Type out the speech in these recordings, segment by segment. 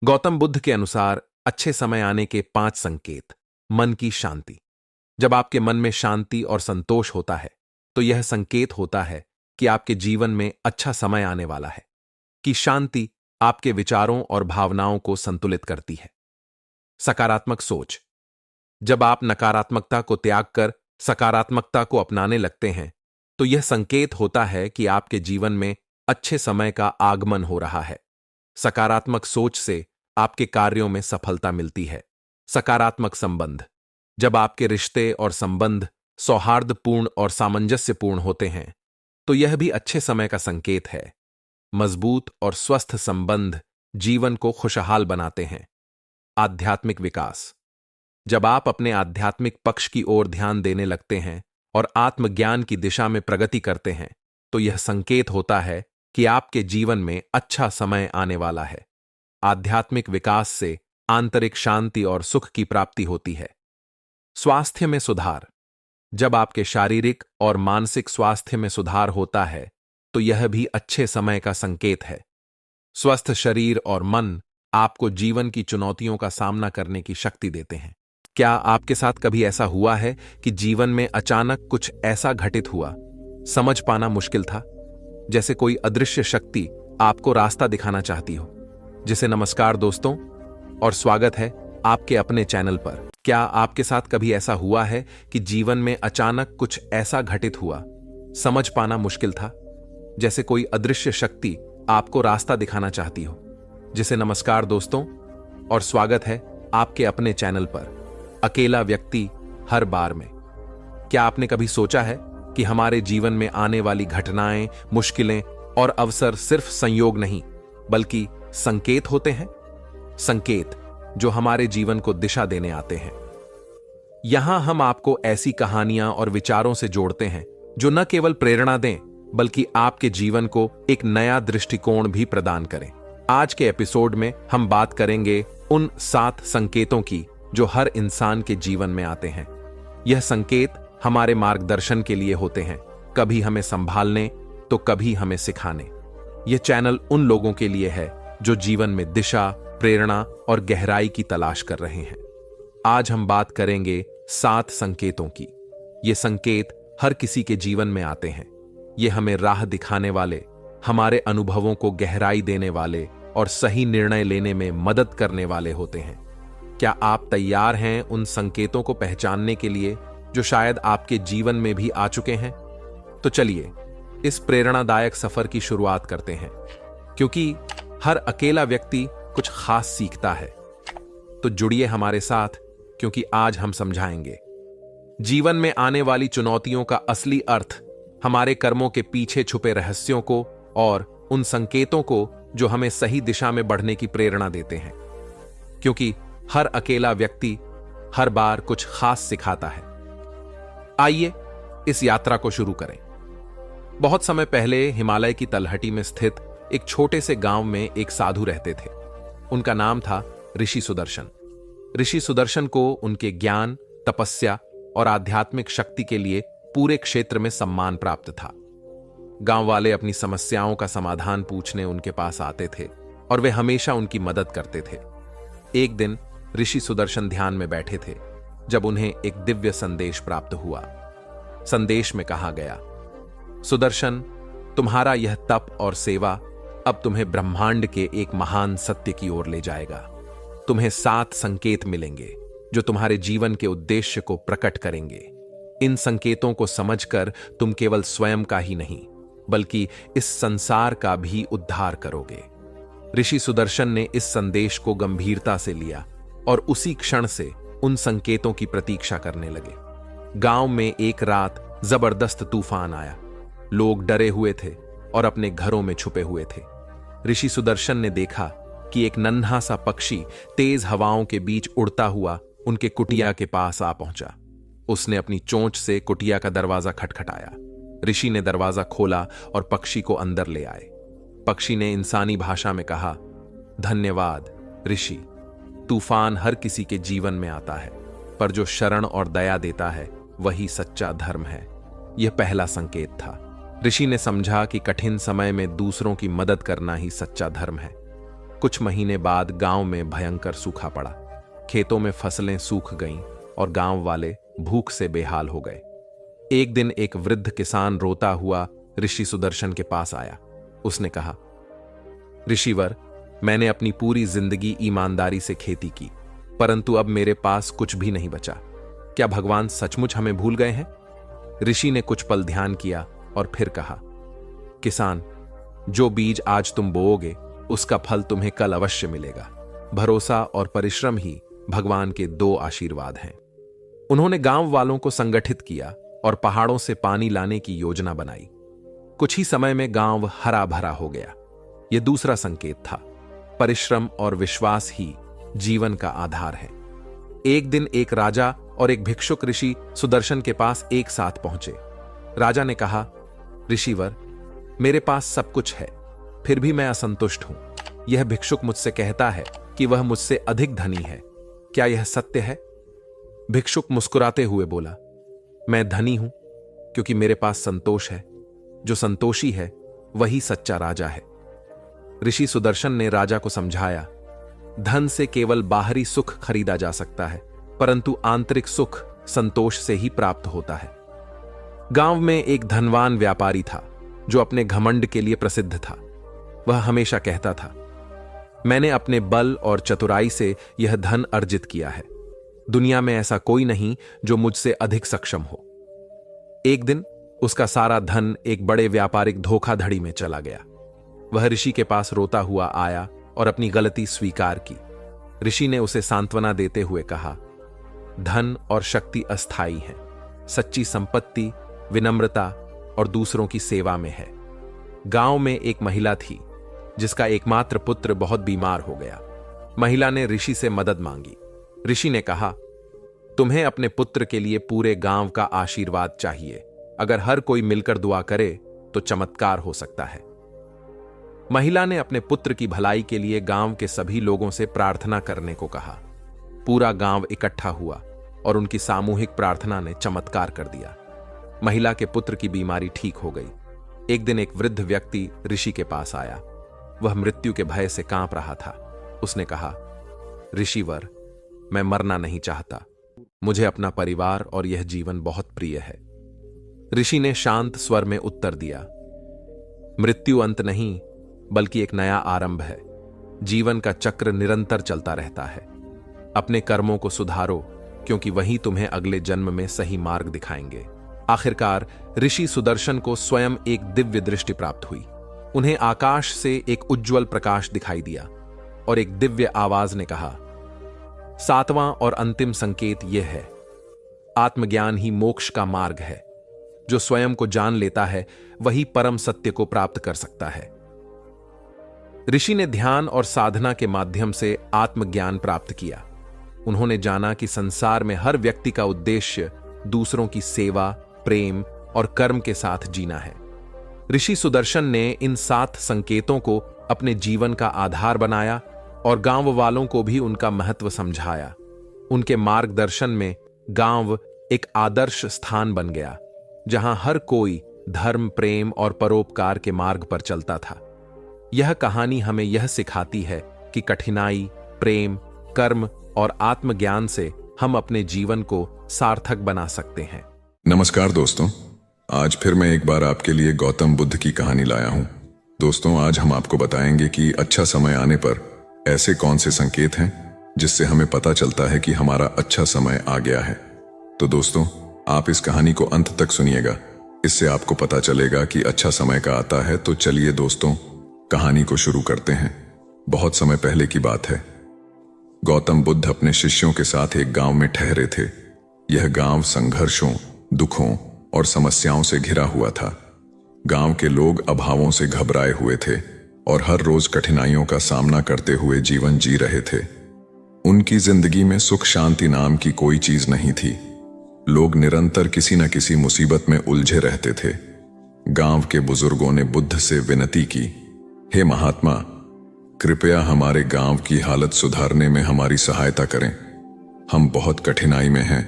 गौतम बुद्ध के अनुसार अच्छे समय आने के 5 संकेत। मन की शांति। जब आपके मन में शांति और संतोष होता है तो यह संकेत होता है कि आपके जीवन में अच्छा समय आने वाला है। कि शांति आपके विचारों और भावनाओं को संतुलित करती है। सकारात्मक सोच। जब आप नकारात्मकता को त्याग कर सकारात्मकता को अपनाने लगते हैं तो यह संकेत होता है कि आपके जीवन में अच्छे समय का आगमन हो रहा है। सकारात्मक सोच से आपके कार्यों में सफलता मिलती है। सकारात्मक संबंध। जब आपके रिश्ते और संबंध सौहार्दपूर्ण और सामंजस्यपूर्ण होते हैं तो यह भी अच्छे समय का संकेत है। मजबूत और स्वस्थ संबंध जीवन को खुशहाल बनाते हैं। आध्यात्मिक विकास। जब आप अपने आध्यात्मिक पक्ष की ओर ध्यान देने लगते हैं और आत्मज्ञान की दिशा में प्रगति करते हैं तो यह संकेत होता है कि आपके जीवन में अच्छा समय आने वाला है। आध्यात्मिक विकास से आंतरिक शांति और सुख की प्राप्ति होती है। स्वास्थ्य में सुधार। जब आपके शारीरिक और मानसिक स्वास्थ्य में सुधार होता है तो यह भी अच्छे समय का संकेत है। स्वस्थ शरीर और मन आपको जीवन की चुनौतियों का सामना करने की शक्ति देते हैं। क्या आपके साथ कभी ऐसा हुआ है कि जीवन में अचानक कुछ ऐसा घटित हुआ, समझ पाना मुश्किल था? जैसे कोई अदृश्य शक्ति आपको रास्ता दिखाना चाहती हो। जिसे नमस्कार दोस्तों और स्वागत है आपके अपने चैनल पर। क्या आपके साथ कभी ऐसा हुआ है कि जीवन में अचानक कुछ ऐसा घटित हुआ, समझ पाना मुश्किल था? जैसे कोई अदृश्य शक्ति आपको रास्ता दिखाना चाहती हो। जिसे नमस्कार दोस्तों और स्वागत है आपके अपने चैनल पर। अकेला व्यक्ति हर बार में। क्या आपने कभी सोचा है कि हमारे जीवन में आने वाली घटनाएं, मुश्किलें और अवसर सिर्फ संयोग नहीं बल्कि संकेत होते हैं? संकेत जो हमारे जीवन को दिशा देने आते हैं। यहां हम आपको ऐसी कहानियां और विचारों से जोड़ते हैं जो न केवल प्रेरणा दें बल्कि आपके जीवन को एक नया दृष्टिकोण भी प्रदान करें। आज के एपिसोड में हम बात करेंगे उन 7 संकेतों की जो हर इंसान के जीवन में आते हैं। यह संकेत हमारे मार्गदर्शन के लिए होते हैं, कभी हमें संभालने तो कभी हमें सिखाने। यह चैनल उन लोगों के लिए है जो जीवन में दिशा, प्रेरणा और गहराई की तलाश कर रहे हैं। आज हम बात करेंगे 7 संकेतों की। ये संकेत हर किसी के जीवन में आते हैं। ये हमें राह दिखाने वाले, हमारे अनुभवों को गहराई देने वाले और सही निर्णय लेने में मदद करने वाले होते हैं। क्या आप तैयार हैं उन संकेतों को पहचानने के लिए जो शायद आपके जीवन में भी आ चुके हैं? तो चलिए इस प्रेरणादायक सफर की शुरुआत करते हैं, क्योंकि हर अकेला व्यक्ति कुछ खास सीखता है। तो जुड़िए हमारे साथ, क्योंकि आज हम समझाएंगे जीवन में आने वाली चुनौतियों का असली अर्थ, हमारे कर्मों के पीछे छुपे रहस्यों को और उन संकेतों को जो हमें सही दिशा में बढ़ने की प्रेरणा देते हैं। क्योंकि हर अकेला व्यक्ति हर बार कुछ खास सिखाता है। आइए इस यात्रा को शुरू करें। बहुत समय पहले हिमालय की तलहटी में स्थित एक छोटे से गांव में एक साधु रहते थे। उनका नाम था ऋषि सुदर्शन। ऋषि सुदर्शन को उनके ज्ञान, तपस्या और आध्यात्मिक शक्ति के लिए पूरे क्षेत्र में सम्मान प्राप्त था। गांव वाले अपनी समस्याओं का समाधान पूछने उनके पास आते थे और वे हमेशा उनकी मदद करते थे। एक दिन ऋषि सुदर्शन ध्यान में बैठे थे जब उन्हें एक दिव्य संदेश प्राप्त हुआ। संदेश में कहा गया, सुदर्शन, तुम्हारा यह तप और सेवा अब तुम्हें ब्रह्मांड के एक महान सत्य की ओर ले जाएगा। तुम्हें 7 संकेत मिलेंगे जो तुम्हारे जीवन के उद्देश्य को प्रकट करेंगे। इन संकेतों को समझकर तुम केवल स्वयं का ही नहीं बल्कि इस संसार का भी उद्धार करोगे। ऋषि सुदर्शन ने इस संदेश को गंभीरता से लिया और उसी क्षण से उन संकेतों की प्रतीक्षा करने लगे। गांव में एक रात जबरदस्त तूफान आया। लोग डरे हुए थे और अपने घरों में छुपे हुए थे। ऋषि सुदर्शन ने देखा कि एक नन्हा सा पक्षी तेज हवाओं के बीच उड़ता हुआ उनके कुटिया के पास आ पहुंचा। उसने अपनी चोंच से कुटिया का दरवाजा खटखटाया। ऋषि ने दरवाजा खोला और पक्षी को अंदर ले आए। पक्षी ने इंसानी भाषा में कहा, धन्यवाद ऋषि, तूफान हर किसी के जीवन में आता है, पर जो शरण और दया देता है वही सच्चा धर्म है। यह पहला संकेत था। ऋषि ने समझा कि कठिन समय में दूसरों की मदद करना ही सच्चा धर्म है। कुछ महीने बाद गांव में भयंकर सूखा पड़ा। खेतों में फसलें सूख गईं और गांव वाले भूख से बेहाल हो गए। एक दिन एक वृद्ध किसान रोता हुआ ऋषि सुदर्शन के पास आया। उसने कहा, ऋषिवर, मैंने अपनी पूरी जिंदगी ईमानदारी से खेती की, परंतु अब मेरे पास कुछ भी नहीं बचा। क्या भगवान सचमुच हमें भूल गए हैं? ऋषि ने कुछ पल ध्यान किया और फिर कहा, किसान, जो बीज आज तुम बोओगे उसका फल तुम्हें कल अवश्य मिलेगा। भरोसा और परिश्रम ही भगवान के 2 आशीर्वाद हैं। उन्होंने गांव वालों को संगठित किया और पहाड़ों से पानी लाने की योजना बनाई। कुछ ही समय में गांव हरा भरा हो गया। यह दूसरा संकेत था। परिश्रम और विश्वास ही जीवन का आधार है। एक दिन एक राजा और एक भिक्षुक ऋषि सुदर्शन के पास एक साथ पहुंचे। राजा ने कहा, ऋषिवर, मेरे पास सब कुछ है, फिर भी मैं असंतुष्ट हूं। यह भिक्षुक मुझसे कहता है कि वह मुझसे अधिक धनी है। क्या यह सत्य है? भिक्षुक मुस्कुराते हुए बोला, मैं धनी हूं क्योंकि मेरे पास संतोष है। जो संतोषी है वही सच्चा राजा है। ऋषि सुदर्शन ने राजा को समझाया, धन से केवल बाहरी सुख खरीदा जा सकता है, परंतु आंतरिक सुख संतोष से ही प्राप्त होता है। गांव में एक धनवान व्यापारी था जो अपने घमंड के लिए प्रसिद्ध था। वह हमेशा कहता था, मैंने अपने बल और चतुराई से यह धन अर्जित किया है। दुनिया में ऐसा कोई नहीं जो मुझसे अधिक सक्षम हो। एक दिन उसका सारा धन एक बड़े व्यापारिक धोखाधड़ी में चला गया। वह ऋषि के पास रोता हुआ आया और अपनी गलती स्वीकार की। ऋषि ने उसे सांत्वना देते हुए कहा, धन और शक्ति अस्थायी हैं। सच्ची संपत्ति विनम्रता और दूसरों की सेवा में है। गांव में एक महिला थी जिसका एकमात्र पुत्र बहुत बीमार हो गया। महिला ने ऋषि से मदद मांगी। ऋषि ने कहा, तुम्हें अपने पुत्र के लिए पूरे गांव का आशीर्वाद चाहिए। अगर हर कोई मिलकर दुआ करे तो चमत्कार हो सकता है। महिला ने अपने पुत्र की भलाई के लिए गांव के सभी लोगों से प्रार्थना करने को कहा। पूरा गांव इकट्ठा हुआ और उनकी सामूहिक प्रार्थना ने चमत्कार कर दिया। महिला के पुत्र की बीमारी ठीक हो गई। एक दिन एक वृद्ध व्यक्ति ऋषि के पास आया। वह मृत्यु के भय से कांप रहा था। उसने कहा, ऋषिवर, मैं मरना नहीं चाहता। मुझे अपना परिवार और यह जीवन बहुत प्रिय है। ऋषि ने शांत स्वर में उत्तर दिया, मृत्यु अंत नहीं बल्कि एक नया आरंभ है। जीवन का चक्र निरंतर चलता रहता है। अपने कर्मों को सुधारो क्योंकि वही तुम्हें अगले जन्म में सही मार्ग दिखाएंगे। आखिरकार ऋषि सुदर्शन को स्वयं एक दिव्य दृष्टि प्राप्त हुई। उन्हें आकाश से एक उज्ज्वल प्रकाश दिखाई दिया और एक दिव्य आवाज ने कहा, 7वां और अंतिम संकेत यह है, आत्मज्ञान ही मोक्ष का मार्ग है। जो स्वयं को जान लेता है वही परम सत्य को प्राप्त कर सकता है। ऋषि ने ध्यान और साधना के माध्यम से आत्मज्ञान प्राप्त किया। उन्होंने जाना कि संसार में हर व्यक्ति का उद्देश्य दूसरों की सेवा, प्रेम और कर्म के साथ जीना है। ऋषि सुदर्शन ने इन 7 संकेतों को अपने जीवन का आधार बनाया और गांव वालों को भी उनका महत्व समझाया। उनके मार्गदर्शन में गांव एक आदर्श स्थान बन गया, जहां हर कोई धर्म, प्रेम और परोपकार के मार्ग पर चलता था। यह कहानी हमें यह सिखाती है कि कठिनाई, प्रेम, कर्म और आत्मज्ञान से हम अपने जीवन को सार्थक बना सकते हैं। नमस्कार दोस्तों, आज फिर मैं एक बार आपके लिए गौतम बुद्ध की कहानी लाया हूं। दोस्तों, आज हम आपको बताएंगे कि अच्छा समय आने पर ऐसे कौन से संकेत हैं जिससे हमें पता चलता है कि हमारा अच्छा समय आ गया है। तो दोस्तों, आप इस कहानी को अंत तक सुनिएगा। इससे आपको पता चलेगा कि अच्छा समय का आता है। तो चलिए दोस्तों, कहानी को शुरू करते हैं। बहुत समय पहले की बात है। गौतम बुद्ध अपने शिष्यों के साथ एक गांव में ठहरे थे। यह गांव संघर्षों, दुखों और समस्याओं से घिरा हुआ था। गांव के लोग अभावों से घबराए हुए थे और हर रोज कठिनाइयों का सामना करते हुए जीवन जी रहे थे। उनकी जिंदगी में सुख शांति नाम की कोई चीज नहीं थी। लोग निरंतर किसी न किसी मुसीबत में उलझे रहते थे। गांव के बुजुर्गों ने बुद्ध से विनती की, हे महात्मा, कृपया हमारे गांव की हालत सुधारने में हमारी सहायता करें। हम बहुत कठिनाई में हैं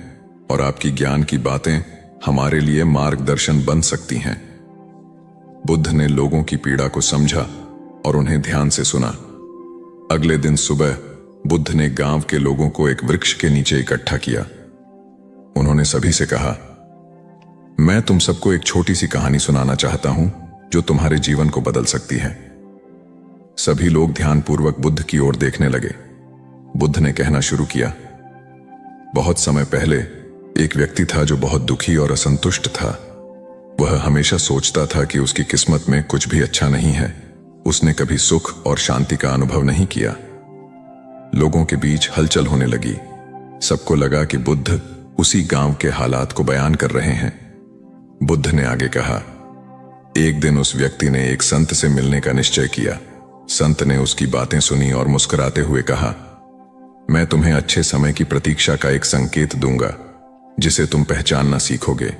और आपकी ज्ञान की बातें हमारे लिए मार्गदर्शन बन सकती हैं। बुद्ध ने लोगों की पीड़ा को समझा और उन्हें ध्यान से सुना। अगले दिन सुबह बुद्ध ने गांव के लोगों को एक वृक्ष के नीचे इकट्ठा किया। उन्होंने सभी से कहा, मैं तुम सबको एक छोटी सी कहानी सुनाना चाहता हूं जो तुम्हारे जीवन को बदल सकती है। सभी लोग ध्यानपूर्वक बुद्ध की ओर देखने लगे। बुद्ध ने कहना शुरू किया, बहुत समय पहले एक व्यक्ति था जो बहुत दुखी और असंतुष्ट था। वह हमेशा सोचता था कि उसकी किस्मत में कुछ भी अच्छा नहीं है। उसने कभी सुख और शांति का अनुभव नहीं किया। लोगों के बीच हलचल होने लगी। सबको लगा कि बुद्ध उसी गांव के हालात को बयान कर रहे हैं। बुद्ध ने आगे कहा, एक दिन उस व्यक्ति ने एक संत से मिलने का निश्चय किया। संत ने उसकी बातें सुनी और मुस्कुराते हुए कहा, मैं तुम्हें अच्छे समय की प्रतीक्षा का एक संकेत दूंगा जिसे तुम पहचानना सीखोगे।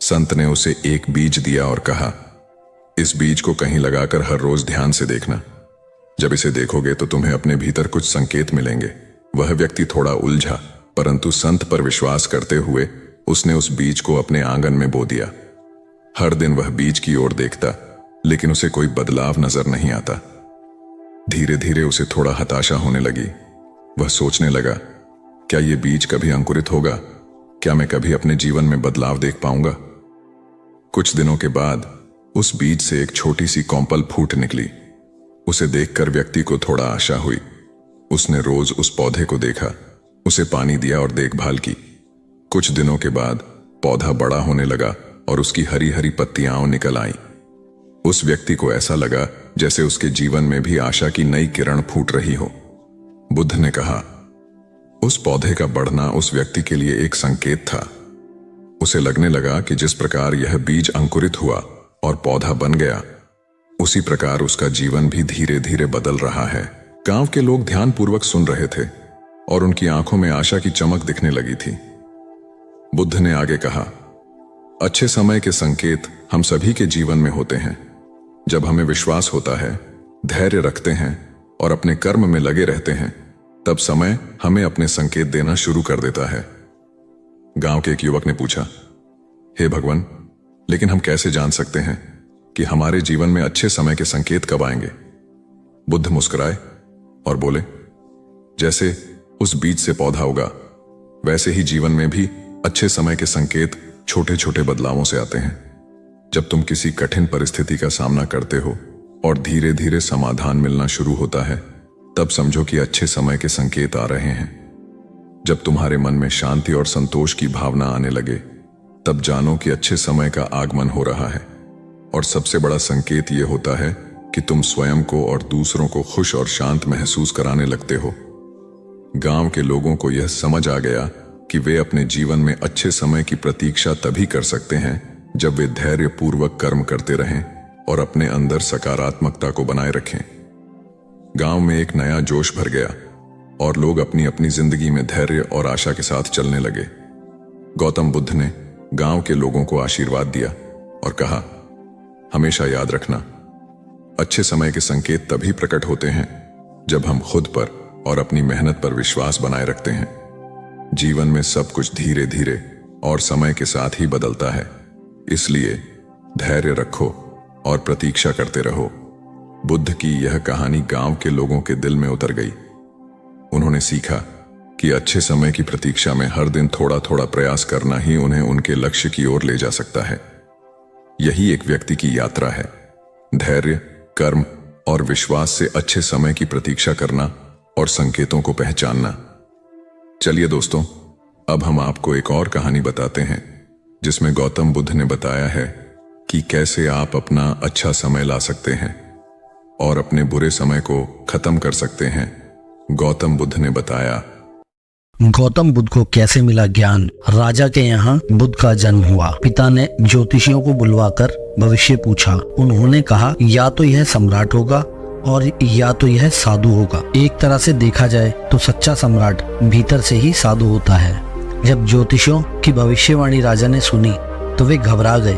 संत ने उसे एक बीज दिया और कहा, इस बीज को कहीं लगाकर हर रोज ध्यान से देखना। जब इसे देखोगे तो तुम्हें अपने भीतर कुछ संकेत मिलेंगे। वह व्यक्ति थोड़ा उलझा, परंतु संत पर विश्वास करते हुए उसने उस बीज को अपने आंगन में बो दिया। हर दिन वह बीज की ओर देखता, लेकिन उसे कोई बदलाव नजर नहीं आता। धीरे धीरे उसे थोड़ा हताशा होने लगी। वह सोचने लगा, क्या यह बीज कभी अंकुरित होगा? क्या मैं कभी अपने जीवन में बदलाव देख पाऊंगा? कुछ दिनों के बाद उस बीज से एक छोटी सी कौंपल फूट निकली। उसे देखकर व्यक्ति को थोड़ा आशा हुई। उसने रोज उस पौधे को देखा, उसे पानी दिया और देखभाल की। कुछ दिनों के बाद पौधा बड़ा होने लगा और उसकी हरी हरी पत्तियां निकल आईं। उस व्यक्ति को ऐसा लगा जैसे उसके जीवन में भी आशा की नई किरण फूट रही हो। बुद्ध ने कहा, उस पौधे का बढ़ना उस व्यक्ति के लिए एक संकेत था। उसे लगने लगा कि जिस प्रकार यह बीज अंकुरित हुआ और पौधा बन गया, उसी प्रकार उसका जीवन भी धीरे धीरे बदल रहा है। गांव के लोग ध्यानपूर्वक सुन रहे थे और उनकी आंखों में आशा की चमक दिखने लगी थी। बुद्ध ने आगे कहा, अच्छे समय के संकेत हम सभी के जीवन में होते हैं। जब हमें विश्वास होता है, धैर्य रखते हैं और अपने कर्म में लगे रहते हैं, तब समय हमें अपने संकेत देना शुरू कर देता है। गांव के एक युवक ने पूछा, हे भगवान, लेकिन हम कैसे जान सकते हैं कि हमारे जीवन में अच्छे समय के संकेत कब आएंगे? बुद्ध मुस्कुराए और बोले, जैसे उस बीज से पौधा उगा, वैसे ही जीवन में भी अच्छे समय के संकेत छोटे छोटे बदलावों से आते हैं। जब तुम किसी कठिन परिस्थिति का सामना करते हो और धीरे धीरे समाधान मिलना शुरू होता है, तब समझो कि अच्छे समय के संकेत आ रहे हैं। जब तुम्हारे मन में शांति और संतोष की भावना आने लगे, तब जानो कि अच्छे समय का आगमन हो रहा है। और सबसे बड़ा संकेत यह होता है कि तुम स्वयं को और दूसरों को खुश और शांत महसूस कराने लगते हो। गांव के लोगों को यह समझ आ गया कि वे अपने जीवन में अच्छे समय की प्रतीक्षा तभी कर सकते हैं जब वे धैर्य पूर्वक कर्म करते रहें और अपने अंदर सकारात्मकता को बनाए रखें। गांव में एक नया जोश भर गया और लोग अपनी अपनी जिंदगी में धैर्य और आशा के साथ चलने लगे। गौतम बुद्ध ने गांव के लोगों को आशीर्वाद दिया और कहा, हमेशा याद रखना, अच्छे समय के संकेत तभी प्रकट होते हैं जब हम खुद पर और अपनी मेहनत पर विश्वास बनाए रखते हैं। जीवन में सब कुछ धीरे धीरे और समय के साथ ही बदलता है, इसलिए धैर्य रखो और प्रतीक्षा करते रहो। बुद्ध की यह कहानी गांव के लोगों के दिल में उतर गई। उन्होंने सीखा कि अच्छे समय की प्रतीक्षा में हर दिन थोड़ा थोड़ा प्रयास करना ही उन्हें उनके लक्ष्य की ओर ले जा सकता है। यही एक व्यक्ति की यात्रा है, धैर्य, कर्म और विश्वास से अच्छे समय की प्रतीक्षा करना और संकेतों को पहचानना। चलिए दोस्तों, अब हम आपको एक और कहानी बताते हैं जिसमें गौतम बुद्ध ने बताया है कि कैसे आप अपना अच्छा समय ला सकते हैं और अपने बुरे समय को खत्म कर सकते हैं। गौतम बुद्ध ने बताया, गौतम बुद्ध को कैसे मिला ज्ञान। राजा के यहाँ बुद्ध का जन्म हुआ। पिता ने ज्योतिषियों को बुलवाकर भविष्य पूछा। उन्होंने कहा, या तो यह सम्राट होगा और या तो यह साधु होगा। एक तरह से देखा जाए तो सच्चा सम्राट भीतर से ही साधु होता है। जब ज्योतिषियों की भविष्यवाणी राजा ने सुनी तो वे घबरा गए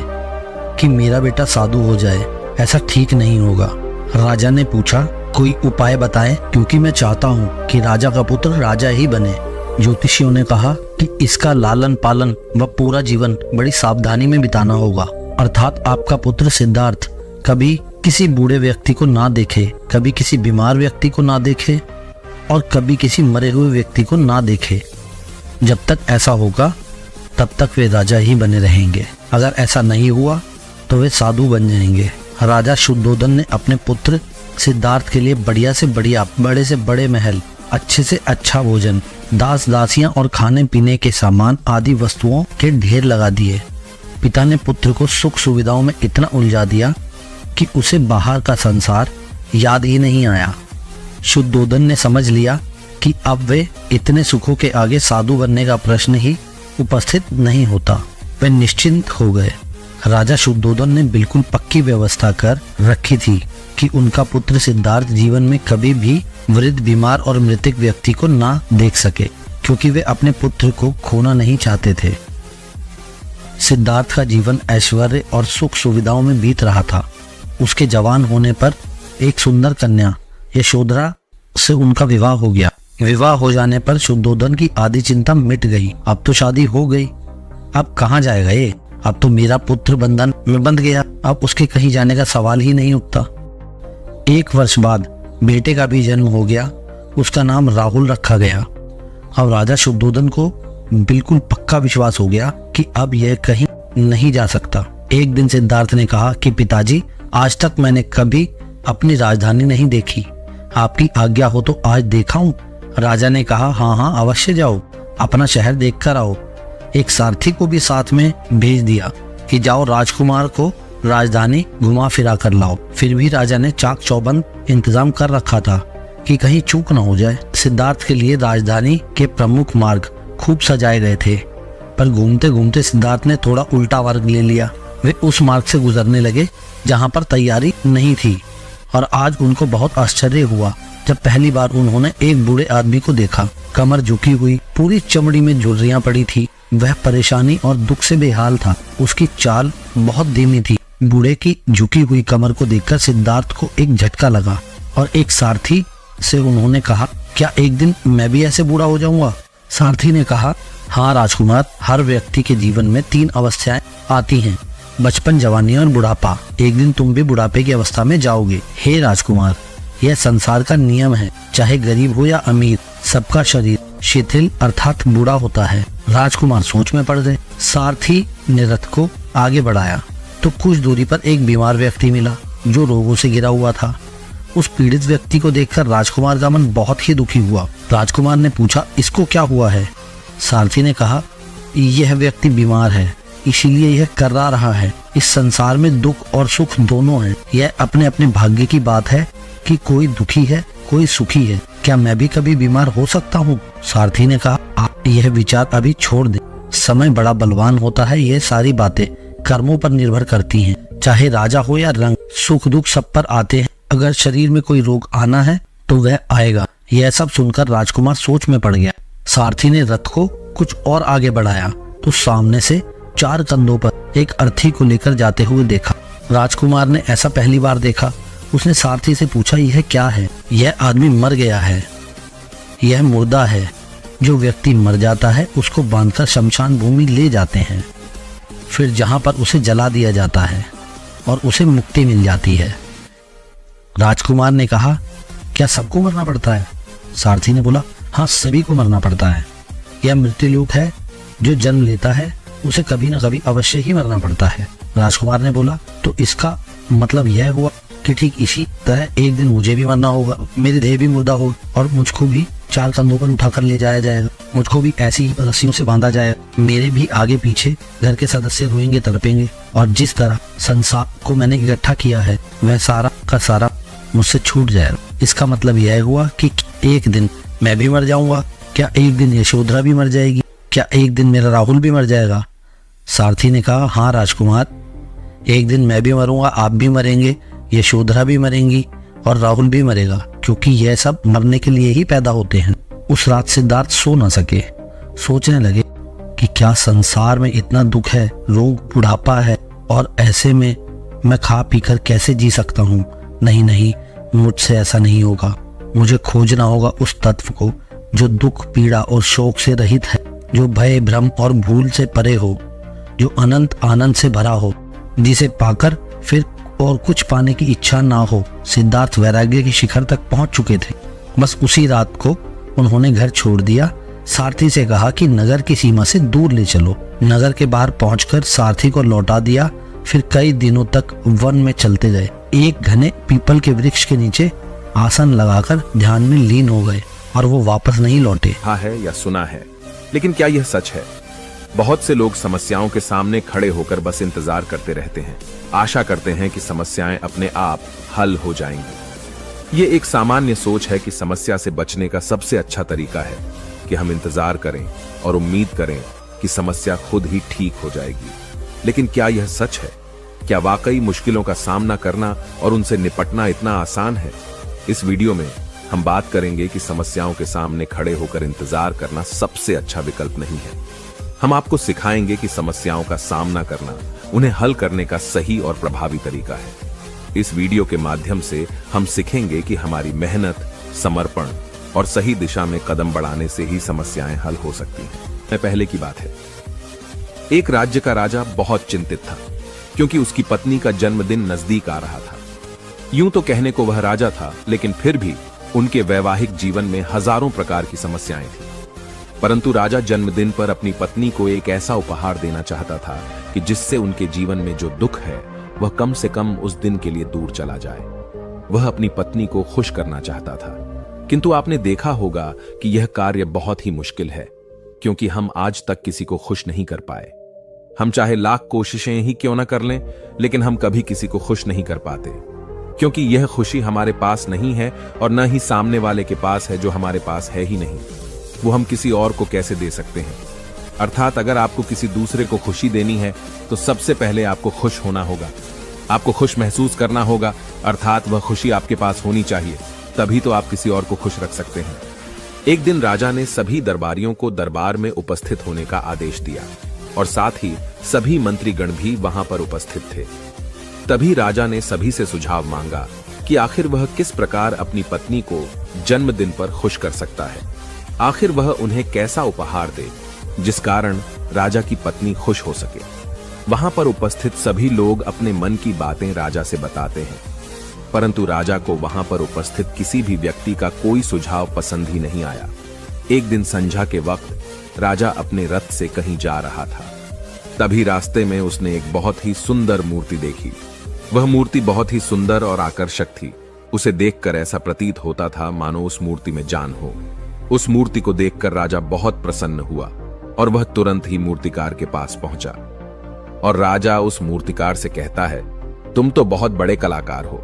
कि मेरा बेटा साधु हो जाए, ऐसा ठीक नहीं होगा। राजा ने पूछा, कोई उपाय बताएं, क्योंकि मैं चाहता हूँ कि राजा का पुत्र राजा ही बने। ज्योतिषियों ने कहा कि इसका लालन पालन व पूरा जीवन बड़ी सावधानी में बिताना होगा, अर्थात आपका पुत्र सिद्धार्थ कभी किसी बूढ़े व्यक्ति को ना देखे, कभी किसी बीमार व्यक्ति को ना देखे और कभी किसी मरे हुए व्यक्ति को ना देखे। जब तक ऐसा होगा तब तक वे राजा ही बने रहेंगे। अगर ऐसा नहीं हुआ तो वे साधु बन जाएंगे। राजा शुद्धोधन ने अपने पुत्र सिद्धार्थ के लिए बढ़िया से बढ़िया, बड़े से बड़े महल, अच्छे से अच्छा भोजन, दास दासियां और खाने पीने के सामान आदि वस्तुओं के ढेर लगा दिए। पिता ने पुत्र को सुख सुविधाओं में इतना उलझा दिया कि उसे बाहर का संसार याद ही नहीं आया। शुद्धोधन ने समझ लिया कि अब वे इतने सुखों के आगे साधु बनने का प्रश्न ही उपस्थित नहीं होता। वे निश्चिंत हो गए। राजा शुद्धोधन ने बिल्कुल पक्की व्यवस्था कर रखी थी कि उनका पुत्र सिद्धार्थ जीवन में कभी भी वृद्ध, बीमार और मृतक व्यक्ति को ना देख सके, क्योंकि वे अपने पुत्र को खोना नहीं चाहते थे। सिद्धार्थ का जीवन ऐश्वर्य और सुख सुविधाओं में बीत रहा था। उसके जवान होने पर एक सुंदर कन्या यशोधरा से उनका विवाह हो गया। विवाह हो जाने पर शुद्धोधन की आधी चिंता मिट गई। अब तो शादी हो गई, अब कहाँ जाएगा ये? अब तो मेरा पुत्र बंधन में बंध गया, अब उसके कहीं जाने का सवाल ही नहीं उठता। 1 वर्ष बाद बेटे का भी जन्म हो गया। उसका नाम राहुल रखा गया। अब राजा शुद्धोधन को बिल्कुल पक्का विश्वास हो गया कि अब यह कहीं नहीं जा सकता। एक दिन सिद्धार्थ ने कहा कि पिताजी, आज तक मैंने कभी अपनी राजधानी नहीं देखी, आपकी आज्ञा हो तो आज दिखाऊं। राजा ने कहा, हाँ हाँ अवश्य जाओ, अपना शहर देख कर आओ। एक सारथी को भी साथ में भेज दिया कि जाओ राजकुमार को राजधानी घुमा फिरा कर लाओ। फिर भी राजा ने चाक चौबंद इंतजाम कर रखा था कि कहीं चूक न हो जाए। सिद्धार्थ के लिए राजधानी के प्रमुख मार्ग खूब सजाए गए थे, पर घूमते घूमते सिद्धार्थ ने थोड़ा उल्टा मार्ग ले लिया। वे उस मार्ग से गुजरने लगे जहाँ पर तैयारी नहीं थी, और आज उनको बहुत आश्चर्य हुआ जब पहली बार उन्होंने एक बूढ़े आदमी को देखा। कमर झुकी हुई, पूरी चमड़ी में झुर्रियां पड़ी थी। वह परेशानी और दुख से बेहाल था। उसकी चाल बहुत धीमी थी। बूढ़े की झुकी हुई कमर को देखकर सिद्धार्थ को एक झटका लगा और एक सारथी से उन्होंने कहा, क्या एक दिन मैं भी ऐसे बूढ़ा हो जाऊंगा? सारथी ने कहा, हाँ राजकुमार, हर व्यक्ति के जीवन में 3 अवस्थाएं आती हैं, बचपन, जवानी और बुढ़ापा। एक दिन तुम भी बुढ़ापे की अवस्था में जाओगे। हे राजकुमार, यह संसार का नियम है, चाहे गरीब हो या अमीर, सबका शरीर शिथिल अर्थात बूढ़ा होता है। राजकुमार सोच में पड़ गए। सारथी ने रथ को आगे बढ़ाया तो कुछ दूरी पर एक बीमार व्यक्ति मिला जो रोगों से घिरा हुआ था। उस पीड़ित व्यक्ति को देखकर राजकुमार का मन बहुत ही दुखी हुआ। राजकुमार ने पूछा, इसको क्या हुआ है? सारथी ने कहा, यह व्यक्ति बीमार है, इसीलिए यह कर्रा रहा है। इस संसार में दुख और सुख दोनों हैं। यह अपने अपने भाग्य की बात है कि कोई दुखी है, कोई सुखी है। क्या मैं भी कभी बीमार हो सकता हूँ? सारथी ने कहा, आप यह विचार अभी छोड़ दें। समय बड़ा बलवान होता है। यह सारी बातें कर्मों पर निर्भर करती हैं। चाहे राजा हो या रंग, सुख दुख सब पर आते हैं। अगर शरीर में कोई रोग आना है तो वह आएगा। यह सब सुनकर राजकुमार सोच में पड़ गया। सारथी ने रथ को कुछ और आगे बढ़ाया तो सामने से 4 कंधों पर एक अर्थी को लेकर जाते हुए देखा। राजकुमार ने ऐसा पहली बार देखा। उसने सारथी से पूछा, यह क्या है? यह आदमी मर गया है, यह मुर्दा है। जो व्यक्ति मर जाता है उसको बांधकर शमशान भूमि ले जाते हैं, फिर जहां पर उसे जला दिया जाता है और उसे मुक्ति मिल जाती है। राजकुमार ने कहा, क्या सबको मरना पड़ता है? सारथी ने बोला, हाँ सभी को मरना पड़ता है। यह मृत्युलोक है। जो जन्म लेता है उसे कभी न कभी अवश्य ही मरना पड़ता है। राजकुमार ने बोला, तो इसका मतलब यह हुआ कि ठीक इसी तरह एक दिन मुझे भी मरना होगा, मेरी देह भी मुर्दा हो और मुझको भी 4 कंधों पर उठाकर ले जाया जाएगा। मुझको भी ऐसी ही रस्सियों से बांधा जाएगा। मेरे भी आगे पीछे घर के सदस्य रोएंगे, तड़पेंगे, और जिस तरह संसार को मैंने इकट्ठा किया है वह सारा का सारा मुझसे छूट जाएगा। इसका मतलब यह हुआ कि एक दिन मैं भी मर जाऊंगा। क्या एक दिन यशोधरा भी मर जाएगी? क्या एक दिन मेरा राहुल भी मर जाएगा? सारथी ने कहा, हाँ राजकुमार, एक दिन मैं भी मरूंगा, आप भी मरेंगे, यशोधरा भी मरेंगी और राहुल भी मरेगा, क्योंकि यह सब मरने के लिए ही पैदा होते हैं। उस रात सिद्धार्थ सो न सके। सोचने लगे कि क्या संसार में इतना दुख है, रोग, बुढ़ापा है, और ऐसे में मैं खा पीकर कैसे जी सकता हूँ? नहीं नहीं, मुझसे ऐसा नहीं होगा। मुझे खोजना होगा उस तत्व को जो दुख, पीड़ा और शोक से रहित है, जो भय, भ्रम और भूल से परे हो, जो अनंत आनंद से भरा हो, जिसे पाकर फिर और कुछ पाने की इच्छा ना हो। सिद्धार्थ वैराग्य की शिखर तक पहुंच चुके थे। बस उसी रात को उन्होंने घर छोड़ दिया। सारथी से कहा कि नगर की सीमा से दूर ले चलो। नगर के बाहर पहुंचकर सारथी को लौटा दिया। फिर कई दिनों तक वन में चलते गए। एक घने पीपल के वृक्ष के नीचे आसन लगाकर ध्यान में लीन हो गए और वो वापस नहीं लौटे। हाँ है या सुना है, लेकिन क्या यह सच है? बहुत से लोग समस्याओं के सामने खड़े होकर बस इंतजार करते रहते हैं, आशा करते हैं कि समस्याएं अपने आप हल हो जाएंगी। ये एक सामान्य सोच है कि समस्या से बचने का सबसे अच्छा तरीका है कि हम इंतजार करें और उम्मीद करें कि समस्या खुद ही ठीक हो जाएगी। लेकिन क्या यह सच है? क्या वाकई मुश्किलों का सामना करना और उनसे निपटना इतना आसान है? इस वीडियो में हम बात करेंगे कि समस्याओं के सामने खड़े होकर इंतजार करना सबसे अच्छा विकल्प नहीं है। हम आपको सिखाएंगे कि समस्याओं का सामना करना उन्हें हल करने का सही और प्रभावी तरीका है। इस वीडियो के माध्यम से हम सीखेंगे कि हमारी मेहनत, समर्पण और सही दिशा में कदम बढ़ाने से ही समस्याएं हल हो सकती हैं। पहले की बात है, एक राज्य का राजा बहुत चिंतित था क्योंकि उसकी पत्नी का जन्मदिन नजदीक आ रहा था। यूं तो कहने को वह राजा था, लेकिन फिर भी उनके वैवाहिक जीवन में हजारों प्रकार की समस्याएं थी। परंतु राजा जन्मदिन पर अपनी पत्नी को एक ऐसा उपहार देना चाहता था कि जिससे उनके जीवन में जो दुख है वह कम से कम उस दिन के लिए दूर चला जाए। वह अपनी पत्नी को खुश करना चाहता था, किंतु आपने देखा होगा कि यह कार्य बहुत ही मुश्किल है, क्योंकि हम आज तक किसी को खुश नहीं कर पाए। हम चाहे लाख कोशिशें ही क्यों ना कर लें, लेकिन हम कभी किसी को खुश नहीं कर पाते, क्योंकि यह खुशी हमारे पास नहीं है और न ही सामने वाले के पास है, जो हमारे पास है ही नहीं। वो हम किसी और को कैसे दे सकते हैं? अर्थात अगर आपको किसी दूसरे को खुशी देनी है तो सबसे पहले आपको खुश होना होगा, आपको खुश महसूस करना होगा, अर्थात वह खुशी आपके पास होनी चाहिए, तभी तो आप किसी और को खुश रख सकते हैं। एक दिन राजा ने सभी दरबारियों को दरबार में उपस्थित होने का आदेश दिया और साथ ही सभी मंत्रीगण भी वहां पर उपस्थित थे। तभी राजा ने सभी से सुझाव मांगा कि आखिर वह किस प्रकार अपनी पत्नी को जन्मदिन पर खुश कर सकता है। आखिर वह उन्हें कैसा उपहार दे जिस कारण राजा की पत्नी खुश हो सके। वहां पर उपस्थित सभी लोग अपने मन की बातें राजा से बताते हैं, परंतु राजा को वहां पर उपस्थित किसी भी व्यक्ति का कोई सुझाव पसंद ही नहीं आया। एक दिन संध्या के वक्त राजा अपने रथ से कहीं जा रहा था। तभी रास्ते में उसने एक बहुत ही सुंदर मूर्ति देखी। वह मूर्ति बहुत ही सुंदर और आकर्षक थी। उसे देखकर ऐसा प्रतीत होता था मानो उस मूर्ति में जान हो। उस मूर्ति को देखकर राजा बहुत प्रसन्न हुआ और वह तुरंत ही मूर्तिकार के पास पहुंचा और राजा उस मूर्तिकार से कहता है, तुम तो बहुत बड़े कलाकार हो,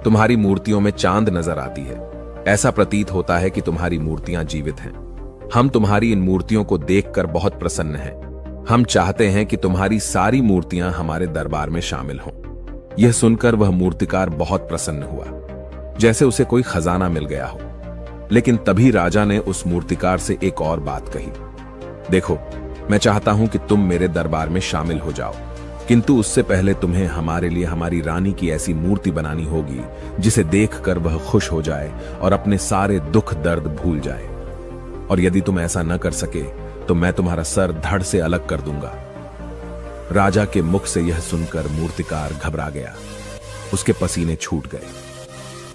तुम्हारी मूर्तियों में चांद नजर आती है। ऐसा प्रतीत होता है कि तुम्हारी मूर्तियां जीवित हैं। हम तुम्हारी इन मूर्तियों को देखकर बहुत प्रसन्न हैं। हम चाहते हैं कि तुम्हारी सारी मूर्तियां हमारे दरबार में शामिल हों। यह सुनकर वह मूर्तिकार बहुत प्रसन्न हुआ, जैसे उसे कोई खजाना मिल गया हो। लेकिन तभी राजा ने उस मूर्तिकार से एक और बात कही, देखो, मैं चाहता हूं कि तुम मेरे दरबार में शामिल हो जाओ, किंतु उससे पहले तुम्हें हमारे लिए हमारी रानी की ऐसी मूर्ति बनानी होगी जिसे देखकर वह खुश हो जाए और अपने सारे दुख दर्द भूल जाए। और यदि तुम ऐसा न कर सके तो मैं तुम्हारा सर धड़ से अलग कर दूंगा। राजा के मुख से यह सुनकर मूर्तिकार घबरा गया, उसके पसीने छूट गए।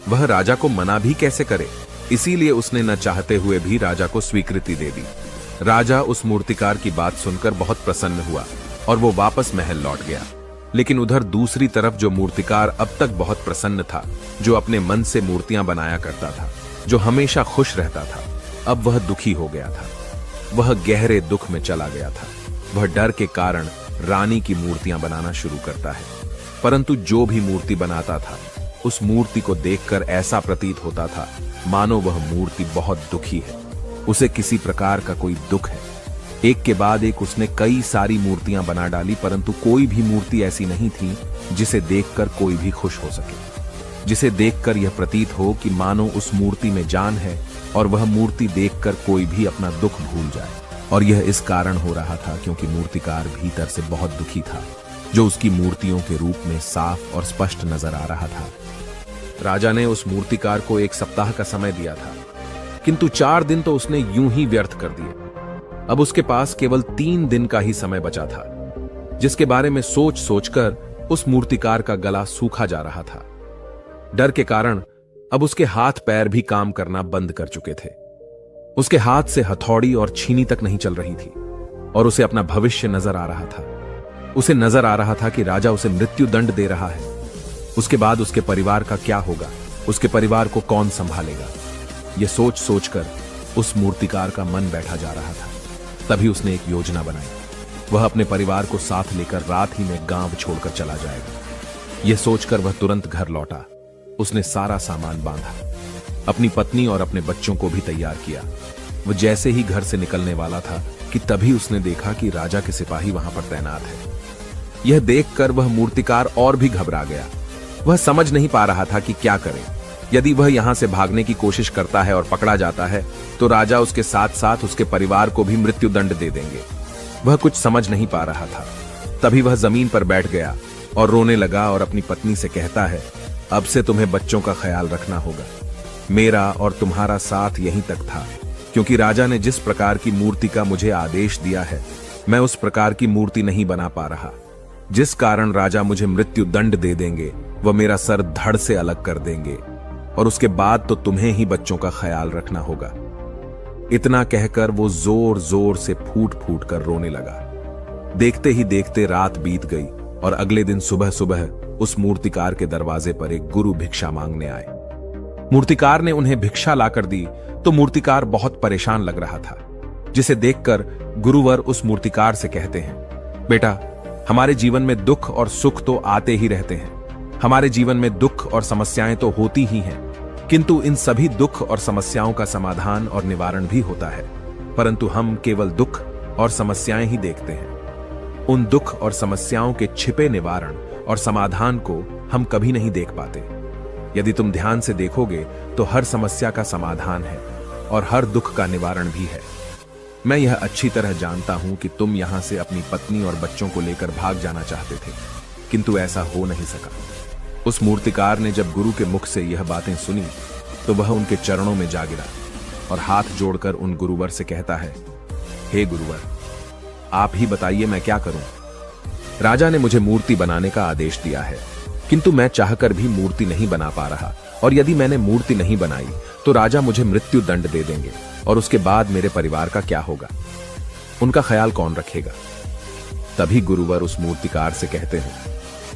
वह राजा को मना भी कैसे करे, इसीलिए उसने न चाहते हुए भी राजा को स्वीकृति दे दी। राजा उस मूर्तिकार की बात सुनकर बहुत प्रसन्न हुआ और वो वापस महल लौट गया। लेकिन उधर दूसरी तरफ जो मूर्तिकार अब तक बहुत प्रसन्न था, जो अपने मन से मूर्तियां बनाया करता था, जो हमेशा खुश रहता था, अब वह दुखी हो गया था। वह गहरे दुख में चला गया था। वह डर के कारण रानी की मूर्तियां बनाना शुरू करता है, परंतु जो भी मूर्ति बनाता था उस मूर्ति को देखकर ऐसा प्रतीत होता था मानो वह मूर्ति बहुत दुखी है, उसे किसी प्रकार का कोई दुख है। एक के बाद एक उसने कई सारी मूर्तियां बना डाली, परंतु कोई भी मूर्ति ऐसी नहीं थी जिसे देखकर कोई भी खुश हो सके, जिसे देखकर यह प्रतीत हो कि मानो उस मूर्ति में जान है और वह मूर्ति देखकर कोई भी अपना दुख भूल जाए। और यह इस कारण हो रहा था क्योंकि मूर्तिकार भीतर से बहुत दुखी था, जो उसकी मूर्तियों के रूप में साफ और स्पष्ट नजर आ रहा था। राजा ने उस मूर्तिकार को 1 सप्ताह का समय दिया था, किंतु 4 दिन तो उसने यूं ही व्यर्थ कर दिए। अब उसके पास केवल 3 दिन का ही समय बचा था, जिसके बारे में सोच सोचकर उस मूर्तिकार का गला सूखा जा रहा था। डर के कारण अब उसके हाथ पैर भी काम करना बंद कर चुके थे। उसके हाथ से हथौड़ी और छीनी तक नहीं चल रही थी और उसे अपना भविष्य नजर आ रहा था। उसे नजर आ रहा था कि राजा उसे मृत्यु दंड दे रहा है। उसके बाद उसके परिवार का क्या होगा, उसके परिवार को कौन संभालेगा। यह सोच सोचकर उस मूर्तिकार का मन बैठा जा रहा था। तभी उसने एक योजना बनाई। वह अपने परिवार को साथ लेकर रात ही में गांव छोड़कर चला जाएगा। यह सोचकर वह तुरंत घर लौटा। उसने सारा सामान बांधा, अपनी पत्नी और अपने बच्चों को भी तैयार किया। वह जैसे ही घर से निकलने वाला था कि तभी उसने देखा कि राजा के सिपाही वहां पर तैनात है। यह देखकर वह मूर्तिकार और भी घबरा गया। वह समझ नहीं पा रहा था कि क्या करे। यदि वह यहां से भागने की कोशिश करता है और पकड़ा जाता है तो राजा उसके साथ साथ उसके परिवार को भी मृत्यु दंड दे देंगे। वह कुछ समझ नहीं पा रहा था। तभी वह जमीन पर बैठ गया और रोने लगा और अपनी पत्नी से कहता है, अब से तुम्हें बच्चों का ख्याल रखना होगा। मेरा और तुम्हारा साथ यहीं तक था, क्योंकि राजा ने जिस प्रकार की मूर्ति का मुझे आदेश दिया है, मैं उस प्रकार की मूर्ति नहीं बना पा रहा। जिस कारण राजा मुझे मृत्यु दंड दे देंगे, वह मेरा सर धड़ से अलग कर देंगे और उसके बाद तो तुम्हें ही बच्चों का ख्याल रखना होगा। इतना कहकर वो जोर जोर से फूट फूट कर रोने लगा। देखते ही देखते रात बीत गई और अगले दिन सुबह सुबह उस मूर्तिकार के दरवाजे पर एक गुरु भिक्षा मांगने आए। मूर्तिकार ने उन्हें भिक्षा लाकर दी तो मूर्तिकार बहुत परेशान लग रहा था, जिसे देखकर गुरुवर उस मूर्तिकार से कहते हैं, बेटा, हमारे जीवन में दुख और सुख तो आते ही रहते हैं। हमारे जीवन में दुख और समस्याएं तो होती ही हैं, किंतु इन सभी दुख और समस्याओं का समाधान और निवारण भी होता है, परंतु हम केवल दुख और समस्याएं ही देखते हैं। उन दुख और समस्याओं के छिपे निवारण और समाधान को हम कभी नहीं देख पाते। यदि तुम ध्यान से देखोगे तो हर समस्या का समाधान है और हर दुख का निवारण भी है। मैं यह अच्छी तरह जानता हूं कि तुम यहां से अपनी पत्नी और बच्चों को लेकर भाग जाना चाहते थे, किंतु ऐसा हो नहीं सका। उस मूर्तिकार ने जब गुरु के मुख से यह बातें सुनी तो वह उनके चरणों में जा गिरा और हाथ जोड़कर उन गुरुवर से कहता है, हे गुरुवर, आप ही बताइए मैं क्या करूं। राजा ने मुझे मूर्ति बनाने का आदेश दिया है, किंतु मैं चाहकर भी मूर्ति नहीं बना पा रहा, और यदि मैंने मूर्ति नहीं बनाई तो राजा मुझे मृत्यु दंड दे देंगे और उसके बाद मेरे परिवार का क्या होगा, उनका ख्याल कौन रखेगा। तभी गुरुवर उस मूर्तिकार से कहते हैं,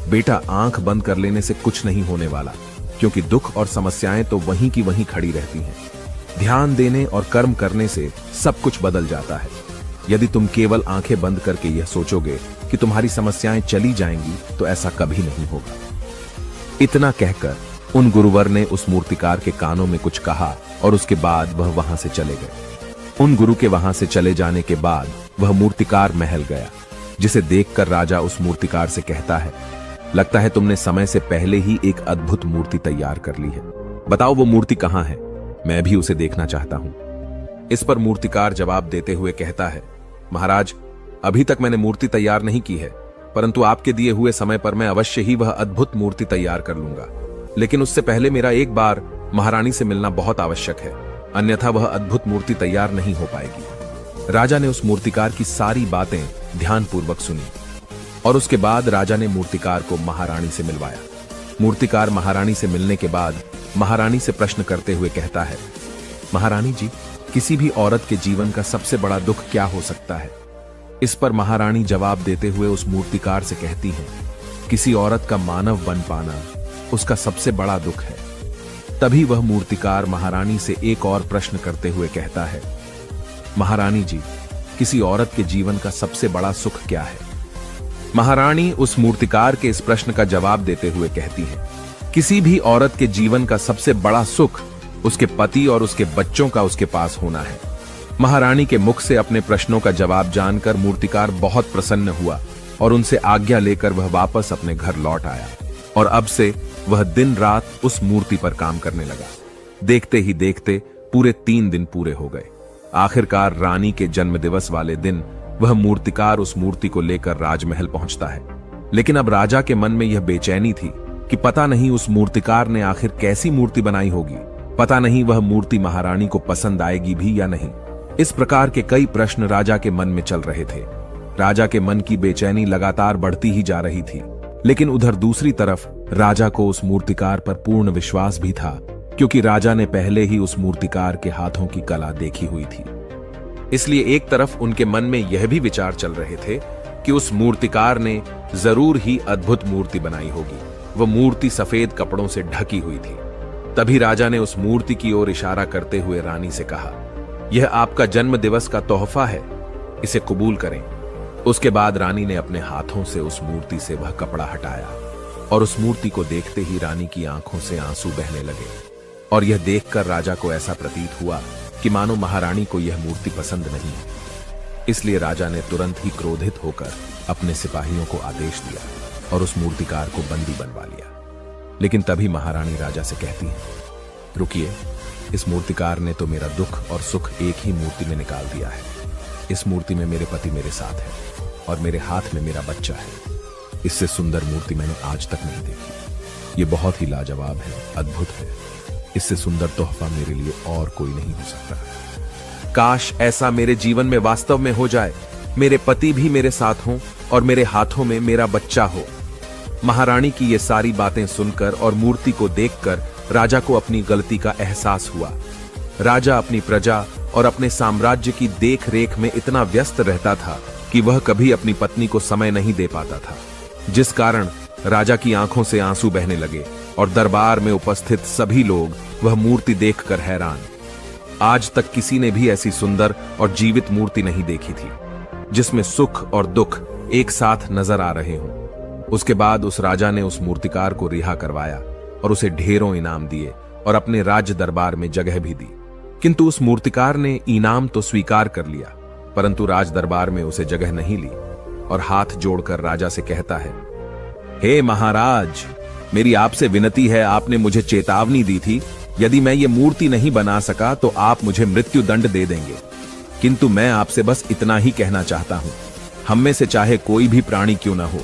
बेटा, आंख बंद कर लेने से कुछ नहीं होने वाला, क्योंकि दुख और समस्याएं तो वहीं की वहीं खड़ी रहती हैं। ध्यान देने और कर्म करने से सब कुछ बदल जाता है। यदि तुम केवल आंखें बंद करके यह सोचोगे कि तुम्हारी समस्याएं चली जाएंगी तो ऐसा कभी नहीं होगा। इतना कहकर उन गुरुवर ने उस मूर्तिकार के कानों में कुछ कहा और उसके बाद वह वहां से चले गए। उन गुरु के वहां से चले जाने के बाद वह मूर्तिकार महल गया, जिसे देखकर राजा उस मूर्तिकार से कहता है, लगता है तुमने समय से पहले ही एक अद्भुत मूर्ति तैयार कर ली है। बताओ वो मूर्ति कहां है, मैं भी उसे देखना चाहता हूं। इस पर मूर्तिकार जवाब देते हुए कहता है, महाराज, अभी तक मैंने मूर्ति तैयार नहीं की है, परंतु आपके दिए हुए समय पर मैं अवश्य ही वह अद्भुत मूर्ति तैयार कर लूंगा। लेकिन उससे पहले मेरा एक बार महारानी से मिलना बहुत आवश्यक है, अन्यथा वह अद्भुत मूर्ति तैयार नहीं हो पाएगी। राजा ने उस मूर्तिकार की सारी बातें ध्यानपूर्वक सुनी और उसके बाद राजा ने मूर्तिकार को महारानी से मिलवाया। मूर्तिकार महारानी से मिलने के बाद महारानी से प्रश्न करते हुए कहता है, महारानी जी, किसी भी औरत के जीवन का सबसे बड़ा दुख क्या हो सकता है। इस पर महारानी जवाब देते हुए उस मूर्तिकार से कहती हैं, किसी औरत का मानव बन पाना उसका सबसे बड़ा दुख है। तभी वह मूर्तिकार महारानी से एक और प्रश्न करते हुए कहता है, महारानी जी, किसी औरत के जीवन का सबसे बड़ा सुख क्या है। महारानी उस मूर्तिकार के इस प्रश्न का जवाब देते हुए कहती है, किसी भी औरत के जीवन का सबसे बड़ा सुख उसके पति और उसके बच्चों का उसके पास होना है। महारानी के मुख से अपने प्रश्नों का जवाब जानकर मूर्तिकार बहुत प्रसन्न हुआ और उनसे आज्ञा लेकर वह वापस अपने घर लौट आया और अब से वह दिन रात उस मूर्ति पर काम करने लगा। देखते ही देखते पूरे 3 दिन पूरे हो गए। आखिरकार रानी के जन्मदिवस वाले दिन वह मूर्तिकार उस मूर्ति को लेकर राजमहल पहुंचता है। लेकिन अब राजा के मन में यह बेचैनी थी कि पता नहीं उस मूर्तिकार ने आखिर कैसी मूर्ति बनाई होगी, पता नहीं वह मूर्ति महारानी को पसंद आएगी भी या नहीं। इस प्रकार के कई प्रश्न राजा के मन में चल रहे थे। राजा के मन की बेचैनी लगातार बढ़ती ही जा रही थी। लेकिन उधर दूसरी तरफ राजा को उस मूर्तिकार पर पूर्ण विश्वास भी था, क्योंकि राजा ने पहले ही उस मूर्तिकार के हाथों की कला देखी हुई थी। इसलिए एक तरफ उनके मन में यह भी विचार चल रहे थे कि उस मूर्तिकार ने जरूर ही अद्भुत मूर्ति बनाई होगी। वह मूर्ति सफेद कपड़ों से ढकी हुई थी। तभी राजा ने उस मूर्ति की ओर इशारा करते हुए रानी से कहा, यह आपका जन्म दिवस का तोहफा है, इसे कबूल करें। उसके बाद रानी ने अपने हाथों से उस मूर्ति से वह कपड़ा हटाया और उस मूर्ति को देखते ही रानी की आंखों से आंसू बहने लगे। और यह देखकर राजा को ऐसा प्रतीत हुआ कि मानो महारानी को यह मूर्ति पसंद नहीं है। इसलिए राजा ने तुरंत ही क्रोधित होकर अपने सिपाहियों को आदेश दिया और उस मूर्तिकार को बंदी बनवा लिया। लेकिन तभी महारानी राजा से कहती है, रुकिए, इस मूर्तिकार ने तो मेरा दुख और सुख एक ही मूर्ति में निकाल दिया है। इस मूर्ति में मेरे पति मेरे साथ है और मेरे हाथ में मेरा बच्चा है। इससे सुंदर मूर्ति मैंने आज तक नहीं देखी। ये बहुत ही लाजवाब है, अद्भुत है। इससे सुंदर तोहफा मेरे लिए और कोई नहीं हो सकता। काश ऐसा मेरे जीवन में वास्तव में हो जाए, मेरे पति भी मेरे साथ हों और मेरे हाथों में मेरा बच्चा हो। महारानी की ये सारी बातें सुनकर और मूर्ति को देखकर राजा को अपनी गलती का एहसास हुआ। राजा अपनी प्रजा और अपने साम्राज्य की देख रेख में इतना व्यस्त रहता था कि वह कभी अपनी पत्नी को समय नहीं दे पाता था, जिस कारण राजा की आंखों से आंसू बहने लगे और दरबार में उपस्थित सभी लोग वह मूर्ति देखकर हैरान। आज तक किसी ने भी ऐसी सुंदर और जीवित मूर्ति नहीं देखी थी, जिसमें सुख और दुख एक साथ नजर आ रहे हों। उसके बाद उस राजा ने उस मूर्तिकार को रिहा करवाया और उसे ढेरों इनाम दिए और अपने राज्य दरबार में जगह भी दी। किंतु उस मूर्तिकार ने इनाम तो स्वीकार कर लिया, परंतु राज दरबार में उसे जगह नहीं ली और हाथ जोड़कर राजा से कहता है, हे महाराज, मेरी आपसे विनती है, आपने मुझे चेतावनी दी थी, यदि मैं ये मूर्ति नहीं बना सका तो आप मुझे मृत्यु दंड दे देंगे। किंतु मैं आपसे बस इतना ही कहना चाहता हूं, हम में से चाहे कोई भी प्राणी क्यों ना हो,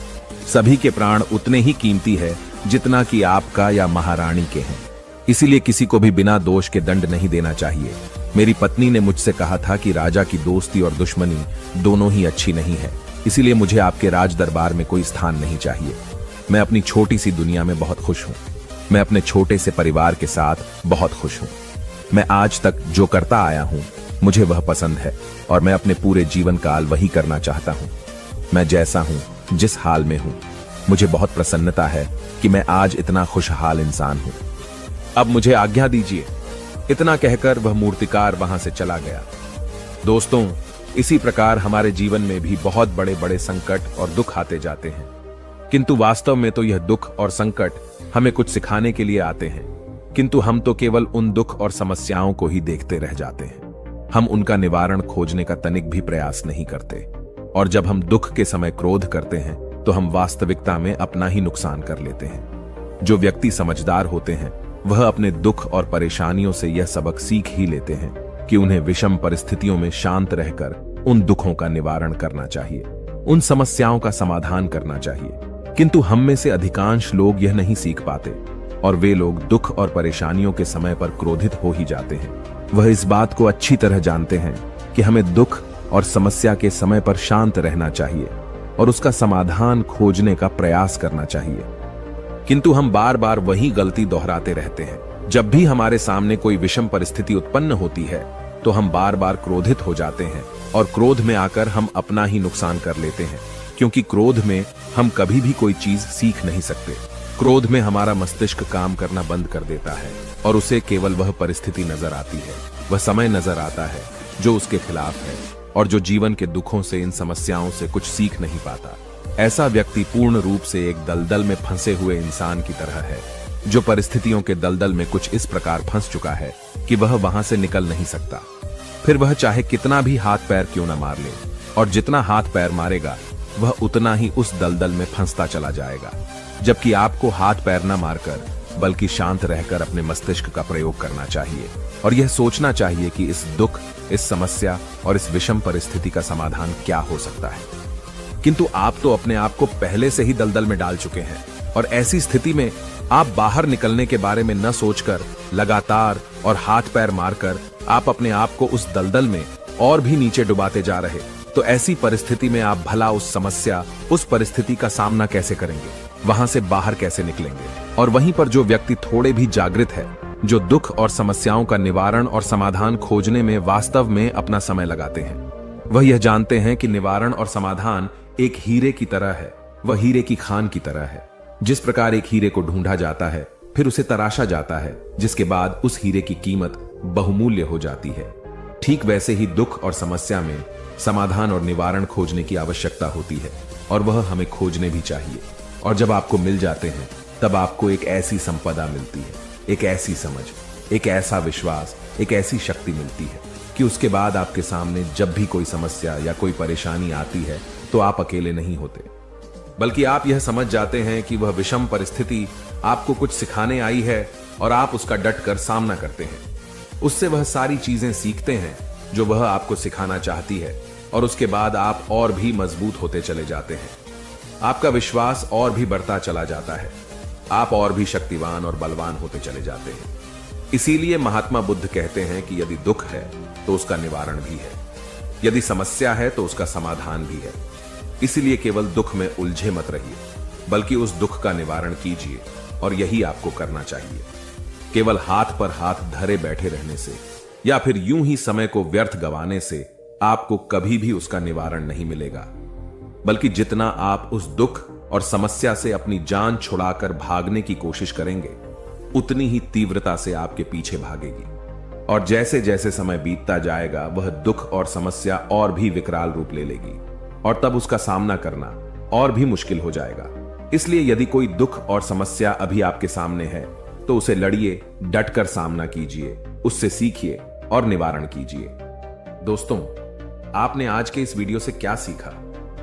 सभी के प्राण उतने ही कीमती है जितना कि आपका या महारानी के हैं। इसीलिए किसी को भी बिना दोष के दंड नहीं देना चाहिए। मेरी पत्नी ने मुझसे कहा था कि राजा की दोस्ती और दुश्मनी दोनों ही अच्छी नहीं है, इसीलिए मुझे आपके राज दरबार में कोई स्थान नहीं चाहिए। मैं अपनी छोटी सी दुनिया में बहुत खुश हूं। मैं अपने छोटे से परिवार के साथ बहुत खुश हूं। मैं आज तक जो करता आया हूं, मुझे वह पसंद है और मैं अपने पूरे जीवन काल वही करना चाहता हूं। मैं जैसा हूं, जिस हाल में हूं, मुझे बहुत प्रसन्नता है कि मैं आज इतना खुशहाल इंसान हूं। अब मुझे आज्ञा दीजिए। इतना कहकर वह मूर्तिकार वहां से चला गया। दोस्तों, इसी प्रकार हमारे जीवन में भी बहुत बड़े बड़े संकट और दुख आते जाते हैं, किंतु वास्तव में तो यह दुख और संकट हमें कुछ सिखाने के लिए आते हैं, किंतु हम तो केवल उन दुख और समस्याओं को ही देखते रह जाते हैं। हम उनका निवारण खोजने का तनिक भी प्रयास नहीं करते, और जब हम दुख के समय क्रोध करते हैं तो हम वास्तविकता में अपना ही नुकसान कर लेते हैं। जो व्यक्ति समझदार होते हैं वह अपने दुख और परेशानियों से यह सबक सीख ही लेते हैं कि उन्हें विषम परिस्थितियों में शांत रहकर उन दुखों का निवारण करना चाहिए, उन समस्याओं का समाधान करना चाहिए। किंतु हम में से अधिकांश लोग यह नहीं सीख पाते और वे लोग दुख और परेशानियों के समय पर क्रोधित हो ही जाते हैं। वह इस बात को अच्छी तरह जानते हैं कि हमें दुख और समस्या के समय पर शांत रहना चाहिए और उसका समाधान खोजने का प्रयास करना चाहिए, किंतु हम बार बार वही गलती दोहराते रहते हैं। जब भी हमारे सामने कोई विषम परिस्थिति उत्पन्न होती है तो हम बार बार क्रोधित हो जाते हैं और क्रोध में आकर हम अपना ही नुकसान कर लेते हैं, क्योंकि क्रोध में हम कभी भी कोई चीज सीख नहीं सकते। क्रोध में हमारा मस्तिष्क काम करना बंद कर देता है और उसे केवल वह परिस्थिति नजर आती है, वह समय नजर आता है जो उसके खिलाफ है और जो जीवन के दुखों से, इन समस्याओं से कुछ सीख नहीं पाता। ऐसा व्यक्ति पूर्ण रूप से एक दलदल में फंसे हुए इंसान की तरह है, जो परिस्थितियों के दलदल में कुछ इस प्रकार फंस चुका है कि वह वहां से निकल नहीं सकता। फिर वह चाहे कितना भी हाथ पैर क्यों न मार ले, और जितना हाथ पैर मारेगा वह उतना ही उस दलदल में फंसता चला जाएगा। जबकि आपको हाथ पैर न मारकर बल्कि शांत रहकर अपने मस्तिष्क का प्रयोग करना चाहिए और यह सोचना चाहिए कि इस दुख, इस समस्या और इस विषम परिस्थिति का समाधान क्या हो सकता है। किंतु आप तो अपने आप को पहले से ही दलदल में डाल चुके हैं और ऐसी स्थिति में आप बाहर निकलने के बारे में न सोचकर लगातार और हाथ पैर मारकर आप अपने आप को उस दलदल में और भी नीचे डुबाते जा रहे। तो ऐसी परिस्थिति में आप भला उस समस्या, उस परिस्थिति का सामना कैसे करेंगे? वहां से बाहर कैसे निकलेंगे। और वहीं पर जो व्यक्ति थोड़े भी जागृत है, जो दुख और समस्याओं का निवारण और समाधान खोजने में वास्तव में अपना समय लगाते हैं, वह यह जानते हैं कि निवारण और समाधान एक हीरे की तरह है, वह हीरे की खान की तरह है। जिस प्रकार एक हीरे को ढूंढा जाता है, फिर उसे तराशा जाता है, जिसके बाद उस हीरे की कीमत बहुमूल्य हो जाती है, ठीक वैसे ही दुख और समस्या में समाधान और निवारण खोजने की आवश्यकता होती है, और वह हमें खोजने भी चाहिए। और जब आपको मिल जाते हैं, तब आपको एक ऐसी संपदा मिलती है, एक ऐसी समझ, एक ऐसा विश्वास, एक ऐसी शक्ति मिलती है कि उसके बाद आपके सामने जब भी कोई समस्या या कोई परेशानी आती है, तो आप अकेले नहीं होते, बल्कि आप यह समझ जाते हैं कि वह विषम परिस्थिति आपको कुछ सिखाने आई है और आप उसका डट कर सामना करते हैं। उससे वह सारी चीजें सीखते हैं जो वह आपको सिखाना चाहती है, और उसके बाद आप और भी मजबूत होते चले जाते हैं। आपका विश्वास और भी बढ़ता चला जाता है, आप और भी शक्तिवान और बलवान होते चले जाते हैं। इसीलिए महात्मा बुद्ध कहते हैं कि यदि दुख है तो उसका निवारण भी है, यदि समस्या है तो उसका समाधान भी है। इसीलिए केवल दुख में उलझे मत रहिए, बल्कि उस दुख का निवारण कीजिए, और यही आपको करना चाहिए। केवल हाथ पर हाथ धरे बैठे रहने से या फिर यूं ही समय को व्यर्थ गंवाने से आपको कभी भी उसका निवारण नहीं मिलेगा, बल्कि जितना आप उस दुख और समस्या से अपनी जान छुड़ाकर भागने की कोशिश करेंगे, उतनी ही तीव्रता से आपके पीछे भागेगी। और जैसे जैसे समय बीतता जाएगा, वह दुख और समस्या और भी विकराल रूप ले लेगी, और तब उसका सामना करना और भी मुश्किल हो जाएगा। इसलिए यदि कोई दुख और समस्या अभी आपके सामने है, तो उसे लड़िए, डटकर सामना कीजिए, उससे सीखिए और निवारण कीजिए। दोस्तों, आपने आज के इस वीडियो से क्या सीखा,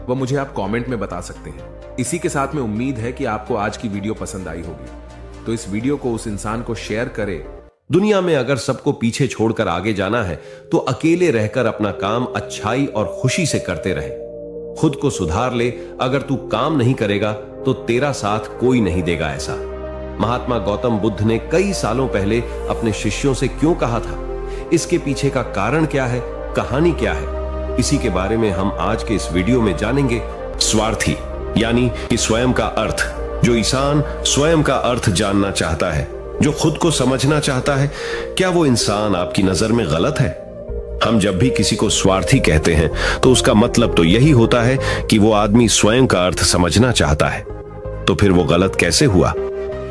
वह मुझे आप कमेंट में बता सकते हैं। इसी के साथ में उम्मीद है कि आपको आज की वीडियो पसंद आई होगी, तो इस वीडियो को उस इंसान को शेयर करें। दुनिया में अगर सबको पीछे छोड़कर आगे जाना है, तो अकेले रहकर अपना काम अच्छाई और खुशी से करते रहे। खुद को सुधार ले, अगर तू काम नहीं करेगा तो तेरा साथ कोई नहीं देगा। ऐसा महात्मा गौतम बुद्ध ने कई सालों पहले अपने शिष्यों से क्यों कहा था? इसके पीछे का कारण क्या है, कहानी क्या है, इसी के बारे में हम आज के इस वीडियो में जानेंगे। स्वार्थी यानी कि स्वयं का अर्थ। जो इंसान स्वयं का अर्थ जानना चाहता है, जो खुद को समझना चाहता है, क्या वो इंसान आपकी नजर में गलत है? हम जब भी किसी को स्वार्थी कहते हैं, तो उसका मतलब तो यही होता है कि वो आदमी स्वयं का अर्थ समझना चाहता है। तो फिर वो गलत कैसे हुआ?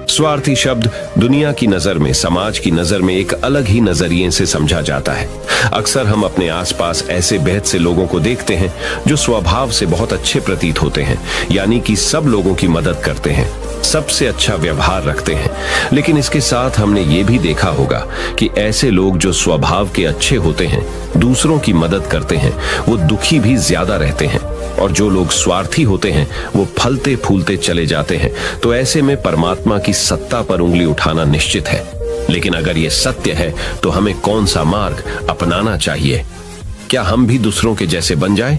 स्वार्थी शब्द दुनिया की नजर में, समाज की नजर में एक अलग ही नजरिए से समझा जाता है। अक्सर हम अपने आसपास ऐसे बेहद से लोगों को देखते हैं जो स्वभाव से बहुत अच्छे प्रतीत होते हैं, यानी कि सब लोगों की मदद करते हैं, सबसे अच्छा व्यवहार रखते हैं। लेकिन इसके साथ हमने ये भी देखा होगा कि ऐसे लोग जो स्वभाव के अच्छे होते हैं, दूसरों की मदद करते हैं, वो दुखी भी ज्यादा रहते हैं। और जो लोग स्वार्थी होते हैं, वो फलते फूलते चले जाते हैं। तो ऐसे में परमात्मा की सत्ता पर उंगली उठाना निश्चित है। लेकिन अगर ये सत्य है, तो हमें कौन सा मार्ग अपनाना चाहिए? क्या हम भी दूसरों के जैसे बन जाएं?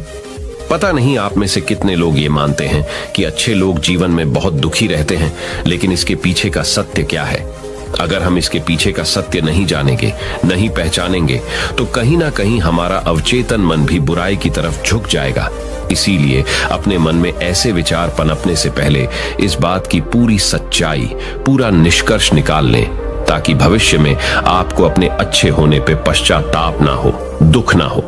पता नहीं आप में से कितने लोग ये मानते हैं कि अच्छे लोग जीवन में बहुत दुखी रहते हैं, लेकिन इसके पीछे का सत्य क्या है? अगर हम इसके पीछे का सत्य नहीं जानेंगे, नहीं पहचानेंगे, तो कहीं ना कहीं हमारा अवचेतन मन भी बुराई की तरफ झुक जाएगा। इसीलिए अपने मन में ऐसे विचार पनपने से पहले इस बात की पूरी सच्चाई, पूरा निष्कर्ष निकाल लें, ताकि भविष्य में आपको अपने अच्छे होने पे पश्चाताप ना हो, दुख ना हो।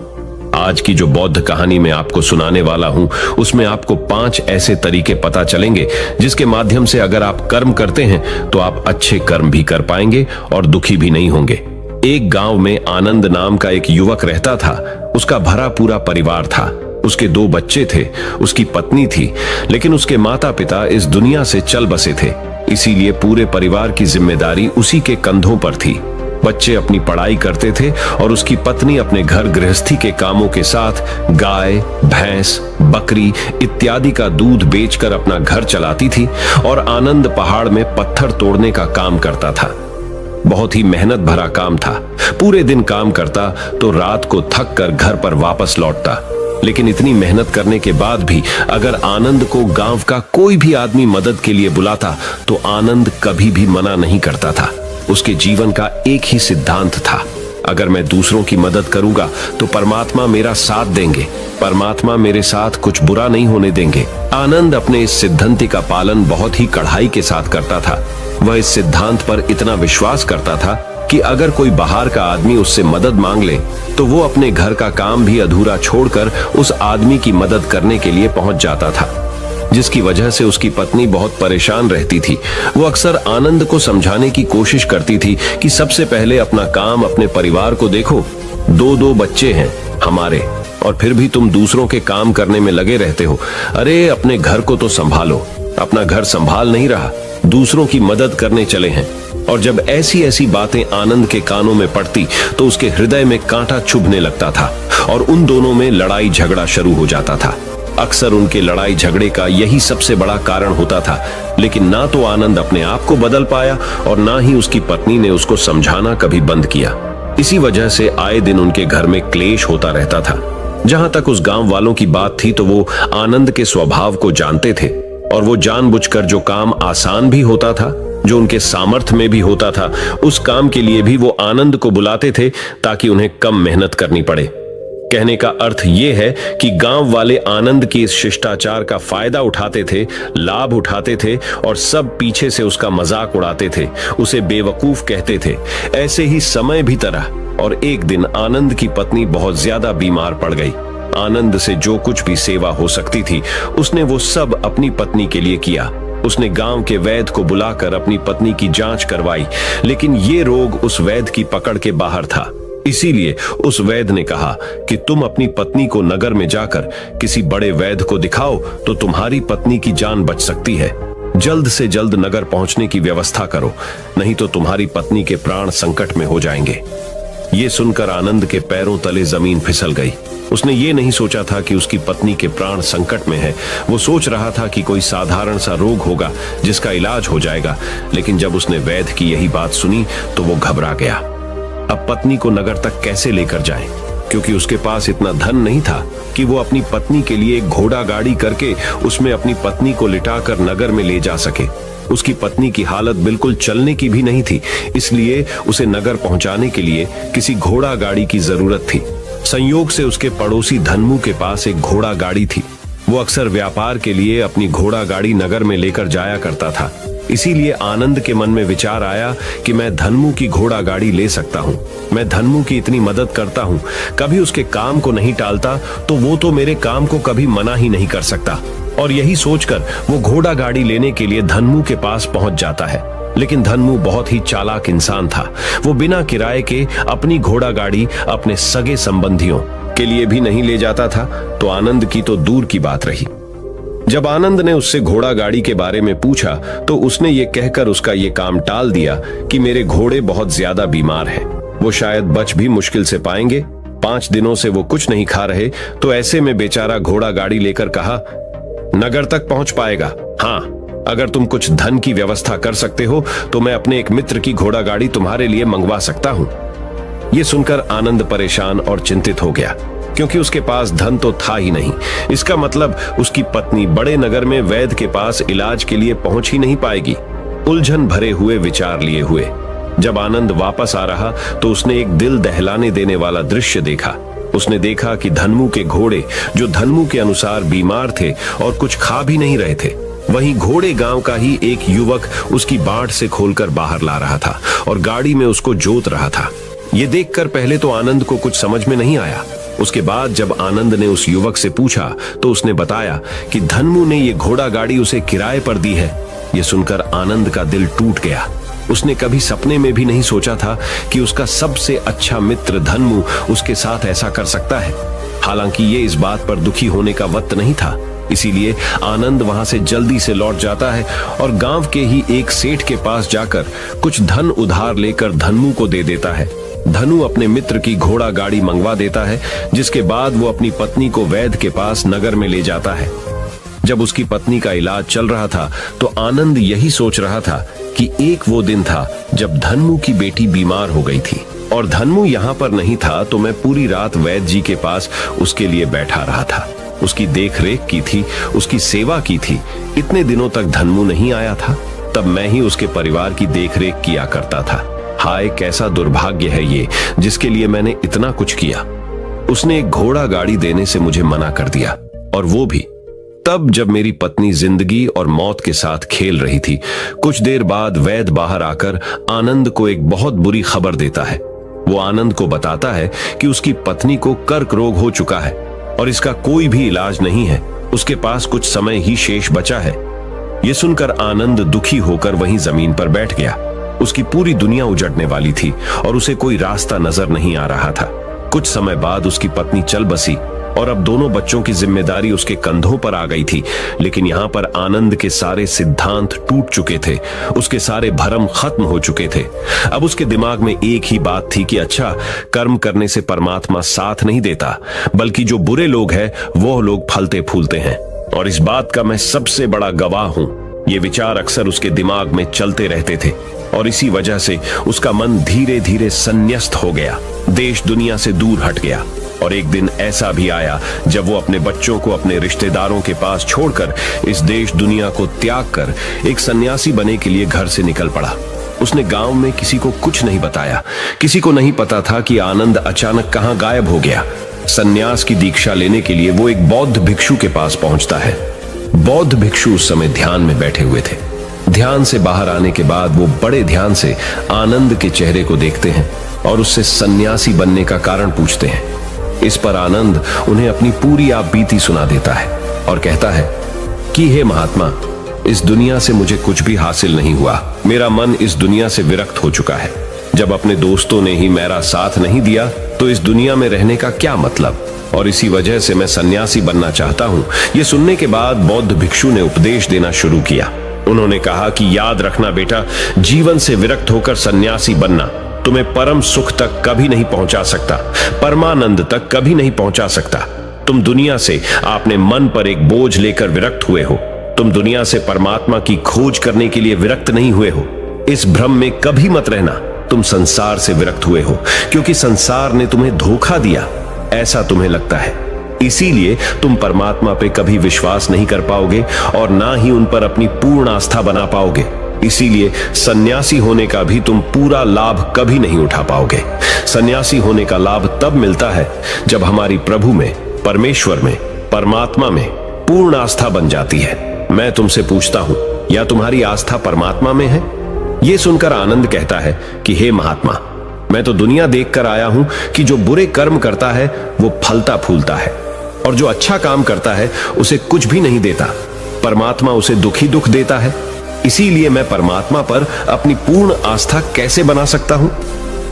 आज की जो बौद्ध कहानी मैं आपको सुनाने वाला हूं, उसमें आपको 5 ऐसे तरीके पता चलेंगे जिसके माध्यम से अगर आप कर्म करते हैं तो आप अच्छे कर्म भी कर पाएंगे और दुखी भी नहीं होंगे। एक गांव में आनंद नाम का एक युवक रहता था। उसका भरा पूरा परिवार था। उसके 2 बच्चे थे, उसकी पत्नी थी, लेकिन उसके माता पिता इस दुनिया से चल बसे थे। इसीलिए पूरे परिवार की जिम्मेदारी उसी के कंधों पर थी। बच्चे अपनी पढ़ाई करते थे और उसकी पत्नी अपने घर गृहस्थी के कामों के साथ गाय, भैंस, बकरी इत्यादि का दूध बेचकर अपना घर चलाती थी और आनंद पहाड़ में पत्थर तोड़ने का काम करता था। बहुत ही मेहनत भरा काम था। पूरे दिन काम करता तो रात को थक कर घर पर वापस लौटता। लेकिन इतनी मेहनत करने के बाद भी अगर आनंद को गांव का कोई भी आदमी मदद के लिए बुलाता तो आनंद कभी भी मना नहीं करता था। उसके जीवन का एक ही सिद्धांत था, अगर मैं दूसरों की मदद करूंगा तो परमात्मा मेरा साथ देंगे, परमात्मा मेरे साथ कुछ बुरा नहीं होने देंगे। आनंद अपने इस सिद्धांत का पालन बहुत ही कड़ाई के साथ करता था। वह इस सिद्धांत पर इतना विश्वास करता था कि अगर कोई बाहर का आदमी उससे मदद मांग ले तो वो अपने घर का काम भी अधूरा छोड़कर उस आदमी की मदद करने के लिए पहुंच जाता था, जिसकी वजह से उसकी पत्नी बहुत परेशान रहती थी। वो अक्सर आनंद को समझाने की कोशिश करती थी कि सबसे पहले अपना काम, अपने परिवार को देखो। 2 बच्चे हैं हमारे और फिर भी तुम दूसरों के काम करने में लगे रहते हो। अरे अपने घर को तो संभालो। अपना घर संभाल नहीं रहा, दूसरों की मदद करने चले हैं। और जब ऐसी ऐसी बातें आनंद के कानों में पड़ती तो उसके हृदय में कांटा चुभने लगता था और उन दोनों में लड़ाई झगड़ा शुरू हो जाता था। अक्सर उनके लड़ाई झगड़े का यही सबसे बड़ा कारण होता था। लेकिन ना तो आनंद अपने आप को बदल पाया और ना ही उसकी पत्नी ने उसको समझाना कभी बंद किया। इसी वजह से आए दिन उनके घर में क्लेश होता रहता था। जहां तक उस गांव वालों की बात थी तो वो आनंद के स्वभाव को जानते थे और वो जानबूझकर जो काम आसान भी होता था, जो उनके सामर्थ्य में भी होता था, उस काम के लिए भी वो आनंद को बुलाते थे ताकि उन्हें कम मेहनत करनी पड़े। कहने का अर्थ ये है कि गांव वाले आनंद की इस शिष्टाचार का फायदा उठाते थे, लाभ उठाते थे और सब पीछे से उसका मजाक उड़ाते थे, उसे बेवकूफ कहते थे। ऐसे ही समय भी तरह और एक दिन आनंद की पत्नी बहुत ज्यादा बीमार पड़ गई। आनंद से जो कुछ भी सेवा हो सकती थी उसने वो सब अपनी पत्नी के लिए किया। उसने गांव के वैद्य को बुलाकर अपनी पत्नी की जांच करवाई, लेकिन ये रोग उस वैद्य की पकड़ के बाहर था। इसीलिए उस वैद्य ने कहा कि तुम अपनी पत्नी को नगर में जाकर किसी बड़े वैद्य को दिखाओ तो तुम्हारी पत्नी की जान बच सकती है। जल्द से जल्द नगर पहुंचने की व्यवस्था करो, नहीं तो तुम्हारी पत्नी के प्राण संकट में हो जाएंगे। ये सुनकर आनंद के पैरों तले जमीन फिसल गई। उसने ये नहीं सोचा था कि उसकी पत्नी के प्राण संकट में है। वो सोच रहा था कि कोई साधारण सा रोग होगा जिसका इलाज हो जाएगा। लेकिन जब उसने वैद्य की यही बात सुनी तो वो घबरा गया। अब पत्नी को नगर तक कैसे लेकर जाए, क्योंकि उसके पास इतना धन नहीं था कि वो अपनी पत्नी के लिए एक घोड़ा गाड़ी करके उसमें अपनी पत्नी को लिटाकर नगर में ले जा सके। उसकी पत्नी की हालत बिल्कुल चलने की भी नहीं थी, इसलिए उसे नगर पहुंचाने के लिए किसी घोड़ा गाड़ी की जरूरत थी। संयोग से उसके पड़ोसी धन्मू के पास एक घोड़ा गाड़ी थी। वो अक्सर व्यापार के लिए अपनी घोड़ा गाड़ी नगर में लेकर जाया करता था। इसीलिए आनंद के मन में विचार आया कि मैं धन्मू की घोड़ा गाड़ी ले सकता हूँ। मैं धन्मू की इतनी मदद करता हूँ, कभी उसके काम को नहीं टालता, तो वो तो मेरे काम को कभी मना ही नहीं कर सकता। और यही सोचकर वो घोड़ा गाड़ी लेने के लिए धन्मू के पास पहुंच जाता है। लेकिन धन्मू बहुत ही चालाक इंसान था। वो बिना किराए के अपनी घोड़ा गाड़ी अपने सगे संबंधियों के लिए भी नहीं ले जाता था, तो आनंद की तो दूर की बात रही। जब आनंद ने उससे घोड़ा गाड़ी के बारे में पूछा तो उसने ये कहकर उसका ये काम टाल दिया कि मेरे घोड़े बहुत ज्यादा बीमार हैं, वो शायद बच भी मुश्किल से पाएंगे। 5 दिनों से वो कुछ नहीं खा रहे, तो ऐसे में बेचारा घोड़ा गाड़ी लेकर कहा, नगर तक पहुंच पाएगा। हाँ, अगर तुम कुछ धन की व्यवस्था कर सकते हो तो मैं अपने एक मित्र की घोड़ा गाड़ी तुम्हारे लिए मंगवा सकता हूं। यह सुनकर आनंद परेशान और चिंतित हो गया, क्योंकि उसके पास धन तो था ही नहीं। इसका मतलब उसकी पत्नी बड़े नगर में वैद्य के पास इलाज के लिए पहुंच ही नहीं पाएगी। उलझन भरे हुए विचार लिए हुए जब आनंद वापस आ रहा तो उसने एक दिल दहलाने देने वाला दृश्य देखा। उसने देखा कि धन्मू के घोड़े, जो धन्मू के अनुसार बीमार थे और कुछ खा भी नहीं रहे थे, वहीं घोड़े गांव का ही एक युवक उसकी बाड़ से खोलकर बाहर ला रहा था और गाड़ी में उसको जोत रहा था। ये देखकर पहले तो आनंद को कुछ समझ में नहीं आया। उसके बाद जब आनंद ने उस युवक से पूछा तो उसने बताया कि धन्मू ने ये घोड़ा गाड़ी उसे किराए पर दी है। ये सुनकर आनंद का दिल टूट गया। उसने कभी सपने में भी नहीं सोचा था कि उसका सबसे अच्छा मित्र धन्मू उसके साथ ऐसा कर सकता है। हालांकि ये इस बात पर दुखी होने का वक्त नहीं था, इसीलिए आनंद वहां से जल्दी से लौट जाता है और गांव के ही एक सेठ के पास जाकर कुछ धन उधार लेकर धन्मू को दे देता है। धनु अपने मित्र की घोड़ा गाड़ी मंगवा देता है, जिसके बाद वो अपनी पत्नी को वैद्य के पास नगर में ले जाता है। जब उसकी पत्नी का इलाज चल रहा था तो आनंद यही सोच रहा था कि एक वो दिन था जब धन्मू की बेटी बीमार हो गई थी और धन्मू यहाँ पर नहीं था, तो मैं पूरी रात वैद्य जी के पास उसके लिए बैठा रहा था, उसकी देख रेख की थी, उसकी सेवा की थी। इतने दिनों तक धन्मू नहीं आया था, तब मैं ही उसके परिवार की देख रेख किया करता था। हाय कैसा दुर्भाग्य है ये, जिसके लिए मैंने इतना कुछ किया। उसने एक घोड़ा गाड़ी देने से मुझे मना कर दिया, और वो भी तब जब मेरी पत्नी जिंदगी और मौत के साथ खेल रही थी। कुछ देर बाद वैद्य बाहर आकर आनंद को एक बहुत बुरी खबर देता है। वो आनंद को बताता है कि उसकी पत्नी को कर्क रोग हो चुका है और इसका कोई भी इलाज नहीं है। उसके पास कुछ समय ही शेष बचा है। यह सुनकर आनंद दुखी होकर वहीं जमीन पर बैठ गया। उसकी पूरी दुनिया उजड़ने वाली थी और उसे कोई रास्ता नजर नहीं आ रहा था। कुछ समय बाद उसकी पत्नी चल बसी और अब दोनों बच्चों की जिम्मेदारी उसके कंधों पर आ गई थी। लेकिन यहां पर आनंद के सारे सिद्धांत टूट चुके थे, उसके सारे भरम खत्म हो चुके थे। अब उसके दिमाग में एक ही बात थी कि अच्छा, कर्म करने से परमात्मा साथ नहीं देता, बल्कि जो बुरे लोग हैं वो लोग फलते फूलते हैं, और इस बात का मैं सबसे बड़ा गवाह हूं। ये विचार अक्सर उसके दिमाग में चलते रहते थे और इसी वजह से उसका मन धीरे धीरे संन्यस्त हो गया, देश दुनिया से दूर हट गया। और एक दिन ऐसा भी आया जब वो अपने बच्चों को अपने रिश्तेदारों के पास छोड़कर इस देश दुनिया को त्याग कर एक सन्यासी बनने के लिए घर से निकल पड़ा। उसने गांव में किसी को कुछ नहीं बताया। किसी को नहीं पता था कि आनंद अचानक कहां गायब हो गया। सन्यास की दीक्षा लेने के लिए वो एक बौद्ध भिक्षु के पास पहुंचता है। बौद्ध भिक्षु उस समय ध्यान में बैठे हुए थे। ध्यान से बाहर आने के बाद वो बड़े ध्यान से आनंद के चेहरे को देखते हैं और उससे सन्यासी बनने का कारण पूछते हैं। इस पर आनंद उन्हें अपनी पूरी आपबीती सुना देता है और कहता है कि हे महात्मा, इस दुनिया से मुझे कुछ भी हासिल नहीं हुआ। मेरा मन इस दुनिया से विरक्त हो चुका है। जब अपने दोस्तों ने ही मेरा साथ नहीं दिया तो इस दुनिया में रहने का क्या मतलब, और इसी वजह से मैं सन्यासी बनना चाहता हूं। यह सुनने के बाद बौद्ध भिक्षु ने उपदेश देना शुरू किया। उन्होंने कहा कि याद रखना बेटा, जीवन से विरक्त होकर सन्यासी बनना तुम्हें परम सुख तक कभी नहीं पहुंचा सकता, परमानंद तक कभी नहीं पहुंचा सकता। तुम दुनिया से आपने मन पर एक बोझ लेकर विरक्त हुए हो। तुम दुनिया से परमात्मा की खोज करने के लिए विरक्त नहीं हुए हो। इस भ्रम में कभी मत रहना। तुम संसार से विरक्त हुए हो क्योंकि संसार ने तुम्हें धोखा दिया, ऐसा तुम्हें लगता है। इसीलिए तुम परमात्मा पे कभी विश्वास नहीं कर पाओगे और ना ही उन पर अपनी पूर्ण आस्था बना पाओगे। इसीलिए सन्यासी होने का भी तुम पूरा लाभ कभी नहीं उठा पाओगे। सन्यासी होने का लाभ तब मिलता है जब हमारी प्रभु में, परमेश्वर में, परमात्मा में पूर्ण आस्था बन जाती है। मैं तुमसे पूछता हूं, या तुम्हारी आस्था परमात्मा में है? यह सुनकर आनंद कहता है कि हे महात्मा, मैं तो दुनिया देखकर आया हूं कि जो बुरे कर्म करता है वो फलता फूलता है, और जो अच्छा काम करता है उसे कुछ भी नहीं देता। परमात्मा उसे दुखी दुख देता है। इसीलिए मैं परमात्मा पर अपनी पूर्ण आस्था कैसे बना सकता हूं?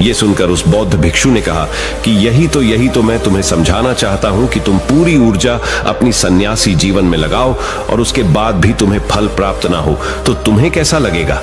यह सुनकर उस बौद्ध भिक्षु ने कहा कि यही तो मैं तुम्हें समझाना चाहता हूं कि तुम पूरी ऊर्जा अपनी सन्यासी जीवन में लगाओ और उसके बाद भी तुम्हें फल प्राप्त ना हो तो तुम्हें कैसा लगेगा।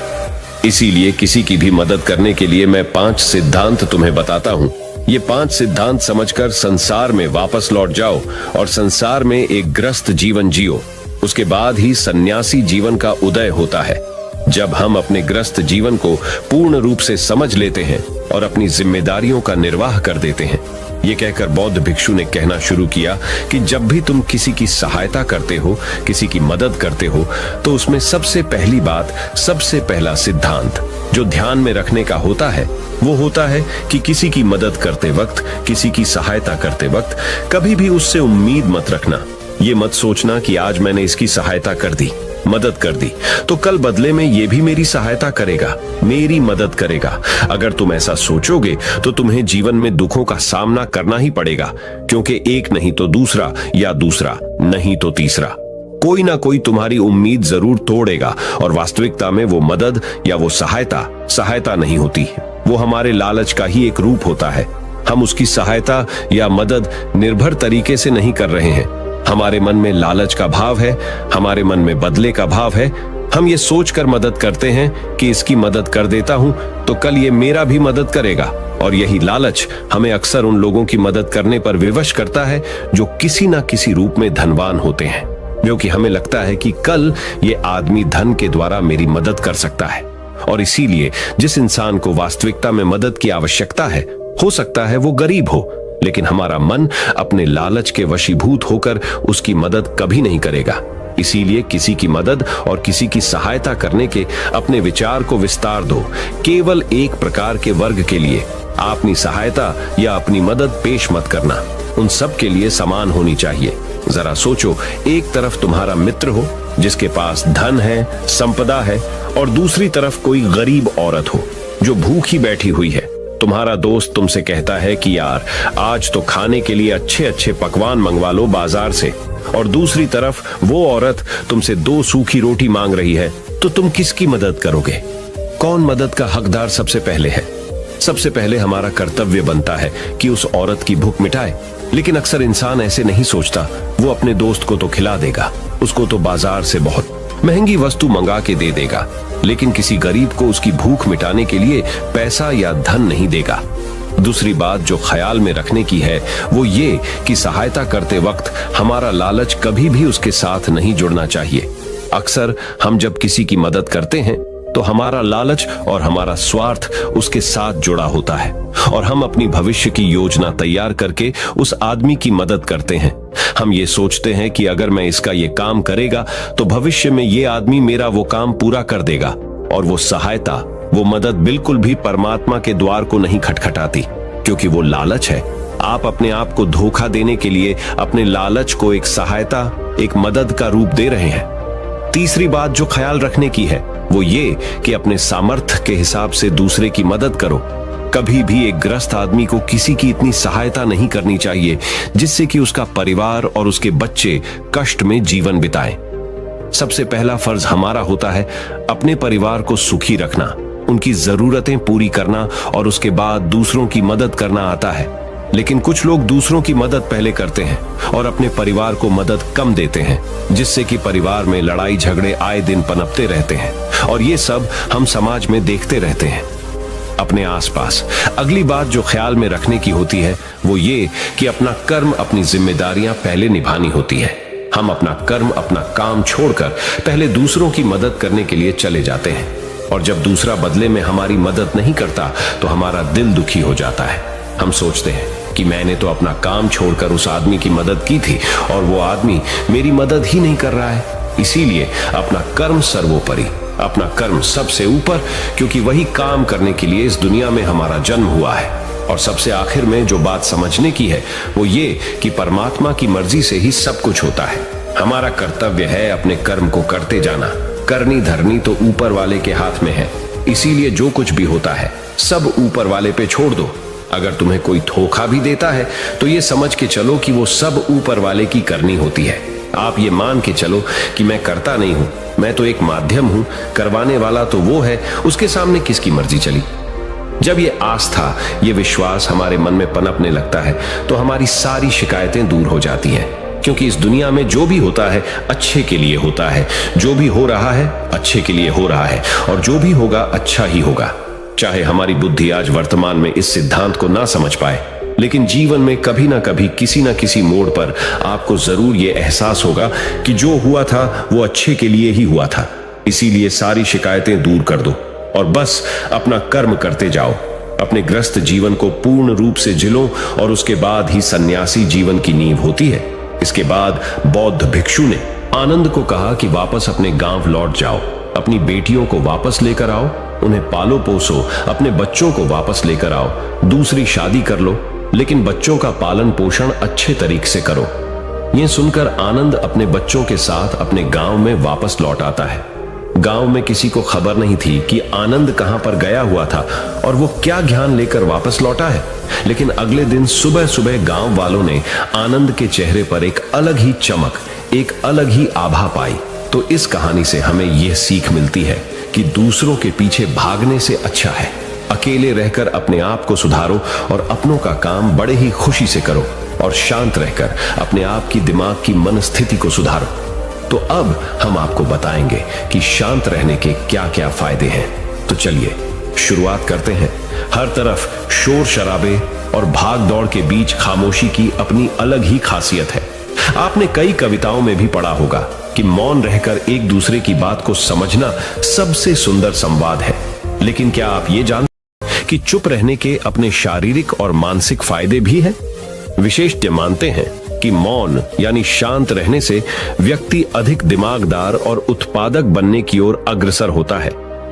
इसीलिए किसी की भी मदद करने के लिए मैं 5 सिद्धांत तुम्हें बताता हूं। ये 5 सिद्धांत समझकर संसार में वापस लौट जाओ और संसार में एक ग्रस्त जीवन जियो। उसके बाद ही सन्यासी जीवन का उदय होता है। जब हम अपने ग्रस्त जीवन को पूर्ण रूप से समझ लेते हैं और अपनी जिम्मेदारियों का निर्वाह कर देते हैं। ये कहकर बौद्ध भिक्षु ने कहना शुरू किया कि जब भी तुम किसी की सहायता करते हो, किसी की मदद करते हो, तो उसमें सबसे पहली बात, सबसे पहला सिद्धांत जो ध्यान में रखने का होता है वो होता है कि किसी की मदद करते वक्त, किसी की सहायता करते वक्त कभी भी उससे उम्मीद मत रखना। ये मत सोचना कि आज मैंने इसकी सहायता कर दी, मदद कर दी, तो कल बदले में ये भी मेरी सहायता करेगा, मेरी मदद करेगा। अगर तुम ऐसा सोचोगे तो तुम्हें जीवन में दुखों का सामना करना ही पड़ेगा, क्योंकि एक नहीं तो दूसरा, या दूसरा नहीं तो तीसरा, कोई ना कोई तुम्हारी उम्मीद जरूर तोड़ेगा। और वास्तविकता में वो मदद या वो सहायता नहीं होती, वो हमारे लालच का ही एक रूप होता है। हम उसकी सहायता या मदद निर्भर तरीके से नहीं कर रहे हैं। हमारे मन में लालच का भाव है, हमारे मन में बदले का भाव है। हम ये सोचकर मदद करते हैं कि इसकी मदद कर देता हूं तो कल ये मेरा भी मदद करेगा, और यही लालच हमें अक्सर उन लोगों की मदद करने पर विवश करता है जो किसी ना किसी रूप में धनवान होते हैं, क्योंकि हमें लगता है कि कल ये आदमी धन के द्वारा मेरी मदद कर सकता है। और इसीलिए जिस इंसान को वास्तविकता में मदद की आवश्यकता है, हो सकता है वो गरीब हो, लेकिन हमारा मन अपने लालच के वशीभूत होकर उसकी मदद कभी नहीं करेगा। इसीलिए किसी की मदद और किसी की सहायता करने के अपने विचार को विस्तार दो। केवल एक प्रकार के वर्ग के लिए अपनी सहायता या अपनी मदद पेश मत करना, उन सब के लिए समान होनी चाहिए। जरा सोचो, एक तरफ तुम्हारा मित्र हो जिसके पास धन है, संपदा है, और दूसरी तरफ कोई गरीब औरत हो जो भूखी बैठी हुई है। तुम्हारा दोस्त तुमसे कहता है कि यार आज तो खाने के लिए अच्छे अच्छे पकवान मंगवा लो बाजार से, और दूसरी तरफ वो औरत तुमसे 2 सूखी रोटी मांग रही है, तो तुम किसकी मदद करोगे? कौन मदद का हकदार सबसे पहले है? सबसे पहले हमारा कर्तव्य बनता है कि उस औरत की भूख मिटाए, लेकिन अक्सर इंसान ऐसे नहीं सोचता। वो अपने दोस्त को तो खिला देगा, उसको तो बाजार से बहुत महंगी वस्तु मंगा के दे देगा, लेकिन किसी गरीब को उसकी भूख मिटाने के लिए पैसा या धन नहीं देगा। दूसरी बात जो ख्याल में रखने की है वो ये कि सहायता करते वक्त हमारा लालच कभी भी उसके साथ नहीं जुड़ना चाहिए। अक्सर हम जब किसी की मदद करते हैं तो हमारा लालच और हमारा स्वार्थ उसके साथ जुड़ा होता है, और हम अपनी भविष्य की योजना तैयार करके उस आदमी की मदद करते हैं। हम ये सोचते हैं कि अगर मैं इसका ये काम करेगा तो भविष्य में ये आदमी मेरा वो काम पूरा कर देगा, और वो सहायता, वो मदद बिल्कुल भी परमात्मा के द्वार को नहीं खटखटाती, क्योंकि वो लालच है। आप अपने आप को धोखा देने के लिए अपने लालच को एक सहायता, एक मदद का रूप दे रहे हैं। तीसरी बात जो ख्याल रखने की है वो ये कि अपने सामर्थ्य के हिसाब से दूसरे की मदद करो। कभी भी एक ग्रस्त आदमी को किसी की इतनी सहायता नहीं करनी चाहिए जिससे कि उसका परिवार और उसके बच्चे कष्ट में जीवन बिताएं। सबसे पहला फर्ज हमारा होता है अपने परिवार को सुखी रखना, उनकी जरूरतें पूरी करना, और उसके बाद दूसरों की मदद करना आता है। लेकिन कुछ लोग दूसरों की मदद पहले करते हैं और अपने परिवार को मदद कम देते हैं, जिससे कि परिवार में लड़ाई झगड़े आए दिन पनपते रहते हैं, और ये सब हम समाज में देखते रहते हैं अपने आसपास। अगली बात जो ख्याल में रखने की होती है वो ये कि अपना कर्म, अपनी जिम्मेदारियां पहले निभानी होती है। हम अपना कर्म, अपना काम छोड़कर पहले दूसरों की मदद करने के लिए चले जाते हैं, और जब दूसरा बदले में हमारी मदद नहीं करता तो हमारा दिल दुखी हो जाता है। हम सोचते हैं कि मैंने तो अपना काम छोड़कर उस आदमी की मदद की थी और वो आदमी मेरी मदद ही नहीं कर रहा है। इसीलिए अपना कर्म सर्वोपरि, अपना कर्म सबसे ऊपर, क्योंकि वही काम करने के लिए इस दुनिया में हमारा जन्म हुआ है। और सबसे आखिर में जो बात समझने की है वो ये कि परमात्मा की मर्जी से ही सब कुछ होता है। हमारा कर्तव्य है अपने कर्म को करते जाना। करनी धरनी तो ऊपर वाले के हाथ में है, इसीलिए जो कुछ भी होता है सब ऊपर वाले पे छोड़ दो। अगर तुम्हें कोई धोखा भी देता है तो ये समझ के चलो कि वो सब ऊपर वाले की करनी होती है। आप ये मान के चलो कि मैं करता नहीं हूं, मैं तो एक माध्यम हूं, करवाने वाला तो वो है, उसके सामने किसकी मर्जी चली। जब ये आस्था, ये विश्वास हमारे मन में पनपने लगता है तो हमारी सारी शिकायतें दूर हो जाती हैं, क्योंकि इस दुनिया में जो भी होता है अच्छे के लिए होता है, जो भी हो रहा है अच्छे के लिए हो रहा है, और जो भी होगा अच्छा ही होगा। चाहे हमारी बुद्धि आज वर्तमान में इस सिद्धांत को ना समझ पाए, लेकिन जीवन में कभी ना कभी किसी ना किसी मोड़ पर आपको जरूर ये एहसास होगा कि जो हुआ था वो अच्छे के लिए ही हुआ था। इसीलिए सारी शिकायतें दूर कर दो और बस अपना कर्म करते जाओ। अपने ग्रस्त जीवन को पूर्ण रूप से जिलो, और उसके बाद ही सन्यासी जीवन की नींव होती है। इसके बाद बौद्ध भिक्षु ने आनंद को कहा कि वापस अपने गांव लौट जाओ, अपनी बेटियों को वापस लेकर आओ, उन्हें पालो पोसो, अपने बच्चों को वापस लेकर आओ, दूसरी शादी कर लो, लेकिन बच्चों का पालन पोषण अच्छे तरीके से करो। यह सुनकर आनंद अपने बच्चों के साथ अपने गांव में वापस लौट आता है। गांव में किसी को खबर नहीं थी कि आनंद कहां पर गया हुआ था और वो क्या ज्ञान लेकर वापस लौटा है, लेकिन अगले दिन सुबह सुबह गांव वालों ने आनंद के चेहरे पर एक अलग ही चमक, एक अलग ही आभा पाई। तो इस कहानी से हमें यह सीख मिलती है कि दूसरों के पीछे भागने से अच्छा है अकेले रहकर अपने आप को सुधारो और अपनों का काम बड़े ही खुशी से करो, और शांत रहकर अपने आप की दिमाग की मनस्थिति को सुधारो। तो अब हम आपको बताएंगे कि शांत रहने के क्या क्या फायदे हैं। तो चलिए शुरुआत करते हैं। हर तरफ शोर शराबे और भाग दौड़ के बीच खामोशी की अपनी अलग ही खासियत है। आपने कई कविताओं में भी पढ़ा होगा कि मौन रहकर एक दूसरे की बात को समझना सबसे सुंदर संवाद है। लेकिन क्या आप ये जानते हैं कि चुप रहने के अपने शारीरिक और मानसिक फायदे भी हैं? विशेषज्ञ मानते हैं जबकि मौन यानी शांत रहने से व्यक्ति अधिक दिमागदार और उत्पादक बनने की ओर अग्रसर होता है।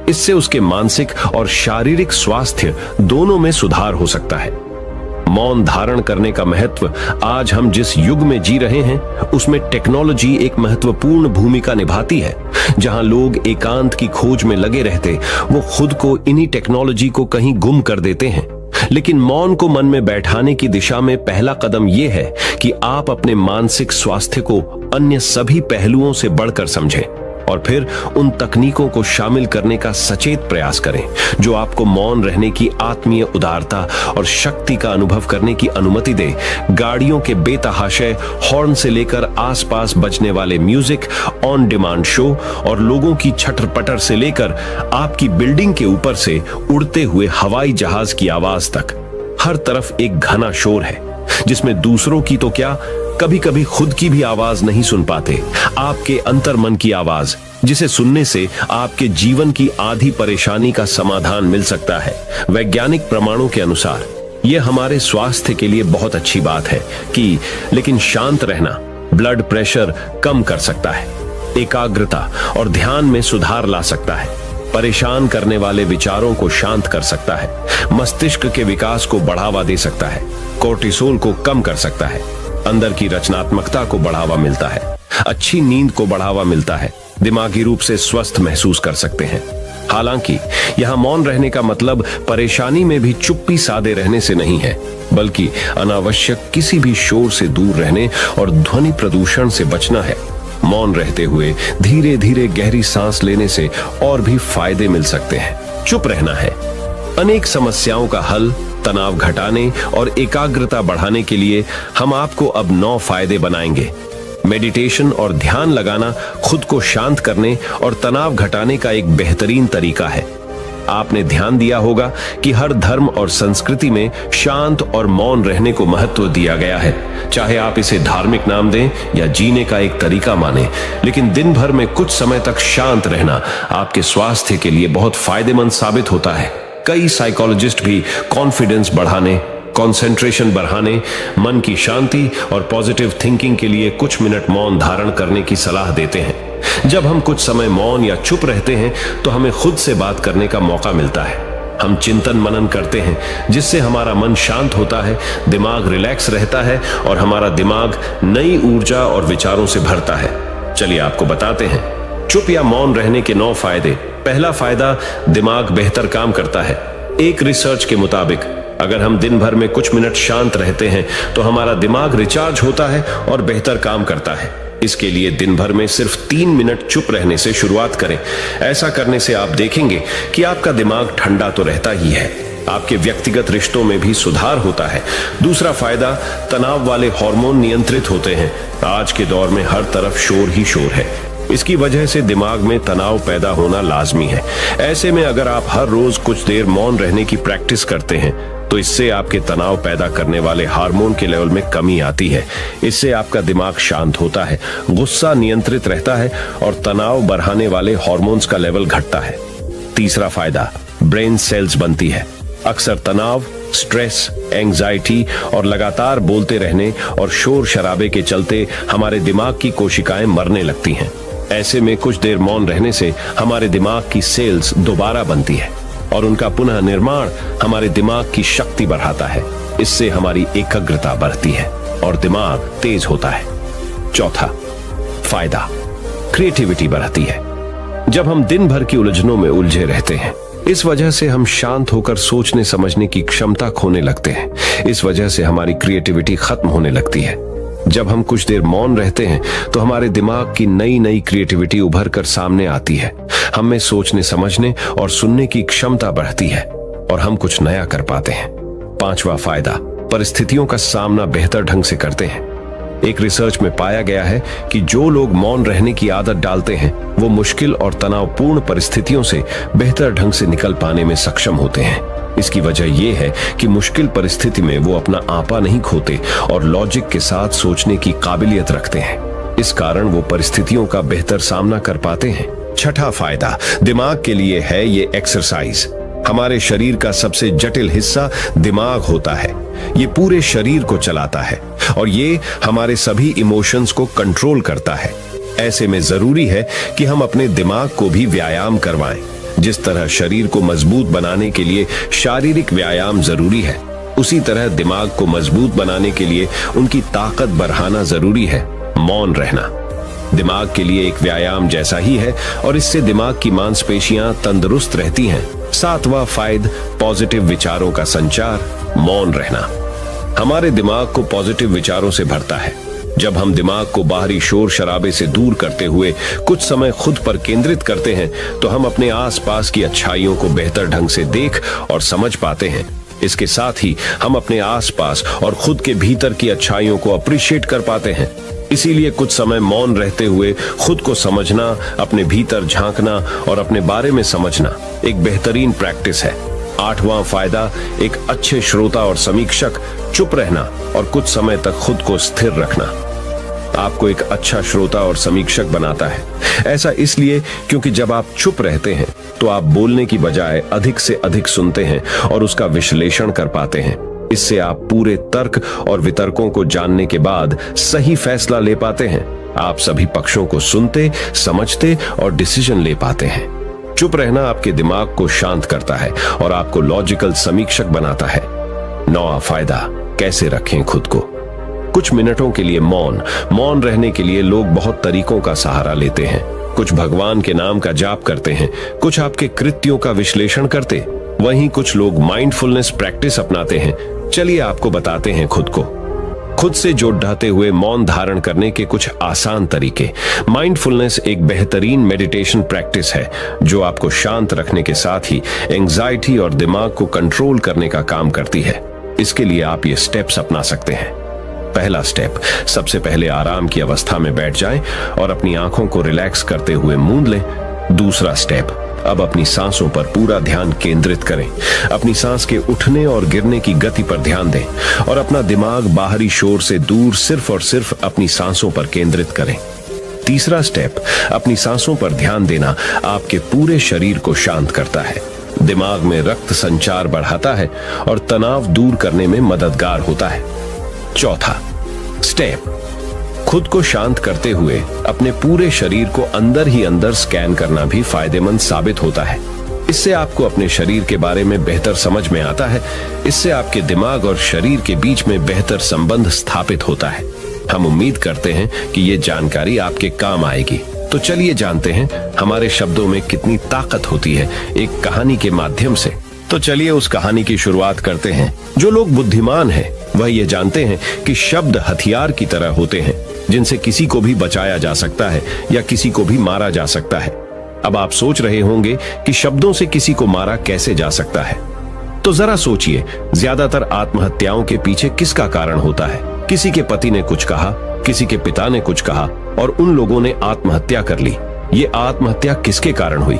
इससे उसके मानसिक और शारीरिक स्वास्थ्य दोनों में सुधार हो सकता है। मौन धारण करने का महत्व आज हम जिस युग में जी रहे हैं उसमें टेक्नोलॉजी एक महत्वपूर्ण भूमिका निभाती है। जहां लोग एकांत की खोज में लगे रहते, वो खुद को इन्हीं टेक्नोलॉजी को कहीं गुम कर देते हैं। लेकिन मौन को मन में बैठाने की दिशा में पहला कदम यह है कि आप अपने मानसिक स्वास्थ्य को अन्य सभी पहलुओं से बढ़कर समझें और फिर उन तकनीकों को शामिल करने का सचेत प्रयास करें जो आपको मौन रहने की आत्मीय उदारता और शक्ति का अनुभव करने की अनुमति दे। गाड़ियों के बेतहाशय हॉर्न से लेकर आसपास बजने वाले म्यूजिक, ऑन डिमांड शो और लोगों की छटर-पटर से लेकर आपकी बिल्डिंग के ऊपर से उड़ते हुए हवाई जहाज की आवाज तक, हर तरफ एक घना शोर है जिसमें दूसरों की तो क्या, कभी कभी खुद की भी आवाज नहीं सुन पाते। आपके अंतर्मन की आवाज, जिसे सुनने से आपके जीवन की आधी परेशानी का समाधान मिल सकता है। वैज्ञानिक प्रमाणों के अनुसार यह हमारे स्वास्थ्य के लिए बहुत अच्छी बात है लेकिन शांत रहना ब्लड प्रेशर कम कर सकता है, एकाग्रता और ध्यान में सुधार ला सकता है, परेशान करने वाले विचारों को शांत कर सकता है, मस्तिष्क के विकास को बढ़ावा दे सकता है, कोर्टिसोल को कम कर सकता है, अंदर की रचनात्मकता को बढ़ावा मिलता है, अच्छी नींद को बढ़ावा मिलता है, दिमागी रूप से स्वस्थ महसूस कर सकते हैं। हालांकि यहां मौन रहने का मतलब परेशानी में भी चुप्पी साधे रहने से नहीं है, बल्कि अनावश्यक किसी भी शोर से दूर रहने और ध्वनि प्रदूषण से बचना है। मौन रहते हुए धीरे धीरे गहरी सांस लेने से और भी फायदे मिल सकते हैं। चुप रहना है अनेक समस्याओं का हल। तनाव घटाने और एकाग्रता बढ़ाने के लिए हम आपको अब 9 फायदे बनाएंगे। मेडिटेशन और ध्यान लगाना खुद को शांत करने और तनाव घटाने का एक बेहतरीन तरीका है। आपने ध्यान दिया होगा कि हर धर्म और संस्कृति में शांत और मौन रहने को महत्व दिया गया है। चाहे आप इसे धार्मिक नाम दें या जीने का एक तरीका माने, लेकिन दिन भर में कुछ समय तक शांत रहना आपके स्वास्थ्य के लिए बहुत फायदेमंद साबित होता है। कई साइकोलॉजिस्ट भी कॉन्फिडेंस बढ़ाने, कंसंट्रेशन बढ़ाने, मन की शांति और पॉजिटिव थिंकिंग के लिए कुछ मिनट मौन धारण करने की सलाह देते हैं। जब हम कुछ समय मौन या चुप रहते हैं तो हमें खुद से बात करने का मौका मिलता है। हम चिंतन मनन करते हैं जिससे हमारा मन शांत होता है, दिमाग रिलैक्स रहता है और हमारा दिमाग नई ऊर्जा और विचारों से भरता है। चलिए आपको बताते हैं चुप या मौन रहने के 9 फायदे। पहला फायदा, दिमाग बेहतर काम करता है। एक रिसर्च के मुताबिक अगर हम दिन भर में कुछ मिनट शांत रहते हैं तो हमारा दिमाग रिचार्ज होता है और बेहतर काम करता है। इसके लिए दिन भर में सिर्फ 3 मिनट चुप रहने से शुरुआत करें। ऐसा करने से आप देखेंगे कि आपका दिमाग ठंडा तो रहता ही है, आपके व्यक्तिगत रिश्तों में भी सुधार होता है। दूसरा फायदा, तनाव वाले हार्मोन नियंत्रित होते हैं। आज के दौर में हर तरफ शोर ही शोर है, इसकी वजह से दिमाग में तनाव पैदा होना लाजमी है। ऐसे में अगर आप हर रोज कुछ देर मौन रहने की प्रैक्टिस करते हैं तो इससे आपके तनाव पैदा करने वाले हार्मोन के लेवल में कमी आती है। इससे आपका दिमाग शांत होता है, गुस्सा नियंत्रित रहता है और तनाव बढ़ाने वाले हार्मोन्स का लेवल घटता है। तीसरा फायदा, ब्रेन सेल्स बनती है। अक्सर तनाव, स्ट्रेस, एंजाइटी और लगातार बोलते रहने और शोर शराबे के चलते हमारे दिमाग की कोशिकाएं मरने लगती हैं। ऐसे में कुछ देर मौन रहने से हमारे दिमाग की सेल्स दोबारा बनती है और उनका पुनः निर्माण हमारे दिमाग की शक्ति बढ़ाता है। इससे हमारी एकाग्रता बढ़ती है और दिमाग तेज होता है। चौथा फायदा, क्रिएटिविटी बढ़ती है। जब हम दिन भर की उलझनों में उलझे रहते हैं, इस वजह से हम शांत होकर सोचने समझने की क्षमता खोने लगते हैं। इस वजह से हमारी क्रिएटिविटी खत्म होने लगती है। जब हम कुछ देर मौन रहते हैं तो हमारे दिमाग की नई नई क्रिएटिविटी उभर कर सामने आती है। हमें सोचने समझने और सुनने की क्षमता बढ़ती है और हम कुछ नया कर पाते हैं। पांचवा फायदा, परिस्थितियों का सामना बेहतर ढंग से करते हैं। एक रिसर्च में पाया गया है कि जो लोग मौन रहने की आदत डालते हैं वो मुश्किल और तनावपूर्ण परिस्थितियों से बेहतर ढंग से निकल पाने में सक्षम होते हैं। इसकी वजह यह है कि मुश्किल परिस्थिति में वो अपना आपा नहीं खोते और लॉजिक के साथ सोचने की काबिलियत रखते हैं। इस कारण वो परिस्थितियों का बेहतर सामना कर पाते हैं। छठा फायदा दिमाग के लिए है ये एक्सरसाइज। हमारे शरीर का सबसे जटिल हिस्सा दिमाग होता है। ये पूरे शरीर को चलाता है और ये हमारे सभी इमोशंस को कंट्रोल करता है। ऐसे में जरूरी है कि हम अपने दिमाग को भी व्यायाम करवाएं। जिस तरह शरीर को मजबूत बनाने के लिए शारीरिक व्यायाम जरूरी है, उसी तरह दिमाग को मजबूत बनाने के लिए उनकी ताकत बढ़ाना जरूरी है। मौन रहना दिमाग के लिए एक व्यायाम जैसा ही है और इससे दिमाग की मांसपेशियां तंदुरुस्त रहती हैं। 7वां फायदा पॉजिटिव विचारों का संचार। मौन रहना हमारे दिमाग को पॉजिटिव विचारों से भरता है। जब हम दिमाग को बाहरी शोर शराबे से दूर करते हुए कुछ समय खुद पर केंद्रित करते हैं तो हम अपने आसपास की अच्छाइयों को बेहतर ढंग से देख और समझ पाते हैं। इसके साथ ही हम अपने आसपास और खुद के भीतर की अच्छाइयों को अप्रिशिएट कर पाते हैं। इसीलिए कुछ समय मौन रहते हुए खुद को समझना, अपने भीतर झांकना और अपने बारे में समझना एक बेहतरीन प्रैक्टिस है। 8वां फायदा एक अच्छे श्रोता और समीक्षक। चुप रहना और कुछ समय तक खुद को स्थिर रखना आपको एक अच्छा श्रोता और समीक्षक बनाता है। ऐसा इसलिए क्योंकि जब आप चुप रहते हैं तो आप बोलने की बजाय अधिक से अधिक सुनते हैं और उसका विश्लेषण कर पाते हैं। इससे आप पूरे तर्क और वितर्कों को जानने के बाद सही फैसला ले पाते हैं। आप सभी पक्षों को सुनते, समझते और डिसीजन ले पाते हैं। चुप रहना आपके दिमाग को शांत करता है और आपको लॉजिकल समीक्षक बनाता है। 9वां फायदा कैसे रखें खुद को। कुछ मिनटों के लिए मौन रहने के लिए लोग बहुत तरीकों का सहारा लेते हैं। कुछ भगवान के नाम का जाप करते हैं, कुछ आपके कृत्यों का विश्लेषण करते, वहीं कुछ लोग माइंडफुलनेस प्रैक्टिस अपनाते हैं। चलिए आपको बताते हैं खुद से जोड़ते हुए मौन धारण करने के कुछ आसान तरीके। माइंडफुलनेस एक बेहतरीन मेडिटेशन प्रैक्टिस है जो आपको शांत रखने के साथ ही एंजाइटी और दिमाग को कंट्रोल करने का काम करती है। इसके लिए आप ये स्टेप्स अपना सकते हैं। पहला स्टेप, सबसे पहले आराम की अवस्था में बैठ जाएं और अपनी आंखों को रिलैक्स करते हुए मूंद लें। दूसरा स्टेप, अब अपनी सांसों पर पूरा ध्यान केंद्रित करें। अपनी सांस के उठने और गिरने की गति पर ध्यान दें और अपना दिमाग बाहरी शोर से दूर सिर्फ और सिर्फ अपनी सांसों पर केंद्रित करें। तीसरा स्टेप, अपनी सांसों पर ध्यान देना आपके पूरे शरीर को शांत करता है, दिमाग में रक्त संचार बढ़ाता है और तनाव दूर करने में मददगार होता है। चौथा स्टेप, खुद को शांत करते हुए अपने पूरे शरीर को अंदर ही अंदर स्कैन करना भी फायदेमंद साबित होता है। इससे आपको अपने शरीर के बारे में बेहतर समझ में आता है। इससे आपके दिमाग और शरीर के बीच में बेहतर संबंध स्थापित होता है। हम उम्मीद करते हैं कि ये जानकारी आपके काम आएगी। तो चलिए जानते हैं हमारे शब्दों में कितनी ताकत होती है एक कहानी के माध्यम से। तो चलिए उस कहानी की शुरुआत करते हैं। जो लोग बुद्धिमान हैं वह ये जानते हैं कि शब्द हथियार की तरह होते हैं जिनसे किसी को भी बचाया जा सकता है या किसी को भी मारा जा सकता है। अब आप सोच रहे होंगे कि शब्दों से किसी को मारा कैसे जा सकता है। तो जरा सोचिए, ज्यादातर आत्महत्याओं के पीछे किसका कारण होता है? किसी के पति ने कुछ कहा, किसी के पिता ने कुछ कहा और उन लोगों ने आत्महत्या कर ली। ये आत्महत्या किसके कारण हुई?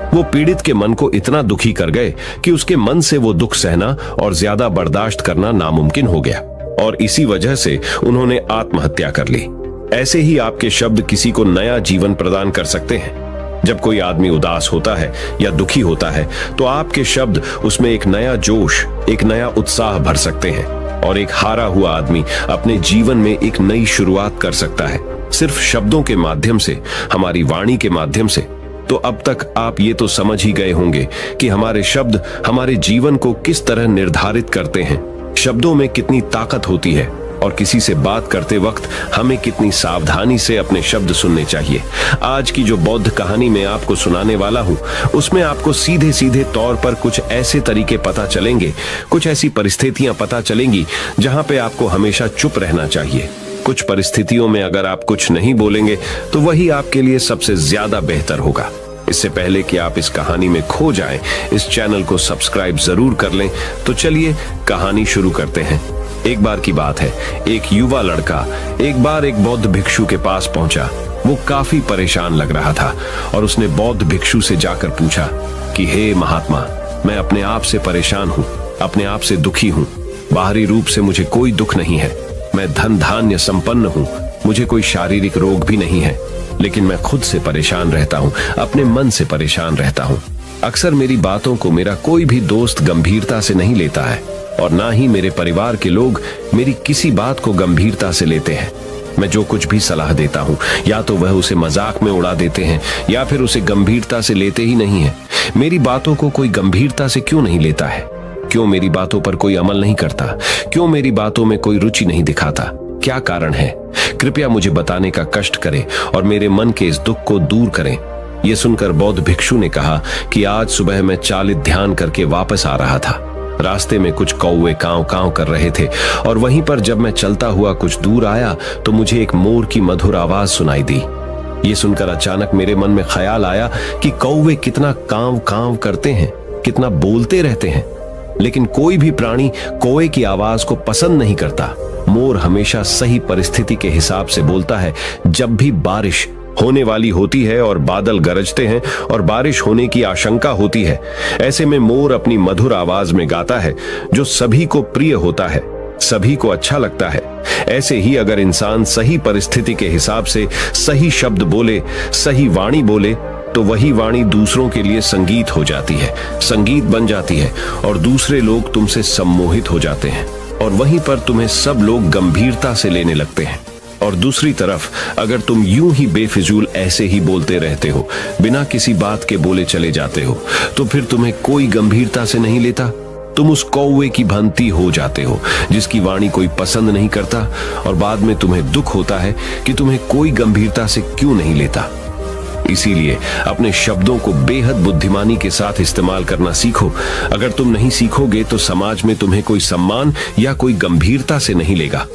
वो पीड़ित के मन को इतना दुखी कर गए कि उसके मन से वो दुख सहना और ज्यादा बर्दाश्त करना नामुमकिन हो गया और इसी वजह से उन्होंने आत्महत्या कर ली। ऐसे ही आपके शब्द किसी को नया जीवन प्रदान कर सकते हैं। जब कोई आदमी उदास होता है या दुखी होता है तो आपके शब्द उसमें एक नया जोश, एक नया उत्साह भर सकते हैं और एक हारा हुआ आदमी अपने जीवन में एक नई शुरुआत कर सकता है सिर्फ शब्दों के माध्यम से, हमारी वाणी के माध्यम से। तो अब तक आप ये तो समझ ही गए होंगे कि हमारे शब्द हमारे जीवन को किस तरह निर्धारित करते हैं। शब्दों में कितनी ताकत होती है और किसी से बात करते वक्त हमें कितनी सावधानी से अपने शब्द सुनने चाहिए। आज की जो बौद्ध कहानी मैं आपको सुनाने वाला हूँ उसमें आपको सीधे सीधे तौर पर कुछ ऐसे तरीके पता चलेंगे, कुछ ऐसी परिस्थितियां पता चलेंगी जहां पे आपको हमेशा चुप रहना चाहिए। कुछ परिस्थितियों में अगर आप कुछ नहीं बोलेंगे तो वही आपके लिए सबसे ज्यादा बेहतर होगा। इससे पहले कि आप इस कहानी में खो जाएं, इस चैनल को सब्सक्राइब जरूर कर लें। तो चलिए कहानी शुरू करते हैं। एक बार की बात है, एक युवा लड़का एक बार एक बौद्ध भिक्षु के पास पहुंचा। वो काफी परेशान लग रहा था और उसने बौद्ध भिक्षु से जाकर पूछा कि हे महात्मा, मैं अपने आप से परेशान हूँ, अपने आप से दुखी हूँ। बाहरी रूप से मुझे कोई दुख नहीं है, मैं धन धान्य संपन्न हूँ, मुझे कोई शारीरिक रोग भी नहीं है, लेकिन मैं खुद से परेशान रहता हूँ, अपने मन से परेशान रहता हूँ। अक्सर मेरी बातों को मेरा कोई भी दोस्त गंभीरता से नहीं लेता है। और ना ही मेरे परिवार के लोग मेरी किसी बात को गंभीरता से लेते हैं। मैं जो कुछ भी सलाह देता हूँ या तो वह उसे मजाक में उड़ा देते हैं या फिर उसे गंभीरता से लेते ही नहीं है। मेरी बातों को कोई गंभीरता से क्यों नहीं लेता है? क्यों मेरी बातों पर कोई अमल नहीं करता? क्यों मेरी बातों में कोई रुचि नहीं दिखाता? क्या कारण है? कृपया मुझे बताने का कष्ट करें और मेरे मन के इस दुख को दूर करें। यह सुनकर बौद्ध भिक्षु ने कहा कि आज सुबह मैं चालित ध्यान करके वापस आ रहा था। रास्ते में कुछ कौवे कांव कांव कर रहे थे और वहीं पर जब मैं चलता हुआ कुछ दूर आया तो मुझे एक मोर की मधुर आवाज सुनाई दी। ये सुनकर अचानक मेरे मन में ख्याल आया कि कौवे कितना कांव कांव करते हैं, कितना बोलते रहते हैं, लेकिन कोई भी प्राणी कौवे की आवाज को पसंद नहीं करता। मोर हमेशा सही परिस्थिति के हिसाब से बोलता है। जब भी बारिश होने वाली होती है और बादल गरजते हैं और बारिश होने की आशंका होती है, ऐसे में मोर अपनी मधुर आवाज में गाता है जो सभी को प्रिय होता है, सभी को अच्छा लगता है। ऐसे ही अगर इंसान सही परिस्थिति के हिसाब से सही शब्द बोले, सही वाणी बोले, तो वही वाणी दूसरों के लिए संगीत हो जाती है, संगीत बन जाती है और दूसरे लोग तुमसे सम्मोहित हो जाते हैं और वहीं पर तुम्हें सब लोग गंभीरता से लेने लगते हैं। और दूसरी तरफ अगर तुम यूं ही बेफिजूल ऐसे ही बोलते रहते हो, बिना किसी बात के बोले चले जाते हो, तो फिर तुम्हें कोई गंभीरता से नहीं लेता। तुम उस कौवे की भांति हो जाते हो जिसकी वाणी कोई पसंद नहीं करता और बाद में तुम्हें दुख होता है कि तुम्हें कोई गंभीरता से क्यों नहीं लेता। इसीलिए अपने शब्दों को बेहद बुद्धिमानी के साथ इस्तेमाल करना सीखो। अगर तुम नहीं सीखोगे तो समाज में तुम्हें कोई सम्मान या कोई गंभीरता से नहीं लेगा।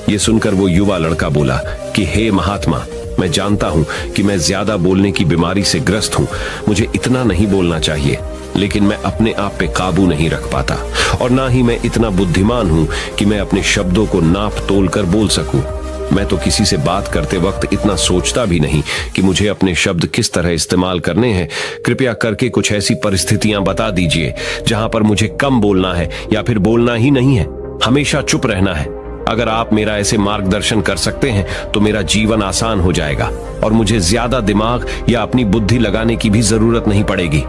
यह सुनकर वो युवा लड़का बोला कि हे महात्मा, मैं जानता हूं कि मैं ज्यादा बोलने की बीमारी से ग्रस्त हूं, मुझे इतना नहीं बोलना चाहिए, लेकिन मैं अपने आप पे काबू नहीं रख पाता और ना ही मैं इतना बुद्धिमान हूं कि मैं अपने शब्दों को नाप तोल कर बोल सकूं। मैं तो किसी से बात करते वक्त इतना सोचता भी नहीं कि मुझे अपने शब्द किस तरह इस्तेमाल करने हैं। कृपया करके कुछ ऐसी परिस्थितियां बता दीजिए जहां पर मुझे कम बोलना है या फिर बोलना ही नहीं है, हमेशा चुप रहना है। अगर आप मेरा ऐसे मार्गदर्शन कर सकते हैं तो मेरा जीवन आसान हो जाएगा और मुझे ज्यादा दिमाग या अपनी बुद्धि लगाने की भी जरूरत नहीं पड़ेगी।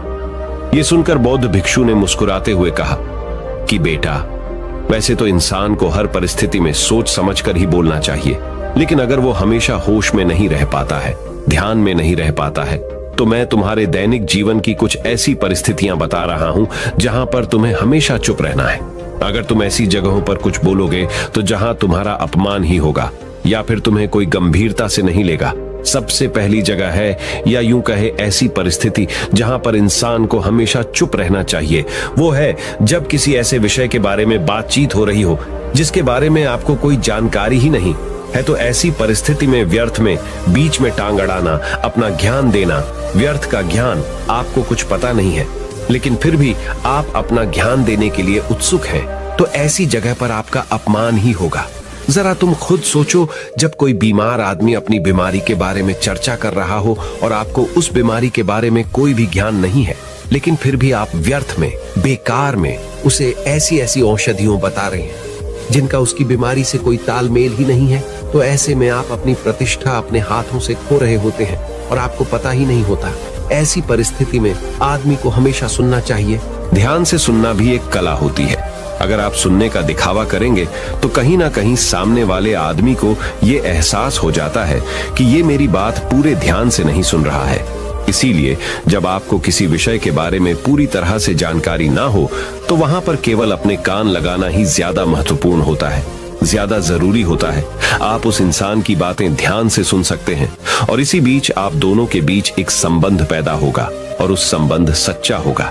यह सुनकर बौद्ध भिक्षु ने मुस्कुराते हुए कहा कि बेटा, वैसे तो इंसान को हर परिस्थिति में सोच समझकर ही बोलना चाहिए, लेकिन अगर वो हमेशा होश में नहीं रह पाता है, ध्यान में नहीं रह पाता है, तो मैं तुम्हारे दैनिक जीवन की कुछ ऐसी परिस्थितियां बता रहा हूं जहां पर तुम्हें हमेशा चुप रहना है। अगर तुम ऐसी जगहों पर कुछ बोलोगे तो जहां तुम्हारा अपमान ही होगा या फिर तुम्हें कोई गंभीरता से नहीं लेगा। सबसे पहली जगह है, या यूं कहे ऐसी परिस्थिति जहां पर इंसान को हमेशा चुप रहना चाहिए, वो है जब किसी ऐसे विषय के बारे में बातचीत हो रही हो जिसके बारे में आपको कोई जानकारी ही नहीं है। तो ऐसी परिस्थिति में व्यर्थ में बीच में टांग अड़ाना, अपना ज्ञान देना, व्यर्थ का ज्ञान, आपको कुछ पता नहीं है लेकिन फिर भी आप अपना ज्ञान देने के लिए उत्सुक हैं, तो ऐसी जगह पर आपका अपमान ही होगा। जरा तुम खुद सोचो, जब कोई बीमार आदमी अपनी बीमारी के बारे में चर्चा कर रहा हो और आपको उस बीमारी के बारे में कोई भी ज्ञान नहीं है, लेकिन फिर भी आप व्यर्थ में, बेकार में उसे ऐसी ऐसी औषधियों बता रहे हैं जिनका उसकी बीमारी से कोई तालमेल ही नहीं है, तो ऐसे में आप अपनी प्रतिष्ठा अपने हाथों से खो रहे होते हैं और आपको पता ही नहीं होता। ऐसी परिस्थिति में आदमी को हमेशा सुनना चाहिए। ध्यान से सुनना भी एक कला होती है। अगर आप सुनने का दिखावा करेंगे तो कहीं ना कहीं सामने वाले आदमी को ये एहसास हो जाता है कि ये मेरी बात पूरे ध्यान से नहीं सुन रहा है। इसीलिए जब आपको किसी विषय के बारे में पूरी तरह से जानकारी ना हो तो वहां पर केवल अपने कान लगाना ही ज्यादा महत्वपूर्ण होता है, ज्यादा जरूरी होता है। आप उस इंसान की बातें ध्यान से सुन सकते हैं और इसी बीच आप दोनों के बीच एक संबंध पैदा होगा और उस संबंध सच्चा होगा,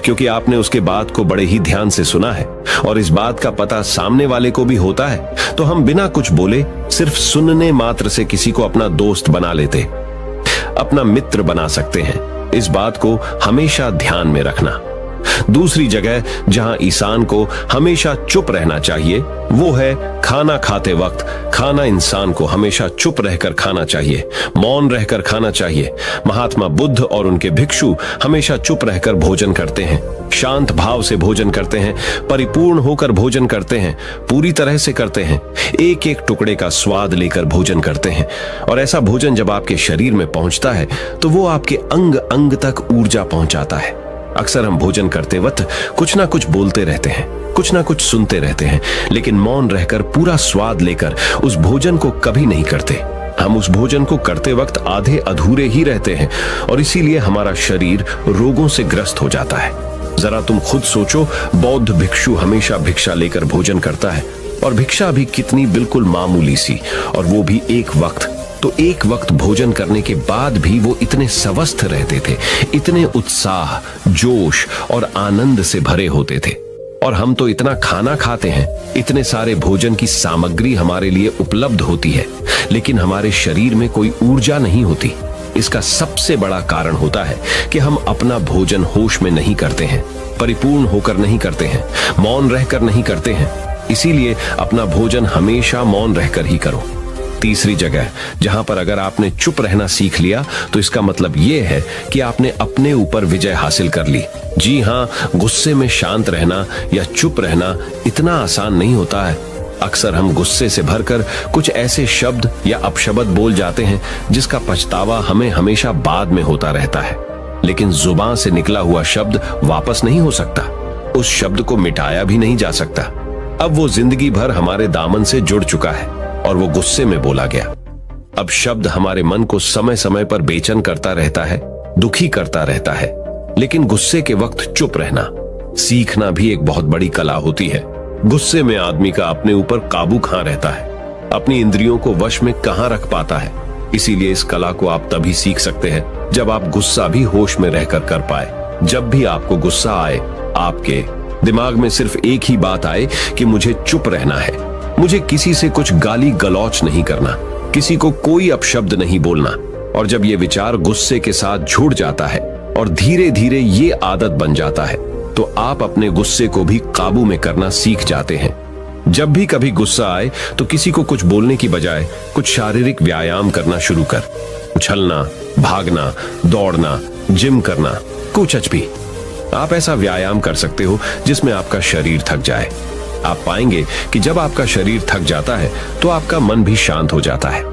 क्योंकि आपने उसके बात को बड़े ही ध्यान से सुना है और इस बात का पता सामने वाले को भी होता है। तो हम बिना कुछ बोले, सिर्फ सुनने मात्र से किसी को अपना दोस्त बना लेते, अपना मित्र बना सकते हैं। इस बात को हमेशा ध्यान में रखना। दूसरी जगह जहां इंसान को हमेशा चुप रहना चाहिए वो है खाना खाते वक्त। खाना इंसान को हमेशा चुप रहकर खाना चाहिए, मौन रहकर खाना चाहिए। महात्मा बुद्ध और उनके भिक्षु हमेशा चुप रहकर भोजन करते हैं, शांत भाव से भोजन करते हैं, परिपूर्ण होकर भोजन करते हैं, पूरी तरह से करते हैं, एक एक टुकड़े का स्वाद लेकर भोजन करते हैं। और ऐसा भोजन जब आपके शरीर में पहुंचता है तो वो आपके अंग अंग तक ऊर्जा पहुंचाता है। अक्सर हम भोजन करते वक्त कुछ ना कुछ बोलते रहते हैं, कुछ ना कुछ सुनते रहते हैं, लेकिन मौन रहकर पूरा स्वाद लेकर उस भोजन को कभी नहीं करते। हम उस भोजन को करते वक्त आधे अधूरे ही रहते हैं और इसीलिए हमारा शरीर रोगों से ग्रस्त हो जाता है। जरा तुम खुद सोचो, बौद्ध भिक्षु हमेशा भिक्षा लेकर भोजन करता है, और भिक्षा भी कितनी बिल्कुल मामूली सी, और वो भी एक वक्त। तो एक वक्त भोजन करने के बाद भी वो इतने स्वस्थ रहते थे, इतने उत्साह, जोश और आनंद से भरे होते थे। और हम तो इतना खाना खाते हैं, इतने सारे भोजन की सामग्री हमारे लिए उपलब्ध होती है, लेकिन हमारे शरीर में कोई ऊर्जा नहीं होती। इसका सबसे बड़ा कारण होता है कि हम अपना भोजन होश में नहीं करते हैं, परिपूर्ण होकर नहीं करते हैं, मौन रहकर नहीं करते हैं। इसीलिए अपना भोजन हमेशा मौन रहकर ही करो। तीसरी जगह जहां पर अगर आपने चुप रहना सीख लिया तो इसका मतलब यह है कि आपने अपने ऊपर विजय हासिल कर ली। जी हां, गुस्से में शांत रहना या चुप रहना इतना आसान नहीं होता है। अक्सर हम गुस्से से भरकर कुछ ऐसे शब्द या अपशब्द बोल जाते हैं जिसका पछतावा हमें हमेशा बाद में होता रहता है। लेकिन जुबान से निकला हुआ शब्द वापस नहीं हो सकता, उस शब्द को मिटाया भी नहीं जा सकता। अब वो जिंदगी भर हमारे दामन से जुड़ चुका है और वो गुस्से में बोला गया। अब शब्द हमारे मन को समय समय पर बेचैन करता रहता है, दुखी करता रहता है, लेकिन गुस्से के वक्त चुप रहना सीखना भी एक बहुत बड़ी कला होती है। गुस्से में आदमी का अपने ऊपर काबू कहां रहता है, अपनी इंद्रियों को वश में कहां रख पाता है। इसीलिए इस कला को आप तभी सीख सकते हैं जब आप गुस्सा भी होश में रहकर कर पाए। जब भी आपको गुस्सा आए, आपके दिमाग में सिर्फ एक ही बात आए कि मुझे चुप रहना है, मुझे किसी से कुछ गाली गलौच नहीं करना, किसी को कोई अपशब्द नहीं बोलना। और जब ये विचार गुस्से के साथ जुड़ जाता है और धीरे धीरे ये आदत बन जाता है, तो आप अपने गुस्से को भी काबू में करना सीख जाते हैं। जब भी कभी गुस्सा आए तो किसी को कुछ बोलने की बजाय कुछ शारीरिक व्यायाम करना शुरू कर, उछलना, भागना, दौड़ना, जिम करना, कुछ भी। आप ऐसा व्यायाम कर सकते हो जिसमें आपका शरीर थक जाए। आप पाएंगे कि जब आपका शरीर थक जाता है तो आपका मन भी शांत हो जाता है।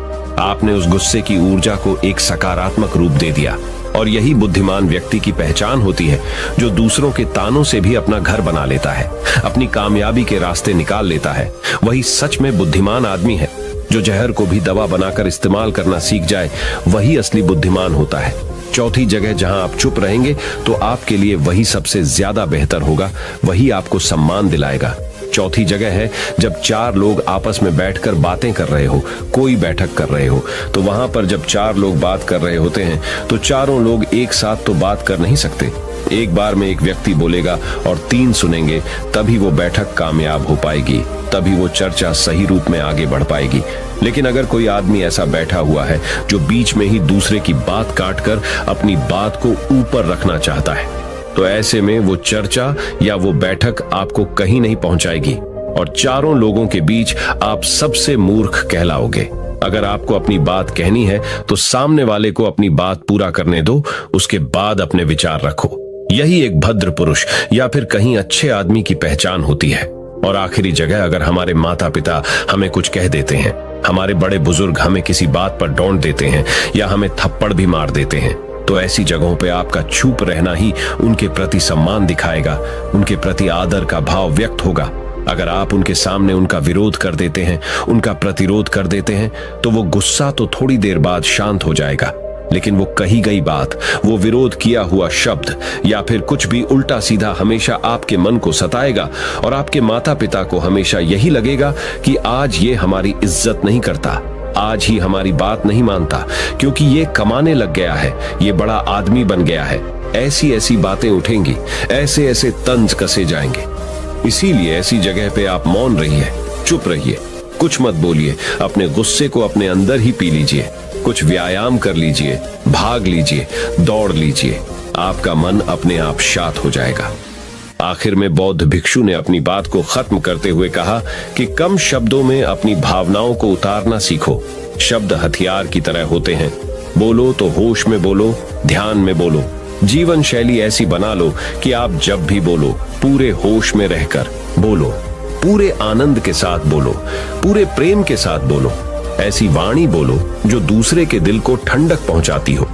आपने उस गुस्से की ऊर्जा को एक सकारात्मक रूप दे दिया। और यही बुद्धिमान व्यक्ति की पहचान होती है, जो दूसरों के तानों से भी अपना घर बना लेता है, अपनी कामयाबी के रास्ते निकाल लेता है। वही सच में बुद्धिमान आदमी है। जो जहर को भी दवा बनाकर इस्तेमाल करना सीख जाए, वही असली बुद्धिमान होता है। चौथी जगह जहां आप चुप रहेंगे तो आपके लिए वही सबसे ज्यादा बेहतर होगा, वही आपको सम्मान दिलाएगा। चौथी जगह है जब चार लोग आपस में बैठकर बातें कर रहे हो, कोई बैठक कर रहे हो, तो वहां पर जब चार लोग बात कर रहे होते हैं तो चारों लोग एक साथ तो बात कर नहीं सकते। एक बार में एक व्यक्ति बोलेगा और तीन सुनेंगे, तभी वो बैठक कामयाब हो पाएगी, तभी वो चर्चा सही रूप में आगे बढ़ पाएगी। लेकिन अगर कोई आदमी ऐसा बैठा हुआ है जो बीच में ही दूसरे की बात काटकर अपनी बात को ऊपर रखना चाहता है, तो ऐसे में वो चर्चा या वो बैठक आपको कहीं नहीं पहुंचाएगी और चारों लोगों के बीच आप सबसे मूर्ख कहलाओगे। अगर आपको अपनी बात कहनी है तो सामने वाले को अपनी बात पूरा करने दो, उसके बाद अपने विचार रखो। यही एक भद्र पुरुष या फिर कहीं अच्छे आदमी की पहचान होती है। और आखिरी जगह, अगर हमारे माता पिता हमें कुछ कह देते हैं, हमारे बड़े बुजुर्ग हमें किसी बात पर डांट देते हैं या हमें थप्पड़ भी मार देते हैं, तो ऐसी जगहों पे आपका चुप रहना ही उनके प्रति सम्मान दिखाएगा, उनके प्रति आदर का भाव व्यक्त होगा। अगर आप उनके सामने उनका विरोध कर देते हैं, उनका प्रतिरोध कर देते हैं, तो वो गुस्सा तो थोड़ी देर बाद शांत हो जाएगा, लेकिन वो कही गई बात, वो विरोध किया हुआ शब्द या फिर कुछ भी उल्टा सीधा हमेशा आपके मन को सताएगा और आपके माता पिता को हमेशा यही लगेगा कि आज ये हमारी इज्जत नहीं करता, आज ही हमारी बात नहीं मानता, क्योंकि ये कमाने लग गया है, ये बड़ा आदमी बन गया है। ऐसी ऐसी बातें उठेंगी, ऐसे ऐसे तंज कसे जाएंगे। इसीलिए ऐसी जगह पे आप मौन रहिए, चुप रहिए, कुछ मत बोलिए, अपने गुस्से को अपने अंदर ही पी लीजिए, कुछ व्यायाम कर लीजिए, भाग लीजिए, दौड़ लीजिए, आपका मन अपने आप शांत हो जाएगा। आखिर में बौद्ध भिक्षु ने अपनी बात को खत्म करते हुए कहा कि कम शब्दों में अपनी भावनाओं को उतारना सीखो। शब्द हथियार की तरह होते हैं, बोलो तो होश में बोलो, ध्यान में बोलो। जीवन शैली ऐसी बना लो कि आप जब भी बोलो पूरे होश में रहकर बोलो, पूरे आनंद के साथ बोलो, पूरे प्रेम के साथ बोलो। ऐसी वाणी बोलो जो दूसरे के दिल को ठंडक पहुंचाती हो,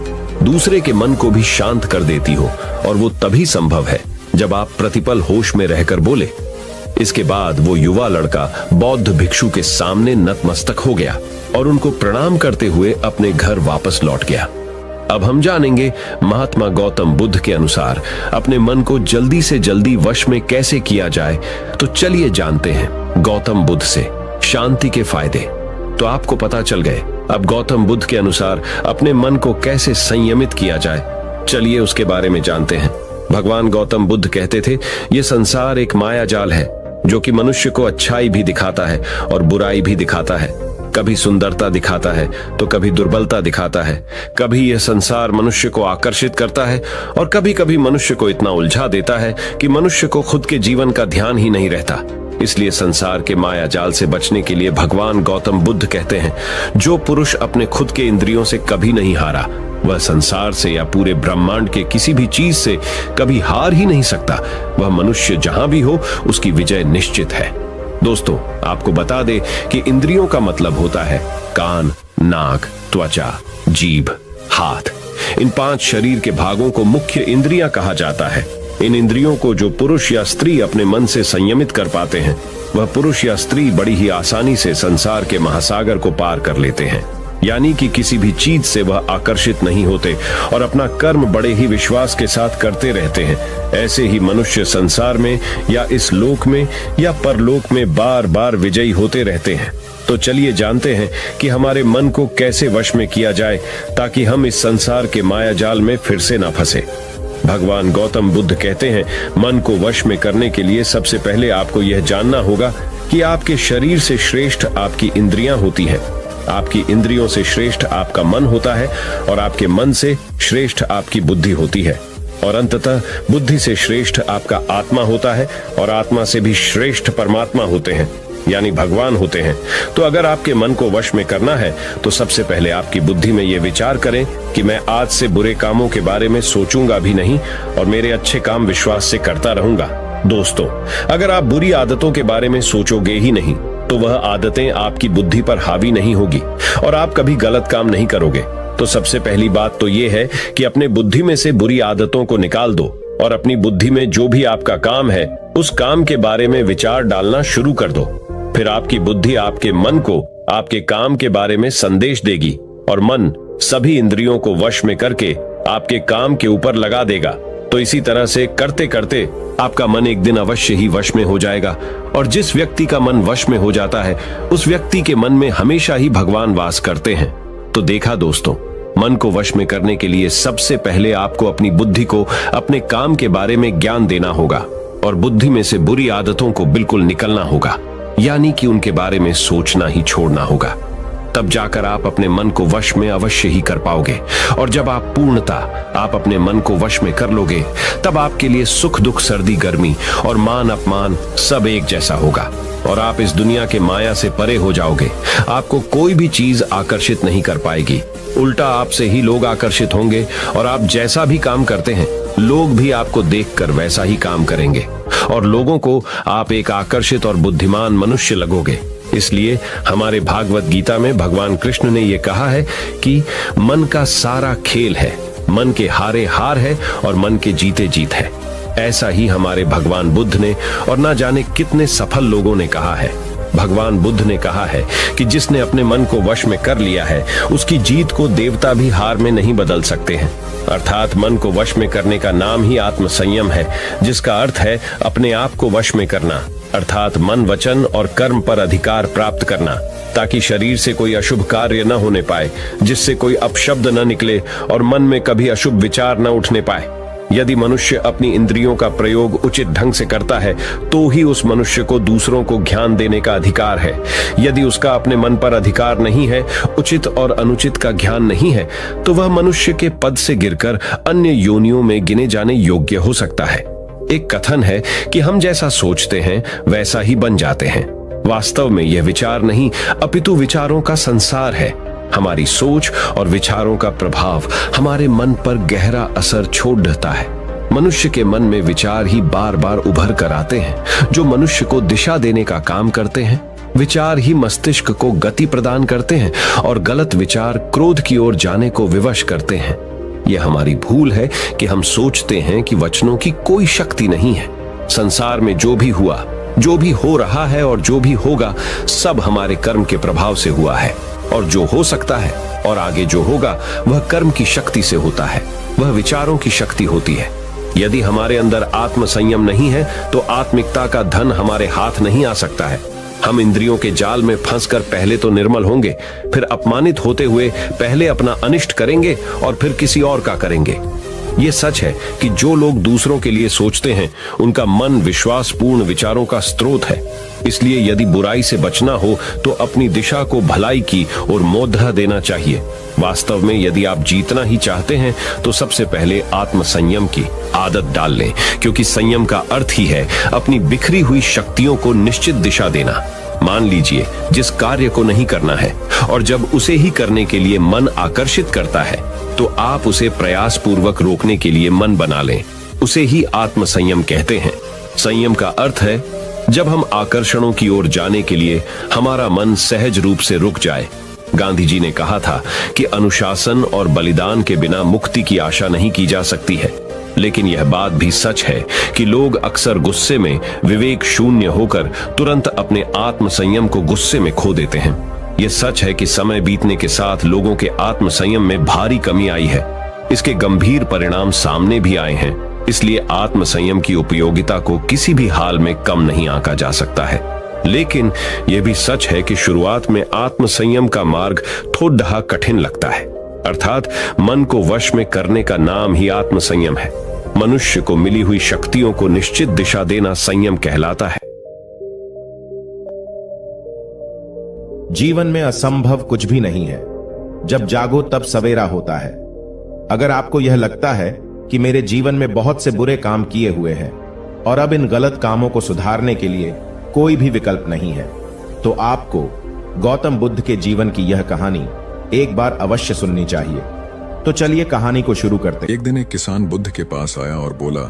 दूसरे के मन को भी शांत कर देती हो और वो तभी संभव है जब आप प्रतिपल होश में रहकर बोले। इसके बाद वो युवा लड़का बौद्ध भिक्षु के सामने नतमस्तक हो गया और उनको प्रणाम करते हुए अपने घर वापस लौट गया। अब हम जानेंगे महात्मा गौतम बुद्ध के अनुसार अपने मन को जल्दी से जल्दी वश में कैसे किया जाए। तो चलिए जानते हैं गौतम बुद्ध से शांति के फायदे। तो आपको पता चल गए अब गौतम बुद्ध के अनुसार अपने मन को कैसे संयमित किया जाए। चलिए उसके बारे में जानते हैं। भगवान गौतम बुद्ध कहते थे, ये संसार एक माया जाल है जो कि मनुष्य को अच्छाई भी दिखाता है और बुराई भी दिखाता है। कभी सुंदरता दिखाता है तो कभी दुर्बलता दिखाता है। कभी यह संसार मनुष्य को आकर्षित करता है और कभी कभी मनुष्य को इतना उलझा देता है कि मनुष्य को खुद के जीवन का ध्यान ही नहीं रहता। इसलिए संसार के माया जाल से बचने के लिए भगवान गौतम बुद्ध कहते हैं, जो पुरुष अपने खुद के इंद्रियों से कभी नहीं हारा वह संसार से या पूरे ब्रह्मांड के किसी भी चीज से कभी हार ही नहीं सकता। वह मनुष्य जहां भी हो उसकी विजय निश्चित है। दोस्तों, आपको बता दे कि इंद्रियों का मतलब होता है कान, नाक, त्वचा, जीभ, हाथ। इन 5 शरीर के भागों को मुख्य इंद्रियां कहा जाता है। इन इंद्रियों को जो पुरुष या स्त्री अपने मन से संयमित कर पाते हैं वह पुरुष या स्त्री बड़ी ही आसानी से संसार के महासागर को पार कर लेते हैं। यानी कि किसी भी चीज से वह आकर्षित नहीं होते और अपना कर्म बड़े ही विश्वास के साथ करते रहते हैं। ऐसे ही मनुष्य संसार में या इस लोक में या परलोक में बार बार विजयी होते रहते हैं। तो चलिए जानते हैं कि हमारे मन को कैसे वश में किया जाए ताकि हम इस संसार के माया जाल में फिर से ना फंसे। भगवान गौतम बुद्ध कहते हैं, मन को वश में करने के लिए सबसे पहले आपको यह जानना होगा कि आपके शरीर से श्रेष्ठ आपकी इंद्रियां होती हैं। आपकी इंद्रियों से श्रेष्ठ आपका मन होता है और आपके मन से श्रेष्ठ आपकी बुद्धि होती है और अंततः बुद्धि से श्रेष्ठ आपका आत्मा होता है और आत्मा से भी श्रेष्ठ परमात्मा होते हैं, यानी भगवान होते हैं। तो अगर आपके मन को वश में करना है तो सबसे पहले आपकी बुद्धि में यह विचार करें कि मैं आज से बुरे कामों के बारे में सोचूंगा भी नहीं और मेरे अच्छे काम विश्वास से करता रहूंगा। दोस्तों, अगर आप बुरी आदतों के बारे में सोचोगे ही नहीं तो वह आदतें आपकी बुद्धि पर हावी नहीं होगी और आप कभी गलत काम नहीं करोगे। तो सबसे पहली बात तो यह है कि अपने बुद्धि में से बुरी आदतों को निकाल दो और अपनी बुद्धि में जो भी आपका काम है उस काम के बारे में विचार डालना शुरू कर दो। फिर आपकी बुद्धि आपके मन को आपके काम के बारे में संदेश देगी और मन सभी इंद्रियों को वश में करके आपके काम के ऊपर लगा देगा। तो इसी तरह से करते करते आपका मन एक दिन अवश्य ही वश में हो जाएगा और जिस व्यक्ति का मन वश में हो जाता है उस व्यक्ति के मन में हमेशा ही भगवान वास करते हैं। तो देखा दोस्तों, मन को वश में करने के लिए सबसे पहले आपको अपनी बुद्धि को अपने काम के बारे में ज्ञान देना होगा और बुद्धि में से बुरी आदतों को बिल्कुल निकलना होगा, यानी कि उनके बारे में सोचना ही छोड़ना होगा। तब जाकर आप अपने मन को वश में अवश्य ही कर पाओगे और जब आप पूर्णतः आप अपने मन को वश में कर लोगे तब आपके लिए सुख दुख सर्दी गर्मी और मान अपमान सब एक जैसा होगा और आप इस दुनिया के माया से परे हो जाओगे। आपको कोई भी चीज आकर्षित नहीं कर पाएगी, उल्टा आपसे ही लोग आकर्षित होंगे और आप जैसा भी काम करते हैं लोग भी आपको देखकर वैसा ही काम करेंगे और लोगों को आप एक आकर्षित और बुद्धिमान मनुष्य लगोगे। इसलिए हमारे भागवत गीता में भगवान कृष्ण ने यह कहा है कि मन का सारा खेल है, मन के हारे हार है और मन के जीते जीत है। ऐसा ही हमारे भगवान बुद्ध ने और ना जाने कितने सफल लोगों ने कहा है। भगवान बुद्ध ने कहा है कि जिसने अपने मन को वश में कर लिया है उसकी जीत को देवता भी हार में नहीं बदल सकते हैं। अर्थात मन को वश में करने का नाम ही आत्म संयम है, जिसका अर्थ है अपने आप को वश में करना, अर्थात मन, वचन और कर्म पर अधिकार प्राप्त करना, ताकि शरीर से कोई अशुभ कार्य न होने पाए, जिससे कोई अपशब्द न निकले और मन में कभी अशुभ विचार न उठने पाए। यदि मनुष्य अपनी इंद्रियों का प्रयोग उचित ढंग से करता है तो ही उस मनुष्य को दूसरों को ज्ञान देने का अधिकार है। यदि उसका अपने मन पर अधिकार नहीं है, उचित और अनुचित का ज्ञान नहीं है, तो वह मनुष्य के पद से गिरकर अन्य योनियों में गिने जाने योग्य हो सकता है। एक कथन है कि हम जैसा सोचते हैं वैसा ही बन जाते हैं। वास्तव में यह विचार नहीं अपितु विचारों का संसार है। हमारी सोच और विचारों का प्रभाव हमारे मन पर गहरा असर छोड़ देता है। मनुष्य के मन में विचार ही बार बार उभर कर आते हैं जो मनुष्य को दिशा देने का काम करते हैं। विचार ही मस्तिष्क को गति प्रदान करते हैं और गलत विचार क्रोध की ओर जाने को विवश करते हैं। यह हमारी भूल है कि हम सोचते हैं कि वचनों की कोई शक्ति नहीं है। संसार में जो भी हुआ, जो भी हो रहा है और जो भी होगा, सब हमारे कर्म के प्रभाव से हुआ है। और जो हो सकता है और आगे जो होगा, वह कर्म की शक्ति से होता है, वह विचारों की शक्ति होती है। यदि हमारे अंदर आत्म संयम नहीं है तो आत्मिकता का धन हमारे हाथ नहीं आ सकता है। हम इंद्रियों के जाल में फंसकर पहले तो निर्मल होंगे, फिर अपमानित होते हुए पहले अपना अनिष्ट करेंगे और फिर किसी और का करेंगे। यह सच है कि जो लोग दूसरों के लिए सोचते हैं, उनका मन विश्वासपूर्ण विचारों का स्रोत है। इसलिए यदि बुराई से बचना हो तो अपनी दिशा को भलाई की ओर मोड़ देना चाहिए। वास्तव में यदि आप जीतना ही चाहते हैं तो सबसे पहले आत्म संयम की आदत डाल लें, क्योंकि संयम का अर्थ ही है अपनी बिखरी हुई शक्तियों को निश्चित दिशा देना। मान लीजिए जिस कार्य को नहीं करना है और जब उसे ही करने के लिए मन आकर्षित करता है तो आप उसे प्रयास पूर्वक रोकने के लिए मन बना लें। उसे ही आत्म संयम कहते हैं। संयम का अर्थ है जब हम आकर्षणों की ओर जाने के लिए हमारा मन सहज रूप से रुक जाए। गांधी जी ने कहा था कि अनुशासन और बलिदान के बिना मुक्ति की आशा नहीं की जा सकती है। लेकिन यह बात भी सच है कि लोग अक्सर गुस्से में विवेक शून्य होकर तुरंत अपने आत्म संयम को गुस्से में खो देते हैं। यह सच है कि समय बीतने के साथ लोगों के आत्म संयम में भारी कमी आई है। इसके गंभीर परिणाम सामने भी आए हैं। इसलिए आत्म संयम की उपयोगिता को किसी भी हाल में कम नहीं आंका जा सकता है। लेकिन यह भी सच है कि शुरुआत में आत्म संयम का मार्ग थोड़ा कठिन लगता है। अर्थात मन को वश में करने का नाम ही आत्म संयम है। मनुष्य को मिली हुई शक्तियों को निश्चित दिशा देना संयम कहलाता है। जीवन में असंभव कुछ भी नहीं है। जब जागो तब सवेरा होता है। अगर आपको यह लगता है कि मेरे जीवन में बहुत से बुरे काम किए हुए हैं और अब इन गलत कामों को सुधारने के लिए कोई भी विकल्प नहीं है, तो आपको गौतम बुद्ध के जीवन की यह कहानी एक बार अवश्य सुननी चाहिए। तो चलिए कहानी को शुरू करते हैं। एक दिन एक किसान बुद्ध के पास आया और बोला,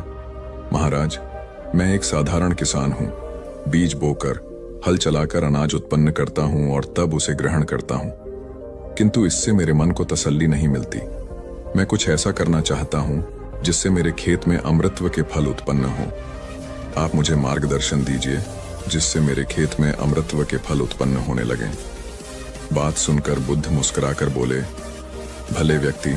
महाराज, मैं एक साधारण किसान हूं। बीज बोकर, हल चलाकर अनाज उत्पन्न करता हूं और तब उसे ग्रहण करता हूं, किंतु इससे मेरे मन को तसल्ली नहीं मिलती। मैं कुछ ऐसा करना चाहता हूं जिससे मेरे खेत में अमृतत्व के फल उत्पन्न हो। आप मुझे मार्गदर्शन दीजिए जिससे मेरे खेत में अमृतत्व के फल उत्पन्न होने लगे। बात सुनकर बुद्ध मुस्कुराकर बोले, भले व्यक्ति,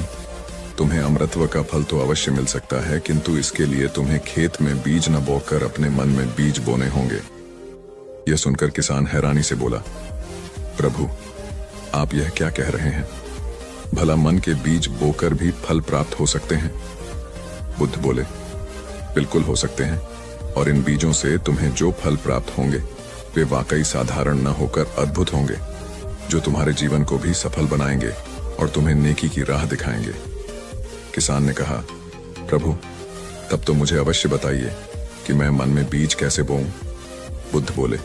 तुम्हें अमृतत्व का फल तो अवश्य मिल सकता है, किंतु इसके लिए तुम्हें खेत में बीज न बोकर अपने मन में बीज बोने होंगे। यह सुनकर किसान हैरानी से बोला, प्रभु, आप यह क्या कह रहे हैं? भला मन के बीज बोकर भी फल प्राप्त हो सकते हैं? बुद्ध बोले, बिल्कुल हो सकते हैं, और इन बीजों से तुम्हें जो फल प्राप्त होंगे वे वाकई साधारण न होकर अद्भुत होंगे, जो तुम्हारे जीवन को भी सफल बनाएंगे और तुम्हें नेकी की राह दिखाएंगे। किसान ने कहा, प्रभु, तब तो मुझे अवश्य बताइए कि मैं मन में बीज कैसे बोऊं? बुद्ध बोले,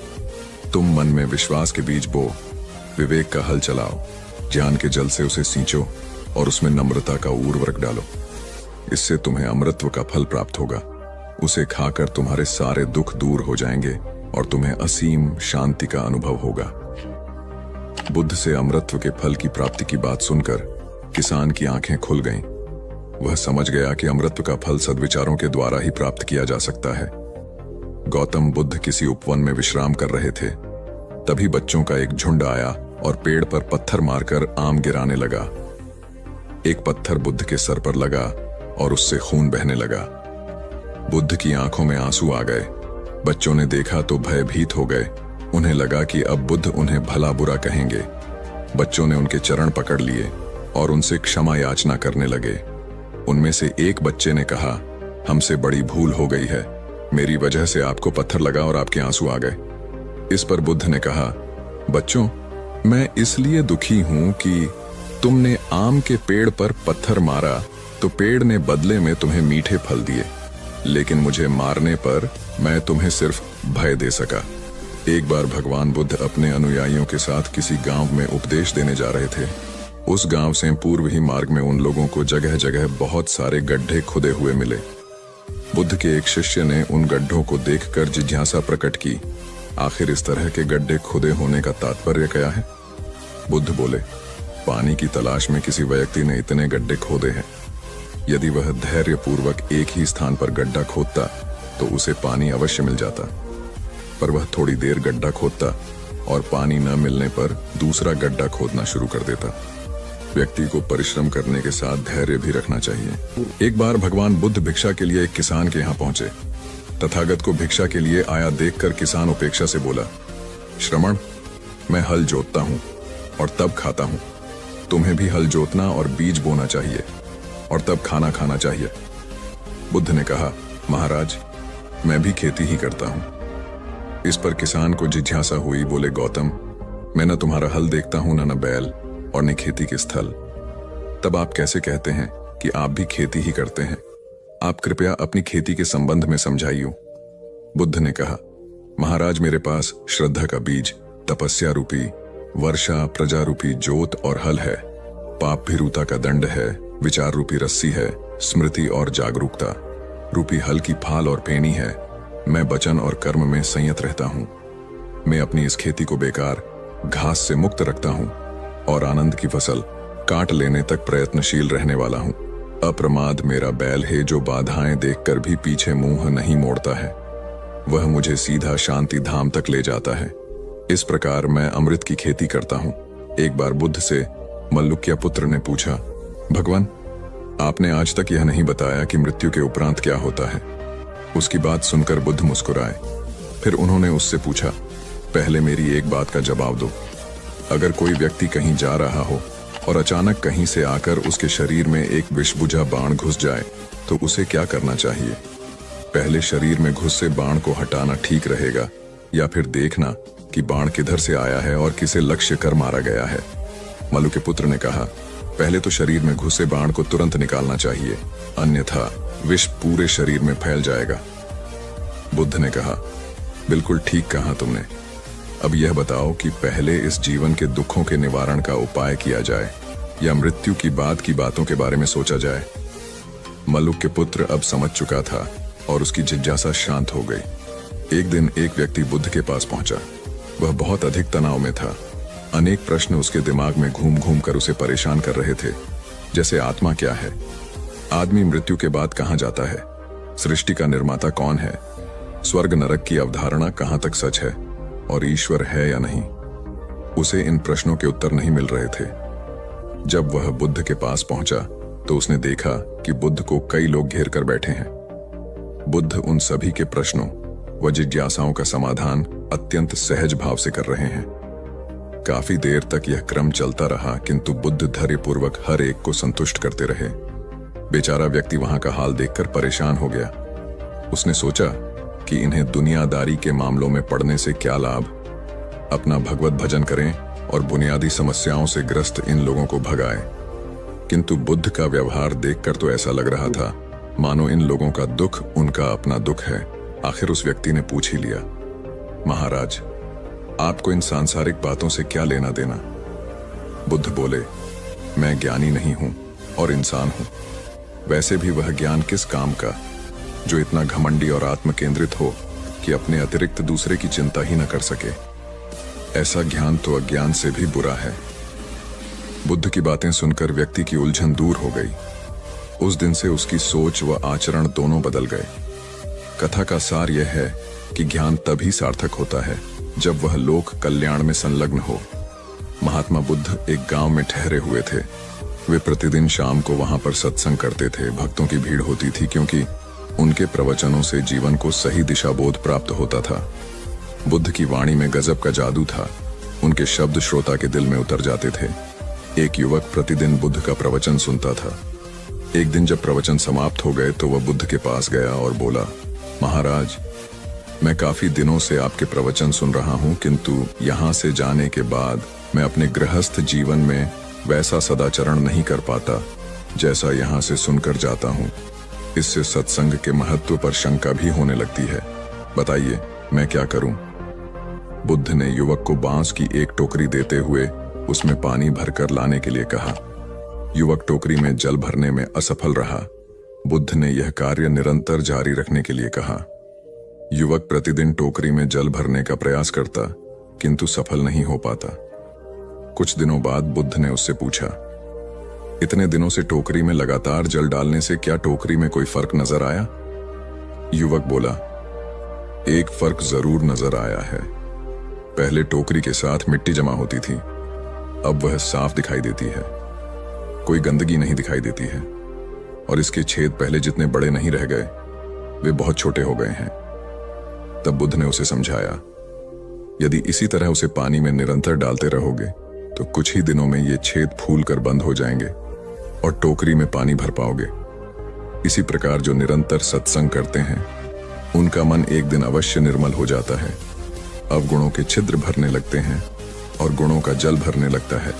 तुम मन में विश्वास के बीज बो, विवेक का हल चलाओ, ज्ञान के जल से उसे सींचो और उसमें नम्रता का उर्वरक डालो। इससे तुम्हें अमृतत्व का फल प्राप्त होगा। उसे खाकर तुम्हारे सारे दुख दूर हो जाएंगे और तुम्हें असीम शांति का अनुभव होगा। बुद्ध से अमृतत्व के फल की प्राप्ति की बात सुनकर किसान की आंखें खुल गईं। वह समझ गया कि अमृतत्व का फल सद्विचारों के द्वारा ही प्राप्त किया जा सकता है। गौतम बुद्ध किसी उपवन में विश्राम कर रहे थे। तभी बच्चों का एक झुंड आया और पेड़ पर पत्थर मारकर आम गिराने लगा। एक पत्थर बुद्ध के सर पर लगा और उससे खून बहने लगा। बुद्ध की आंखों में आंसू आ गए। बच्चों ने देखा तो भयभीत हो गए। उन्हें लगा कि अब बुद्ध उन्हें भला बुरा कहेंगे। बच्चों ने उनके चरण पकड़ लिए और उनसे क्षमा याचना करने लगे। उनमें से एक बच्चे ने कहा, हमसे बड़ी भूल हो गई है, मेरी वजह से आपको पत्थर लगा और आपके आंसू आ गए। इस पर बुद्ध ने कहा, बच्चों, मैं इसलिए दुखी हूं कि तुमने आम के पेड़ पर पत्थर मारा तो पेड़ ने बदले में तुम्हें मीठे फल दिए, लेकिन मुझे मारने पर मैं तुम्हें सिर्फ भय दे सका। एक बार भगवान बुद्ध अपने अनुयायियों के साथ किसी गांव में उपदेश देने जा रहे थे। उस गांव से पूर्व ही मार्ग में उन लोगों को जगह जगह बहुत सारे गड्ढे खुदे हुए मिले। बुद्ध के एक शिष्य ने उन गड्ढों को देखकर जिज्ञासा प्रकट की, आखिर इस तरह के गड्ढे खुदे होने का तात्पर्य क्या है? बुद्ध बोले, पानी की तलाश में किसी व्यक्ति ने इतने गड्ढे खोदे हैं। यदि वह धैर्यपूर्वक एक ही स्थान पर गड्ढा खोदता तो उसे पानी अवश्य मिल जाता, पर वह थोड़ी देर गड्ढा खोदता और पानी न मिलने पर दूसरा गड्ढा खोदना शुरू कर देता। व्यक्ति को परिश्रम करने के साथ धैर्य भी रखना चाहिए। एक बार भगवान बुद्ध भिक्षा के लिए एक किसान के यहाँ पहुंचे। तथागत को भिक्षा के लिए आया देखकर किसान उपेक्षा से बोला, श्रमण, मैं हल जोतता हूं और तब खाता हूं। तुम्हें भी हल जोतना और बीज बोना चाहिए और तब खाना खाना चाहिए। बुद्ध ने कहा, महाराज, मैं भी खेती ही करता हूं। इस पर किसान को जिज्ञासा हुई। बोले, गौतम, मैं न तुम्हारा हल देखता हूं, न बैल और न खेती के स्थल। तब आप कैसे कहते हैं कि आप भी खेती ही करते हैं? आप कृपया अपनी खेती के संबंध में समझाइए। बुद्ध ने कहा, महाराज, मेरे पास श्रद्धा का बीज, तपस्या रूपी वर्षा, प्रजा रूपी जोत और हल है। पाप भीरुता का दंड है, विचार रूपी रस्सी है, स्मृति और जागरूकता रूपी हल की फाल और पेनी है। मैं वचन और कर्म में संयत रहता हूं। मैं अपनी इस खेती को बेकार घास से मुक्त रखता हूं और आनंद की फसल काट लेने तक प्रयत्नशील रहने वाला हूं। अप्रमाद मेरा बैल है, जो बाधाएं देखकर भी पीछे मुंह नहीं मोड़ता है। वह मुझे सीधा शांति धाम तक ले जाता है। इस प्रकार मैं अमृत की खेती करता हूं। एक बार बुद्ध से मल्लुक्य पुत्र ने पूछा, भगवान, आपने आज तक यह नहीं बताया कि मृत्यु के उपरांत क्या होता है। उसकी बात सुनकर बुद्ध मुस्कुराए। फिर उन्होंने उससे पूछा, पहले मेरी एक बात का जवाब दो। अगर कोई व्यक्ति कहीं जा रहा हो और अचानक कहीं से आकर उसके शरीर में एक विषबुझा बाण घुस जाए तो उसे क्या करना चाहिए? पहले शरीर में घुसे बाण को हटाना ठीक रहेगा या फिर देखना कि बाण किधर से आया है और किसे लक्ष्य कर मारा गया है? मल्लु के पुत्र ने कहा, पहले तो शरीर में घुसे बाण को तुरंत निकालना चाहिए, अन्यथा विष पूरे शरीर में फैल जाएगा। बुद्ध ने कहा, बिल्कुल ठीक कहा तुमने। अब यह बताओ कि पहले इस जीवन के दुखों के निवारण का उपाय किया जाए या मृत्यु की बाद की बातों के बारे में सोचा जाए? मल्लुक के पुत्र अब समझ चुका था और उसकी जिज्ञासा शांत हो गई। एक दिन एक व्यक्ति बुद्ध के पास पहुंचा। वह बहुत अधिक तनाव में था। अनेक प्रश्न उसके दिमाग में घूम घूम कर उसे परेशान कर रहे थे, जैसे आत्मा क्या है, आदमी मृत्यु के बाद कहां जाता है, सृष्टि का निर्माता कौन है, स्वर्ग नरक की अवधारणा कहां तक सच है और ईश्वर है या नहीं। उसे इन प्रश्नों के उत्तर नहीं मिल रहे थे। जब वह बुद्ध के पास पहुंचा तो उसने देखा कि बुद्ध को कई लोग घेर कर बैठे हैं। बुद्ध उन सभी के प्रश्नों व जिज्ञासाओं का समाधान अत्यंत सहज भाव से कर रहे हैं। काफी देर तक यह क्रम चलता रहा, किंतु बुद्ध धैर्यपूर्वक हर एक को संतुष्ट करते रहे। बेचारा व्यक्ति वहां का हाल देखकर परेशान हो गया। उसने सोचा कि इन्हें दुनियादारी के मामलों में पड़ने से क्या लाभ, अपना भगवत भजन करें और बुनियादी समस्याओं से ग्रस्त इन लोगों को भगाएं। किंतु बुद्ध का व्यवहार देखकर तो ऐसा लग रहा था मानो इन लोगों का दुख उनका अपना दुख है। आखिर उस व्यक्ति ने पूछ ही लिया, महाराज, आपको इन सांसारिक बातों से क्या लेना देना? बुद्ध बोले, मैं ज्ञानी नहीं हूं और इंसान हूं। वैसे भी वह ज्ञान किस काम का जो इतना घमंडी और आत्म केंद्रित हो कि अपने अतिरिक्त दूसरे की चिंता ही न कर सके। ऐसा ज्ञान तो अज्ञान से भी बुरा है। बुद्ध की बातें सुनकर व्यक्ति की उलझन दूर हो गई। उस दिन से उसकी सोच व आचरण दोनों बदल गए। कथा का सार यह है कि ज्ञान तभी सार्थक होता है जब वह लोक कल्याण में संलग्न हो। महात्मा बुद्ध एक गांव में ठहरे हुए थे। वे प्रतिदिन शाम को वहां पर सत्संग करते थे। भक्तों की भीड़ होती थी क्योंकि उनके प्रवचनों से जीवन को सही दिशा बोध प्राप्त होता था। बुद्ध की वाणी में गजब का जादू था। उनके शब्द श्रोता के दिल में उतर जाते थे। एक युवक प्रतिदिन बुद्ध का प्रवचन सुनता था। एक दिन जब प्रवचन समाप्त हो गए तो वह बुद्ध के पास गया और बोला, महाराज, मैं काफी दिनों से आपके प्रवचन सुन रहा हूं, किंतु यहां से जाने के बाद मैं अपने गृहस्थ जीवन में वैसा सदाचरण नहीं कर पाता जैसा यहां से सुनकर जाता हूं। इससे सत्संग के महत्व पर शंका भी होने लगती है। बताइए, मैं क्या करूं? बुद्ध ने युवक को बांस की एक टोकरी देते हुए उसमें पानी भरकर लाने के लिए कहा। युवक टोकरी में जल भरने में असफल रहा। बुद्ध ने यह कार्य निरंतर जारी रखने के लिए कहा। युवक प्रतिदिन टोकरी में जल भरने का प्रयास करता, किंतु सफल नहीं हो पाता। कुछ दिनों बाद बुद्ध ने उससे पूछा, इतने दिनों से टोकरी में लगातार जल डालने से क्या टोकरी में कोई फर्क नजर आया? युवक बोला, एक फर्क जरूर नजर आया है। पहले टोकरी के साथ मिट्टी जमा होती थी, अब वह साफ दिखाई देती है, कोई गंदगी नहीं दिखाई देती है, और इसके छेद पहले जितने बड़े नहीं रह गए, वे बहुत छोटे हो गए हैं। तब बुद्ध ने उसे समझाया, यदि इसी तरह उसे पानी में निरंतर डालते रहोगे तो कुछ ही दिनों में ये छेद फूल कर बंद हो जाएंगे और टोकरी में पानी भर पाओगे। इसी प्रकार जो निरंतर सत्संग करते हैं उनका मन एक दिन अवश्य निर्मल हो जाता है, अवगुणों के छिद्र भरने लगते हैं और गुणों का जल भरने लगता है।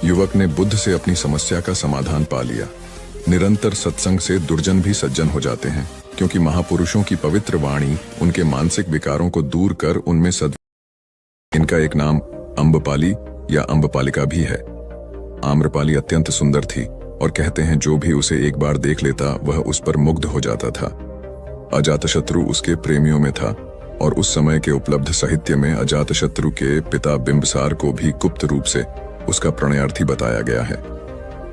युवक ने बुद्ध से अपनी समस्या का समाधान पा लिया। निरंतर सत्संग से दुर्जन भी सज्जन हो जाते हैं, क्योंकि महापुरुषों की पवित्र वाणी उनके मानसिक विकारों को दूर कर उनमें इनका एक नाम अम्बपाली या अम्बपालिका भी है। आम्रपाली अत्यंत सुंदर थी और कहते हैं जो भी उसे एक बार देख लेता वह उस पर मुग्ध हो जाता था। अजातशत्रु उसके प्रेमियों में था और उस समय के उपलब्ध साहित्य में अजातशत्रु के पिता बिंबसार को भी गुप्त रूप से उसका प्रणयार्थी बताया गया है।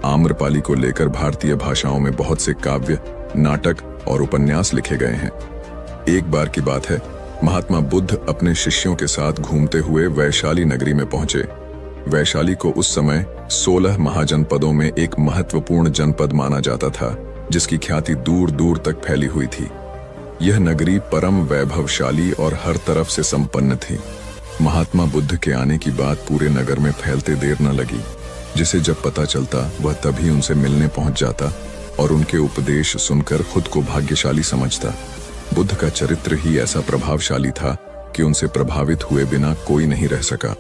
आम्रपाली को लेकर भारतीय भाषाओं में बहुत से काव्य, नाटक और उपन्यास लिखे गए हैं। एक बार की बात है, महात्मा बुद्ध अपने शिष्यों के साथ घूमते हुए वैशाली नगरी में पहुंचे। वैशाली को उस समय 16 महाजनपदों में एक महत्वपूर्ण जनपद माना जाता था, जिसकी ख्याति दूर दूर तक फैली हुई थी। यह नगरी परम वैभवशाली और हर तरफ से संपन्न थी। महात्मा बुद्ध के आने की बात पूरे नगर में फैलते देर न लगी। जिसे जब पता चलता वह तभी उनसे मिलने पहुंच जाता और उनके उपदेश सुनकर खुद को भाग्यशाली समझता। बुद्ध का चरित्र ही ऐसा प्रभावशाली था कि उनसे प्रभावित हुए बिना कोई नहीं रह सका।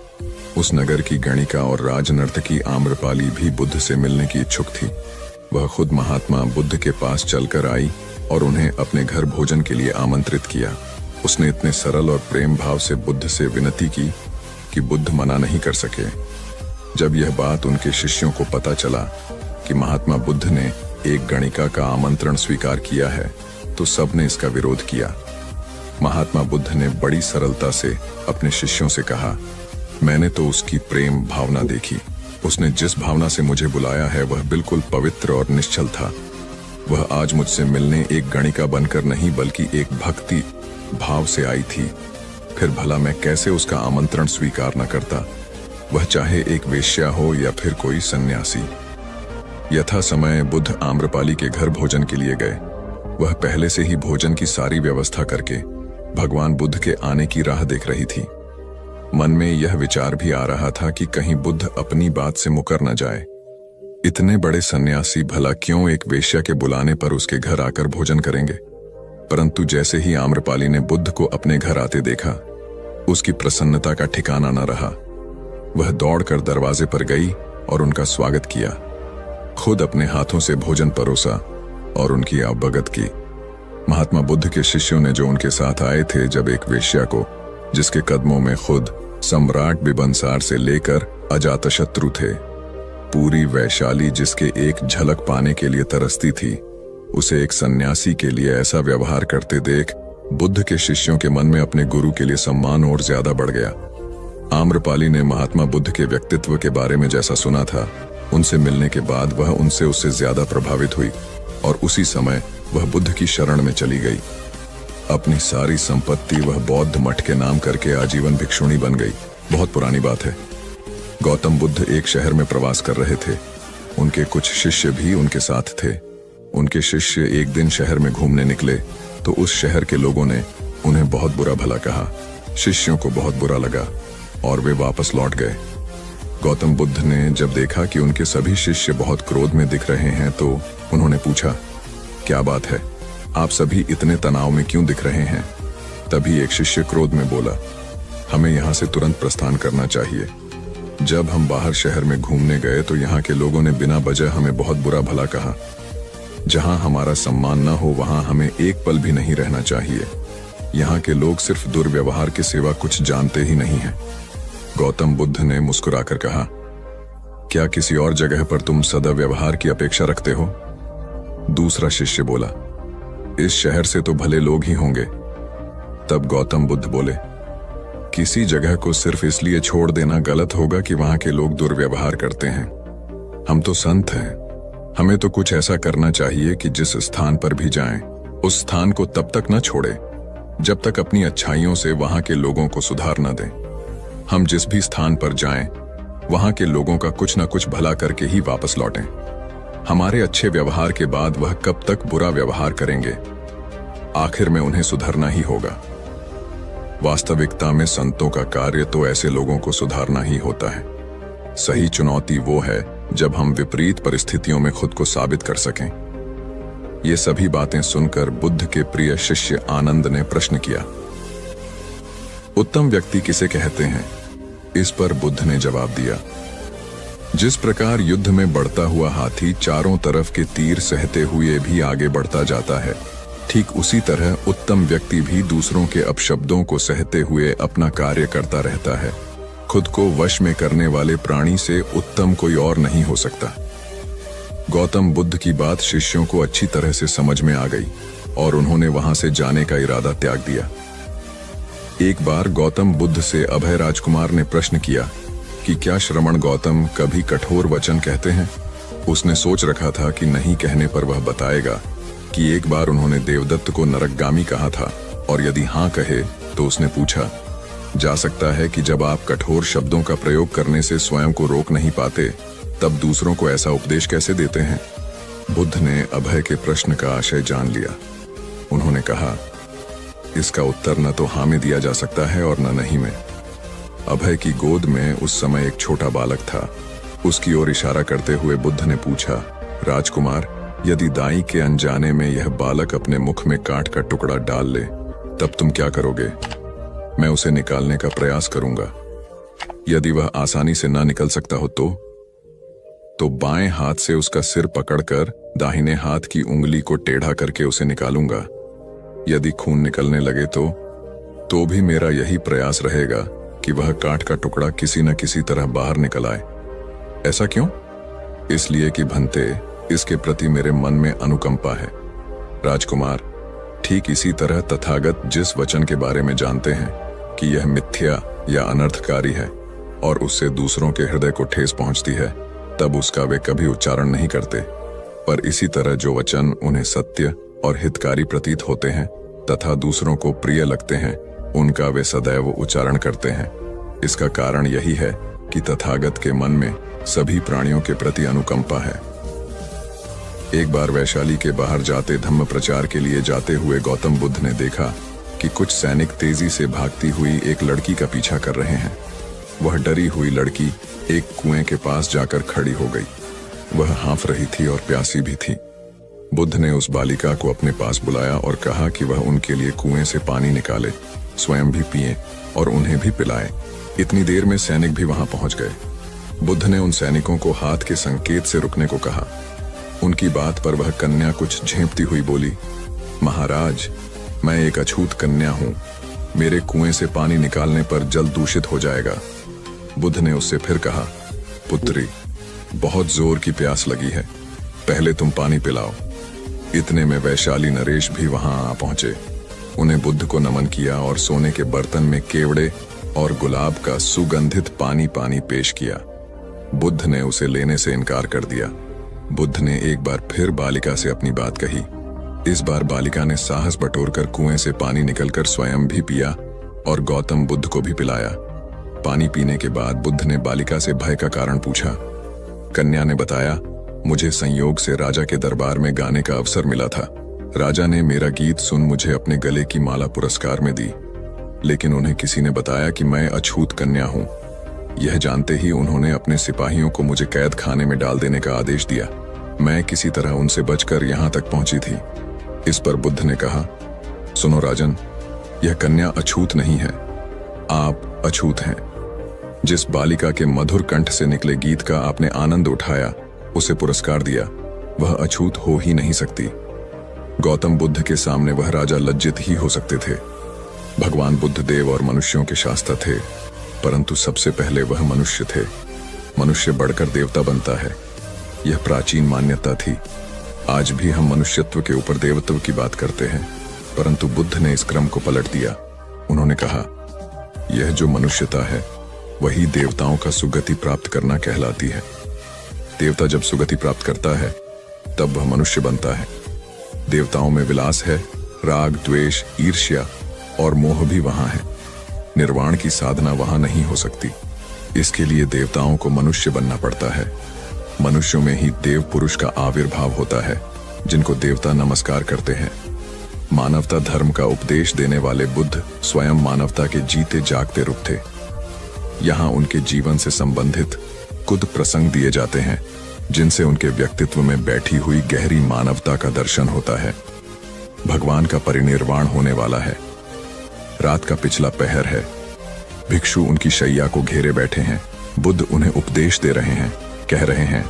उस नगर की गणिका और राजनर्तकी आम्रपाली भी बुद्ध से मिलने की इच्छुक थी। वह खुद महात्मा बुद्ध के पास चलकर आई और उन्हें अपने घर भोजन के लिए आमंत्रित किया। उसने इतने सरल और प्रेम भाव से बुद्ध से विनती की कि बुद्ध मना नहीं कर सके। जब यह बात उनके शिष्यों को पता चला कि महात्मा बुद्ध ने एक गणिका का आमंत्रण स्वीकार किया है, तो सबने इसका विरोध किया। महात्मा बुद्ध ने बड़ी सरलता से अपने शिष्यों से कहा, मैंने तो उसकी प्रेम भावना देखी। उसने जिस भावना से मुझे बुलाया है वह बिल्कुल पवित्र और निश्चल था। वह आज मुझसे मिलने एक गणिका बनकर नहीं बल्कि एक भक्ति भाव से आई थी। फिर भला मैं कैसे उसका आमंत्रण स्वीकार न करता, वह चाहे एक वेश्या हो या फिर कोई सन्यासी। यथा समय बुद्ध आम्रपाली के घर भोजन के लिए गए। वह पहले से ही भोजन की सारी व्यवस्था करके भगवान बुद्ध के आने की राह देख रही थी। मन में यह विचार भी आ रहा था कि कहीं बुद्ध अपनी बात से मुकर न जाए। इतने बड़े सन्यासी भला क्यों एक वेश्या के बुलाने पर उसके घर आकर भोजन करेंगे। परंतु जैसे ही आम्रपाली ने बुद्ध को अपने घर आते देखा, उसकी प्रसन्नता का ठिकाना न रहा। वह दौड़कर दरवाजे पर गई और उनका स्वागत किया। खुद अपने हाथों से भोजन परोसा और उनकी आवभगत की। महात्मा बुद्ध के शिष्यों ने जो उनके साथ आए थे, जब एक वेश्या को, जिसके कदमों में खुद सम्राट बिंबिसार से लेकर अजातशत्रु थे, पूरी वैशाली जिसके एक झलक पाने के लिए तरसती थी, उसे एक सन्यासी के लिए ऐसा व्यवहार करते देख बुद्ध के शिष्यों के मन में अपने गुरु के लिए सम्मान और ज्यादा बढ़ गया। आम्रपाली ने महात्मा बुद्ध के व्यक्तित्व के बारे में जैसा सुना था, उनसे मिलने के बाद वह उससे ज्यादा प्रभावित हुई और उसी समय वह बुद्ध की शरण में चली गई। अपनी सारी संपत्ति वह बौद्ध मठ के नाम करके आजीवन भिक्षुणी बन गई। बहुत पुरानी बात है। गौतम बुद्ध एक शहर में प्रवास कर रहे थे। उनके कुछ शिष्य भी उनके साथ थे। उनके शिष्य एक दिन शहर में घूमने निकले तो उस शहर के लोगों ने उन्हें बहुत बुरा भला कहा। शिष्यों को बहुत बुरा लगा और वे वापस लौट गए। गौतम बुद्ध ने जब देखा कि उनके सभी शिष्य बहुत क्रोध में दिख रहे हैं, तो उन्होंने पूछा, क्या बात है, आप सभी इतने तनाव में क्यों दिख रहे हैं? तभी एक शिष्य क्रोध में बोला, हमें यहाँ से तुरंत प्रस्थान करना चाहिए। जब हम बाहर शहर में घूमने गए तो यहाँ के लोगों ने बिना वजह हमें बहुत बुरा भला कहा। जहाँ हमारा सम्मान न हो वहाँ हमें एक पल भी नहीं रहना चाहिए। यहाँ के लोग सिर्फ दुर्व्यवहार के सिवा कुछ जानते ही नहीं हैं। गौतम बुद्ध ने मुस्कुराकर कहा, क्या किसी और जगह पर तुम सद्व्यवहार की अपेक्षा रखते हो? दूसरा शिष्य बोला, इस शहर से तो भले लोग ही होंगे। तब गौतम बुद्ध बोले, किसी जगह को सिर्फ इसलिए छोड़ देना गलत होगा कि वहां के लोग दुर्व्यवहार करते हैं। हम तो संत हैं, हमें तो कुछ ऐसा करना चाहिए कि जिस स्थान पर भी जाएं, उस स्थान को तब तक न छोड़े जब तक अपनी अच्छाइयों से वहां के लोगों को सुधार न दें। हम जिस भी स्थान पर जाएं, वहां के लोगों का कुछ न कुछ भला करके ही वापस लौटें। हमारे अच्छे व्यवहार के बाद वह कब तक बुरा व्यवहार करेंगे? आखिर में उन्हें सुधरना ही होगा। वास्तविकता में संतों का कार्य तो ऐसे लोगों को सुधारना ही होता है। सही चुनौती वो है जब हम विपरीत परिस्थितियों में खुद को साबित कर सकें। ये सभी बातें सुनकर बुद्ध के प्रिय शिष्य आनंद ने प्रश्न किया, उत्तम व्यक्ति किसे कहते हैं? इस पर बुद्ध ने जवाब दिया, जिस प्रकार युद्ध में बढ़ता हुआ हाथी चारों तरफ के तीर सहते हुए भी आगे बढ़ता जाता है, ठीक उसी तरह उत्तम व्यक्ति भी दूसरों के अपशब्दों को सहते हुए अपना कार्य करता रहता है। खुद को वश में करने वाले प्राणी से उत्तम कोई और नहीं हो सकता। गौतम बुद्ध की बात शिष्यों को अच्छी तरह से समझ में आ गई और उन्होंने वहां से जाने का इरादा त्याग दिया। एक बार गौतम बुद्ध से अभय राजकुमार ने प्रश्न किया कि क्या श्रमण गौतम कभी कठोर वचन कहते हैं? उसने सोच रखा था कि नहीं कहने पर वह बताएगा कि एक बार उन्होंने देवदत्त को नरकगामी कहा था, और यदि हाँ कहे तो उसने पूछा, जा सकता है कि जब आप कठोर शब्दों का प्रयोग करने से स्वयं को रोक नहीं पाते, तब दूसरों को ऐसा उपदेश कैसे देते हैं? बुद्ध ने अभय के प्रश्न का आशय जान लिया। उन्होंने कहा, इसका उत्तर न तो हाँ में दिया जा सकता है और न नहीं में। अभय की गोद में उस समय एक छोटा बालक था। उसकी ओर इशारा करते हुए बुद्ध ने पूछा, राजकुमार, यदि दाई के अनजाने में यह बालक अपने मुख में कांट का टुकड़ा डाल ले, तब तुम क्या करोगे? मैं उसे निकालने का प्रयास करूंगा। यदि वह आसानी से ना निकल सकता हो तो बाएं हाथ से उसका सिर पकड़कर दाहिने हाथ की उंगली को टेढ़ा करके उसे निकालूंगा। यदि खून निकलने लगे तो भी मेरा यही प्रयास रहेगा कि वह कांट का टुकड़ा किसी न किसी तरह बाहर निकल आए। ऐसा क्यों? इसलिए कि भंते, इसके प्रति मेरे मन में अनुकंपा है। राजकुमार, ठीक इसी तरह तथागत जिस वचन के बारे में जानते हैं कि यह मिथ्या या अनर्थकारी है और उससे दूसरों के हृदय को ठेस पहुंचती है, तब उसका वे कभी उच्चारण नहीं करते। पर इसी तरह जो वचन उन्हें सत्य और हितकारी प्रतीत होते हैं तथा दूसरों को प्रिय लगते हैं, उनका वे सदैव उच्चारण करते हैं। इसका कारण यही है कि तथागत के मन में सभी प्राणियों के प्रति अनुकंपा है। एक बार वैशाली के बाहर जाते धम्म प्रचार के लिए जाते हुए गौतम बुद्ध ने देखा कि कुछ सैनिक तेजी से भागती हुई एक लड़की का पीछा कर रहे हैं। वह डरी हुई लड़की एक कुएं के पास जाकर खड़ी हो गई। वह हाँफ रही थी और प्यासी भी थी। बुद्ध ने उस बालिका को अपने पास बुलाया और कहा कि वह उनके लिए कुएं से पानी निकाले, स्वयं भी पिए और उन्हें भी पिलाए। इतनी देर में सैनिक भी वहां पहुंच गए। बुद्ध ने उन सैनिकों को हाथ के संकेत से रुकने को कहा। उनकी बात पर वह कन्या कुछ झेंपती हुई बोली, महाराज, मैं एक अछूत कन्या हूं। मेरे कुएं से पानी निकालने पर जल दूषित हो जाएगा। बुद्ध ने उससे फिर कहा, पुत्री, बहुत जोर की प्यास लगी है, पहले तुम पानी पिलाओ। इतने में वैशाली नरेश भी वहां आ पहुंचे। उन्हें बुद्ध को नमन किया और सोने के बर्तन में केवड़े और गुलाब का सुगंधित पानी पेश किया। बुद्ध ने उसे लेने से इनकार कर दिया। बुद्ध ने एक बार फिर बालिका से अपनी बात कही। इस बार बालिका ने साहस बटोरकर कुएं से पानी निकलकर स्वयं भी पिया और गौतम बुद्ध को भी पिलाया। पानी पीने के बाद बुद्ध ने बालिका से भय का कारण पूछा। कन्या ने बताया, मुझे संयोग से राजा के दरबार में गाने का अवसर मिला था। राजा ने मेरा गीत सुन मुझे अपने गले की माला पुरस्कार में दी, लेकिन उन्हें किसी ने बताया कि मैं अछूत कन्या हूं। यह जानते ही उन्होंने अपने सिपाहियों को मुझे कैद खाने में डाल देने का आदेश दिया। मैं किसी तरह उनसे बचकर यहां तक पहुंची थी। इस पर बुद्ध ने कहा, सुनो राजन, यह कन्या अछूत नहीं है, आप अछूत हैं। जिस बालिका के मधुर कंठ से निकले गीत का आपने आनंद उठाया, उसे पुरस्कार दिया, वह अछूत हो ही नहीं सकती। गौतम बुद्ध के सामने वह राजा लज्जित ही हो सकते थे। भगवान बुद्ध देव और मनुष्यों के शास्त्र थे, परंतु सबसे पहले वह मनुष्य थे। मनुष्य बढ़कर देवता बनता है, यह प्राचीन मान्यता थी। आज भी हम मनुष्यत्व के ऊपर देवत्व की बात करते हैं, परंतु बुद्ध ने इस क्रम को पलट दिया। उन्होंने कहा, यह जो मनुष्यता है वही देवताओं का सुगति प्राप्त करना कहलाती है। देवता जब सुगति प्राप्त करता है तब वह मनुष्य बनता है। देवताओं में विलास है, राग, द्वेष, ईर्ष्या और मोह भी वहां है। निर्वाण की साधना वहां नहीं हो सकती। इसके लिए देवताओं को मनुष्य बनना पड़ता है। मनुष्यों में ही देव पुरुष का आविर्भाव होता है, जिनको देवता नमस्कार करते हैं। मानवता धर्म का उपदेश देने वाले बुद्ध स्वयं मानवता के जीते जागते रूप थे। यहाँ उनके जीवन से संबंधित कुछ प्रसंग दिए जाते हैं, जिनसे उनके व्यक्तित्व में बैठी हुई गहरी मानवता का दर्शन होता है। भगवान का परिनिर्वाण होने वाला है। रात का पिछला पहर है। भिक्षु उनकी शैया को घेरे बैठे हैं। बुद्ध उन्हें उपदेश दे रहे हैं। कह रहे हैं,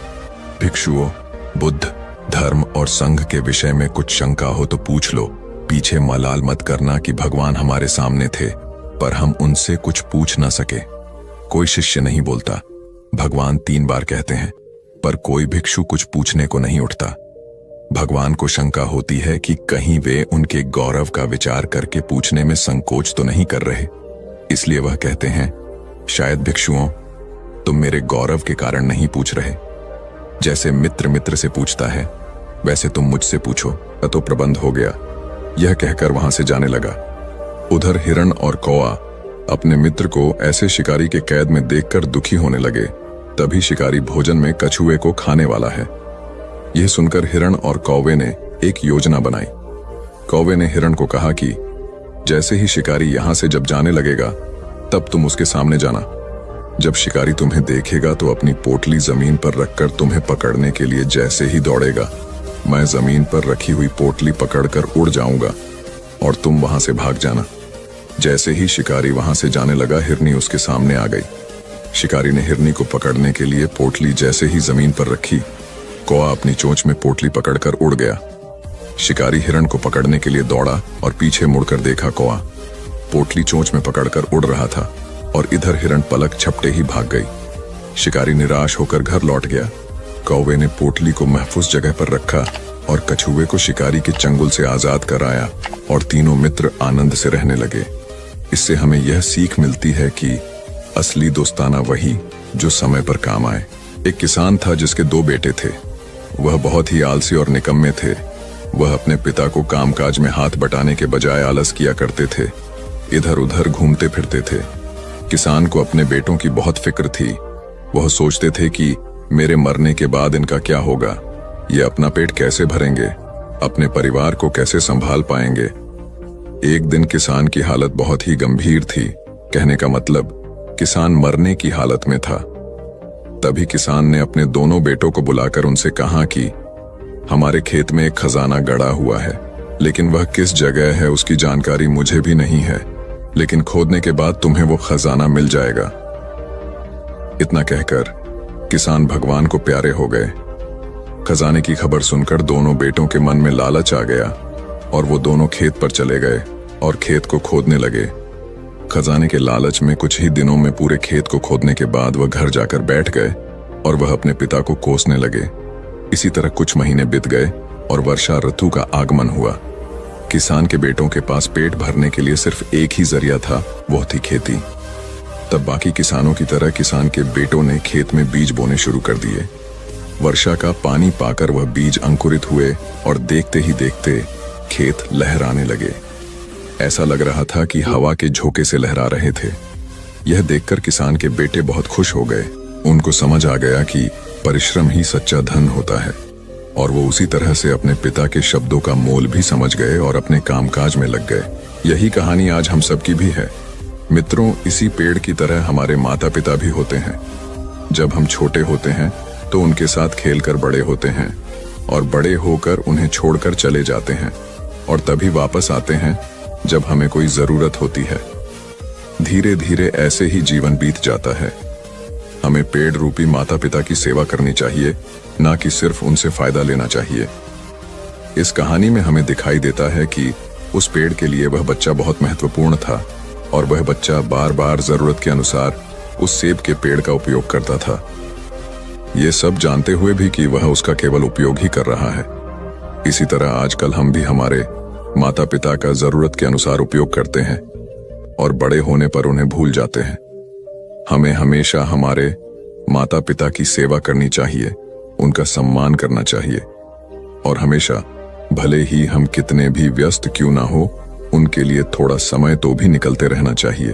भिक्षुओं, बुद्ध, धर्म और संघ के विषय में कुछ शंका हो तो पूछ लो। पीछे मलाल मत करना कि भगवान हमारे सामने थे पर हम उनसे कुछ पूछ ना सके। कोई शिष्य नहीं बोलता। भगवान 3 बार कहते हैं पर कोई भिक्षु कुछ पूछने को नहीं उठता। भगवान को शंका होती है कि कहीं वे उनके गौरव का विचार करके पूछने में संकोच तो नहीं कर रहे। इसलिए वह कहते हैं, शायद भिक्षुओं, तुम मेरे गौरव के कारण नहीं पूछ रहे। जैसे मित्र मित्र से पूछता है, वैसे तुम मुझसे पूछो, तो प्रबंध हो गया। यह कहकर वहां से जाने लगा। उधर हिरण और कौआ अपने मित्र को ऐसे शिकारी के कैद में देखकर दुखी होने लगे। तभी शिकारी भोजन में कछुए को खाने वाला है। यह सुनकर हिरण और कौवे ने एक योजना बनाई। कौवे ने हिरण को कहा कि जैसे ही शिकारी यहां से जब जाने लगेगा तब तुम उसके सामने जाना। जब शिकारी तुम्हें देखेगा तो अपनी पोटली जमीन पर रखकर तुम्हें पकड़ने के लिए जैसे ही दौड़ेगा, मैं जमीन पर रखी हुई पोटली पकड़कर उड़ जाऊंगा और तुम वहां से भाग जाना। जैसे ही शिकारी वहां से जाने लगा, हिरनी उसके सामने आ गई। शिकारी ने हिरनी को पकड़ने के लिए पोटली जैसे ही जमीन पर रखी, कौआ अपनी चोंच में पोटली पकड़कर उड़ गया। शिकारी हिरण को पकड़ने के लिए दौड़ा और पीछे मुड़कर देखा, कौआ पोटली चोंच में पकड़कर उड़ रहा था और इधर हिरण पलक झपटे ही भाग गई। शिकारी निराश होकर घर लौट गया। कौवे ने पोटली को महफूज जगह पर रखा और कछुए को शिकारी के चंगुल से आजाद कराया और तीनों मित्र आनंद से रहने लगे। इससे हमें यह सीख मिलती है कि असली दोस्ताना वही जो समय पर काम आए। एक किसान था जिसके 2 बेटे थे। वह बहुत ही आलसी और निकम्मे थे। वह अपने पिता को कामकाज में हाथ बटाने के बजाय आलस किया करते थे, इधर उधर घूमते फिरते थे। किसान को अपने बेटों की बहुत फिक्र थी। वह सोचते थे कि मेरे मरने के बाद इनका क्या होगा, ये अपना पेट कैसे भरेंगे, अपने परिवार को कैसे संभाल पाएंगे। एक दिन किसान की हालत बहुत ही गंभीर थी। कहने का मतलब किसान मरने की हालत में था। तभी किसान ने अपने दोनों बेटों को बुलाकर उनसे कहा कि हमारे खेत में एक खजाना गड़ा हुआ है, लेकिन वह किस जगह है उसकी जानकारी मुझे भी नहीं है, लेकिन खोदने के बाद तुम्हें वो खजाना मिल जाएगा। इतना कहकर किसान भगवान को प्यारे हो गए। खजाने की खबर सुनकर दोनों बेटों के मन में लालच आ गया और वो दोनों खेत पर चले गए और खेत को खोदने लगे। खजाने के लालच में कुछ ही दिनों में पूरे खेत को खोदने के बाद वह घर जाकर बैठ गए और वह अपने पिता को कोसने लगे। इसी तरह कुछ महीने बीत गए और वर्षा ऋतु का आगमन हुआ। किसान के बेटों के पास पेट भरने के लिए सिर्फ एक ही जरिया था, वो थी खेती। तब बाकी किसानों की तरह किसान के बेटों ने खेत में बीज बोने शुरू कर दिए। वर्षा का पानी पाकर वह बीज अंकुरित हुए और देखते ही देखते खेत लहराने लगे। ऐसा लग रहा था कि हवा के झोंके से लहरा रहे थे। यह देखकर किसान के बेटे बहुत खुश हो गए। उनको समझ आ गया कि परिश्रम ही सच्चा धन होता है और वो उसी तरह से अपने पिता के शब्दों का मोल भी समझ गए और अपने कामकाज में लग गए। यही कहानी आज हम सबकी भी है। मित्रों, इसी पेड़ की तरह हमारे माता पिता भी होते हैं। जब हम छोटे होते हैं तो उनके साथ खेलकर बड़े होते हैं और बड़े होकर उन्हें छोड़कर चले जाते हैं और तभी वापस आते हैं जब हमें कोई जरूरत होती है। धीरे धीरे ऐसे ही जीवन बीत जाता है। हमें पेड़ रूपी माता पिता की सेवा करनी चाहिए, ना कि सिर्फ उनसे फायदा लेना चाहिए। इस कहानी में हमें दिखाई देता है कि उस पेड़ के लिए वह बच्चा बहुत महत्वपूर्ण था और वह बच्चा बार बार जरूरत के अनुसार उस सेब के पेड़ का उपयोग करता था, ये सब जानते हुए भी कि वह उसका केवल उपयोग ही कर रहा है। इसी तरह आजकल हम भी हमारे माता पिता का जरूरत के अनुसार उपयोग करते हैं और बड़े होने पर उन्हें भूल जाते हैं। हमें हमेशा हमारे माता पिता की सेवा करनी चाहिए, उनका सम्मान करना चाहिए और हमेशा, भले ही हम कितने भी व्यस्त क्यों ना हो, उनके लिए थोड़ा समय तो भी निकलते रहना चाहिए।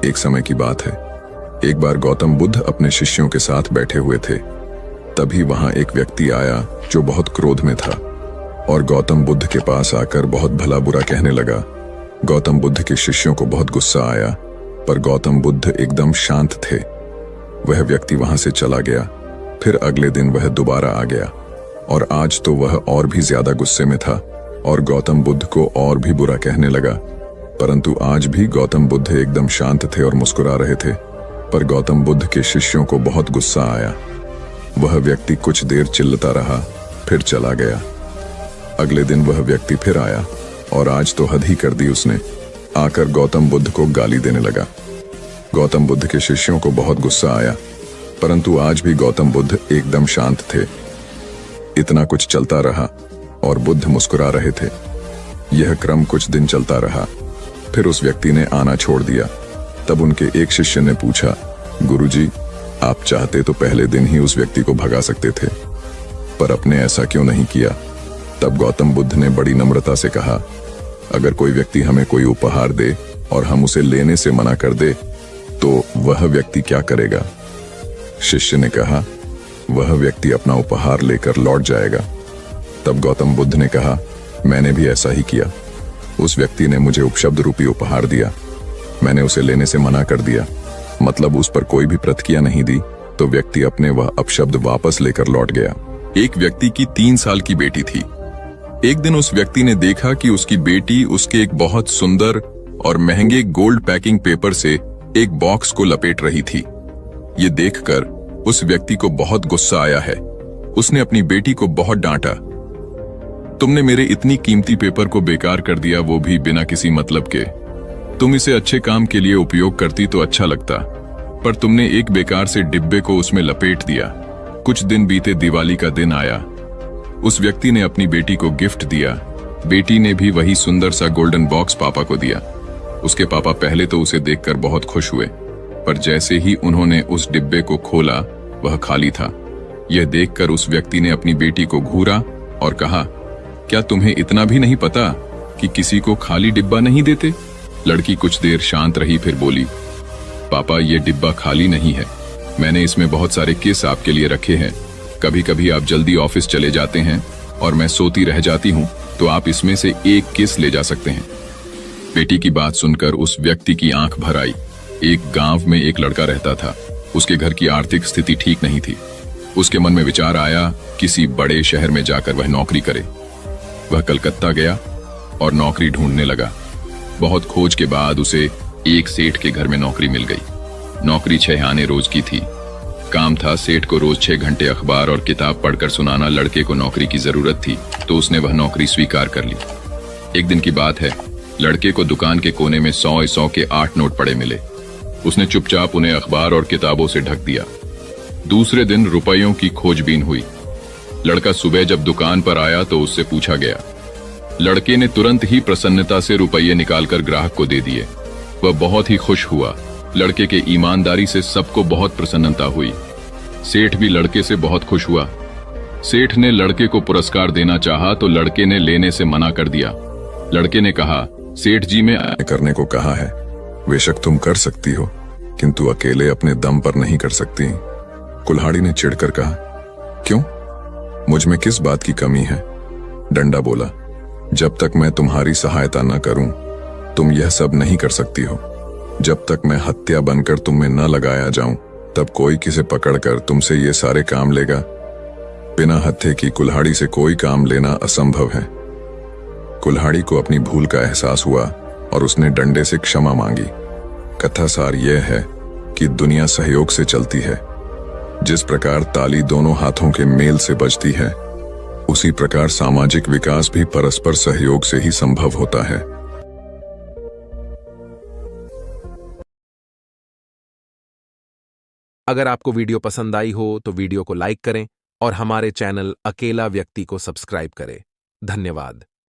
एक समय की बात है, एक बार गौतम बुद्ध अपने शिष्यों के साथ बैठे हुए थे। तभी वहां एक व्यक्ति आया जो बहुत क्रोध में था और गौतम बुद्ध के पास आकर बहुत भला बुरा कहने लगा। गौतम बुद्ध के शिष्यों को बहुत गुस्सा आया, पर गौतम बुद्ध एकदम शांत थे। वह व्यक्ति वहां से चला गया। फिर अगले दिन वह दोबारा आ गया और आज तो वह और भी ज्यादा गुस्से में था और गौतम बुद्ध को और भी बुरा कहने लगा। परंतु आज भी गौतम बुद्ध एकदम शांत थे और मुस्कुरा रहे थे। पर गौतम बुद्ध के शिष्यों को बहुत गुस्सा आया। वह व्यक्ति कुछ देर चिल्लाता रहा, फिर चला गया। अगले दिन वह व्यक्ति फिर आया और आज तो हद ही कर दी उसने। आकर गौतम बुद्ध को गाली देने लगा। गौतम बुद्ध के शिष्यों को बहुत गुस्सा आया, परंतु आज भी गौतम बुद्ध एकदम शांत थे। इतना कुछ चलता रहा और बुद्ध मुस्कुरा रहे थे। यह क्रम कुछ दिन चलता रहा। फिर उस व्यक्ति ने आना छोड़ दिया। तब उनके एक शिष्य ने पूछा, गुरुजी, आप चाहते तो पहले दिन ही उस व्यक्ति को भगा सकते थे, पर आपने ऐसा क्यों नहीं किया? तब गौतम बुद्ध ने बड़ी नम्रता से कहा, अगर कोई व्यक्ति हमें कोई उपहार दे और हम उसे लेने से मना कर दे तो वह व्यक्ति क्या करेगा? शिष्य ने कहा, वह व्यक्ति अपना उपहार लेकर लौट जाएगा। तब गौतम बुद्ध ने कहा, मैंने भी ऐसा ही किया। उस व्यक्ति ने मुझे उपशब्द रूपी उपहार दिया, मैंने उसे लेने से मना कर दिया, मतलब उस पर कोई भी प्रतिक्रिया नहीं दी, तो व्यक्ति अपने वह अपशब्द वापस लेकर लौट गया। एक व्यक्ति की 3 साल की बेटी थी। एक दिन उस व्यक्ति ने देखा कि उसकी बेटी उसके एक बहुत सुंदर और महंगे गोल्ड पैकिंग पेपर से एक बॉक्स को लपेट रही थी। ये देखकर उस व्यक्ति को बहुत गुस्सा आया है। उसने अपनी बेटी को बहुत डांटा, तुमने मेरे इतनी कीमती पेपर को बेकार कर दिया, वो भी बिना किसी मतलब के। तुम इसे अच्छे काम के लिए उपयोग करती तो अच्छा लगता, पर तुमने एक बेकार से डिब्बे को उसमें लपेट दिया। कुछ दिन बीते, दिवाली का दिन आया। उस व्यक्ति ने अपनी बेटी को गिफ्ट दिया। बेटी ने भी वही सुंदर सा गोल्डन बॉक्स पापा को दिया। उसके पापा पहले तो उसे देखकर बहुत खुश हुए, पर जैसे ही उन्होंने उस डिब्बे को खोला, वह खाली था। यह देखकर उस व्यक्ति ने अपनी बेटी को घूरा और कहा, क्या तुम्हें इतना भी नहीं पता कि किसी को खाली डिब्बा नहीं देते? लड़की कुछ देर शांत रही, फिर बोली, पापा, ये डिब्बा खाली नहीं है। मैंने इसमें बहुत सारे किस आपके लिए रखे हैं। कभी कभी आप जल्दी ऑफिस चले जाते हैं और मैं सोती रह जाती हूँ, तो आप इसमें से एक किस ले जा सकते हैं। बेटी की बात सुनकर उस व्यक्ति की आंख भर आई। एक गांव में एक लड़का रहता था। उसके घर की आर्थिक स्थिति ठीक नहीं थी। उसके मन में विचार आया, किसी बड़े शहर में जाकर वह नौकरी करे। वह कलकत्ता गया और नौकरी ढूंढने लगा। बहुत खोज के बाद उसे एक सेठ के घर में नौकरी मिल गई। नौकरी 6 आने रोज की थी। काम था सेठ को रोज 6 घंटे अखबार और किताब पढ़कर सुनाना। लड़के को नौकरी की जरूरत थी, तो उसने वह नौकरी स्वीकार कर ली। एक दिन की बात है, लड़के को दुकान के कोने में 100 के 8 नोट पड़े मिले। उसने चुपचाप उन्हें अखबार और किताबों से ढक दिया। दूसरे दिन रुपयों की खोजबीन हुई। लड़का सुबह जब दुकान पर आया तो उससे पूछा गया। लड़के ने तुरंत ही प्रसन्नता से रुपये निकालकर ग्राहक को दे दिए। वह बहुत ही खुश हुआ। लड़के के ईमानदारी से सबको बहुत प्रसन्नता हुई। सेठ भी लड़के से बहुत खुश हुआ। सेठ ने लड़के को पुरस्कार देना चाहा तो लड़के ने लेने से मना कर दिया। लड़के ने कहा, सेठ जी, मैं करने को कहा है, बेशक तुम कर सकती हो, किंतु अकेले अपने दम पर नहीं कर सकती। कुल्हाड़ी ने चिढ़कर कहा, क्यों? मुझ में किस बात की कमी है? डंडा बोला, जब तक मैं तुम्हारी सहायता न करूं, तुम यह सब नहीं कर सकती हो। जब तक मैं हत्या बनकर तुम में न लगाया जाऊं, तब कोई किसे पकड़कर तुमसे ये सारे काम लेगा? बिना हत्थे की कुल्हाड़ी से कोई काम लेना असंभव है। कुल्हाड़ी को अपनी भूल का एहसास हुआ और उसने डंडे से क्षमा मांगी। कथा सार यह है कि दुनिया सहयोग से चलती है। जिस प्रकार ताली दोनों हाथों के मेल से बजती है, उसी प्रकार सामाजिक विकास भी परस्पर सहयोग से ही संभव होता है। अगर आपको वीडियो पसंद आई हो तो वीडियो को लाइक करें और हमारे चैनल अकेला व्यक्ति को सब्सक्राइब करें। धन्यवाद।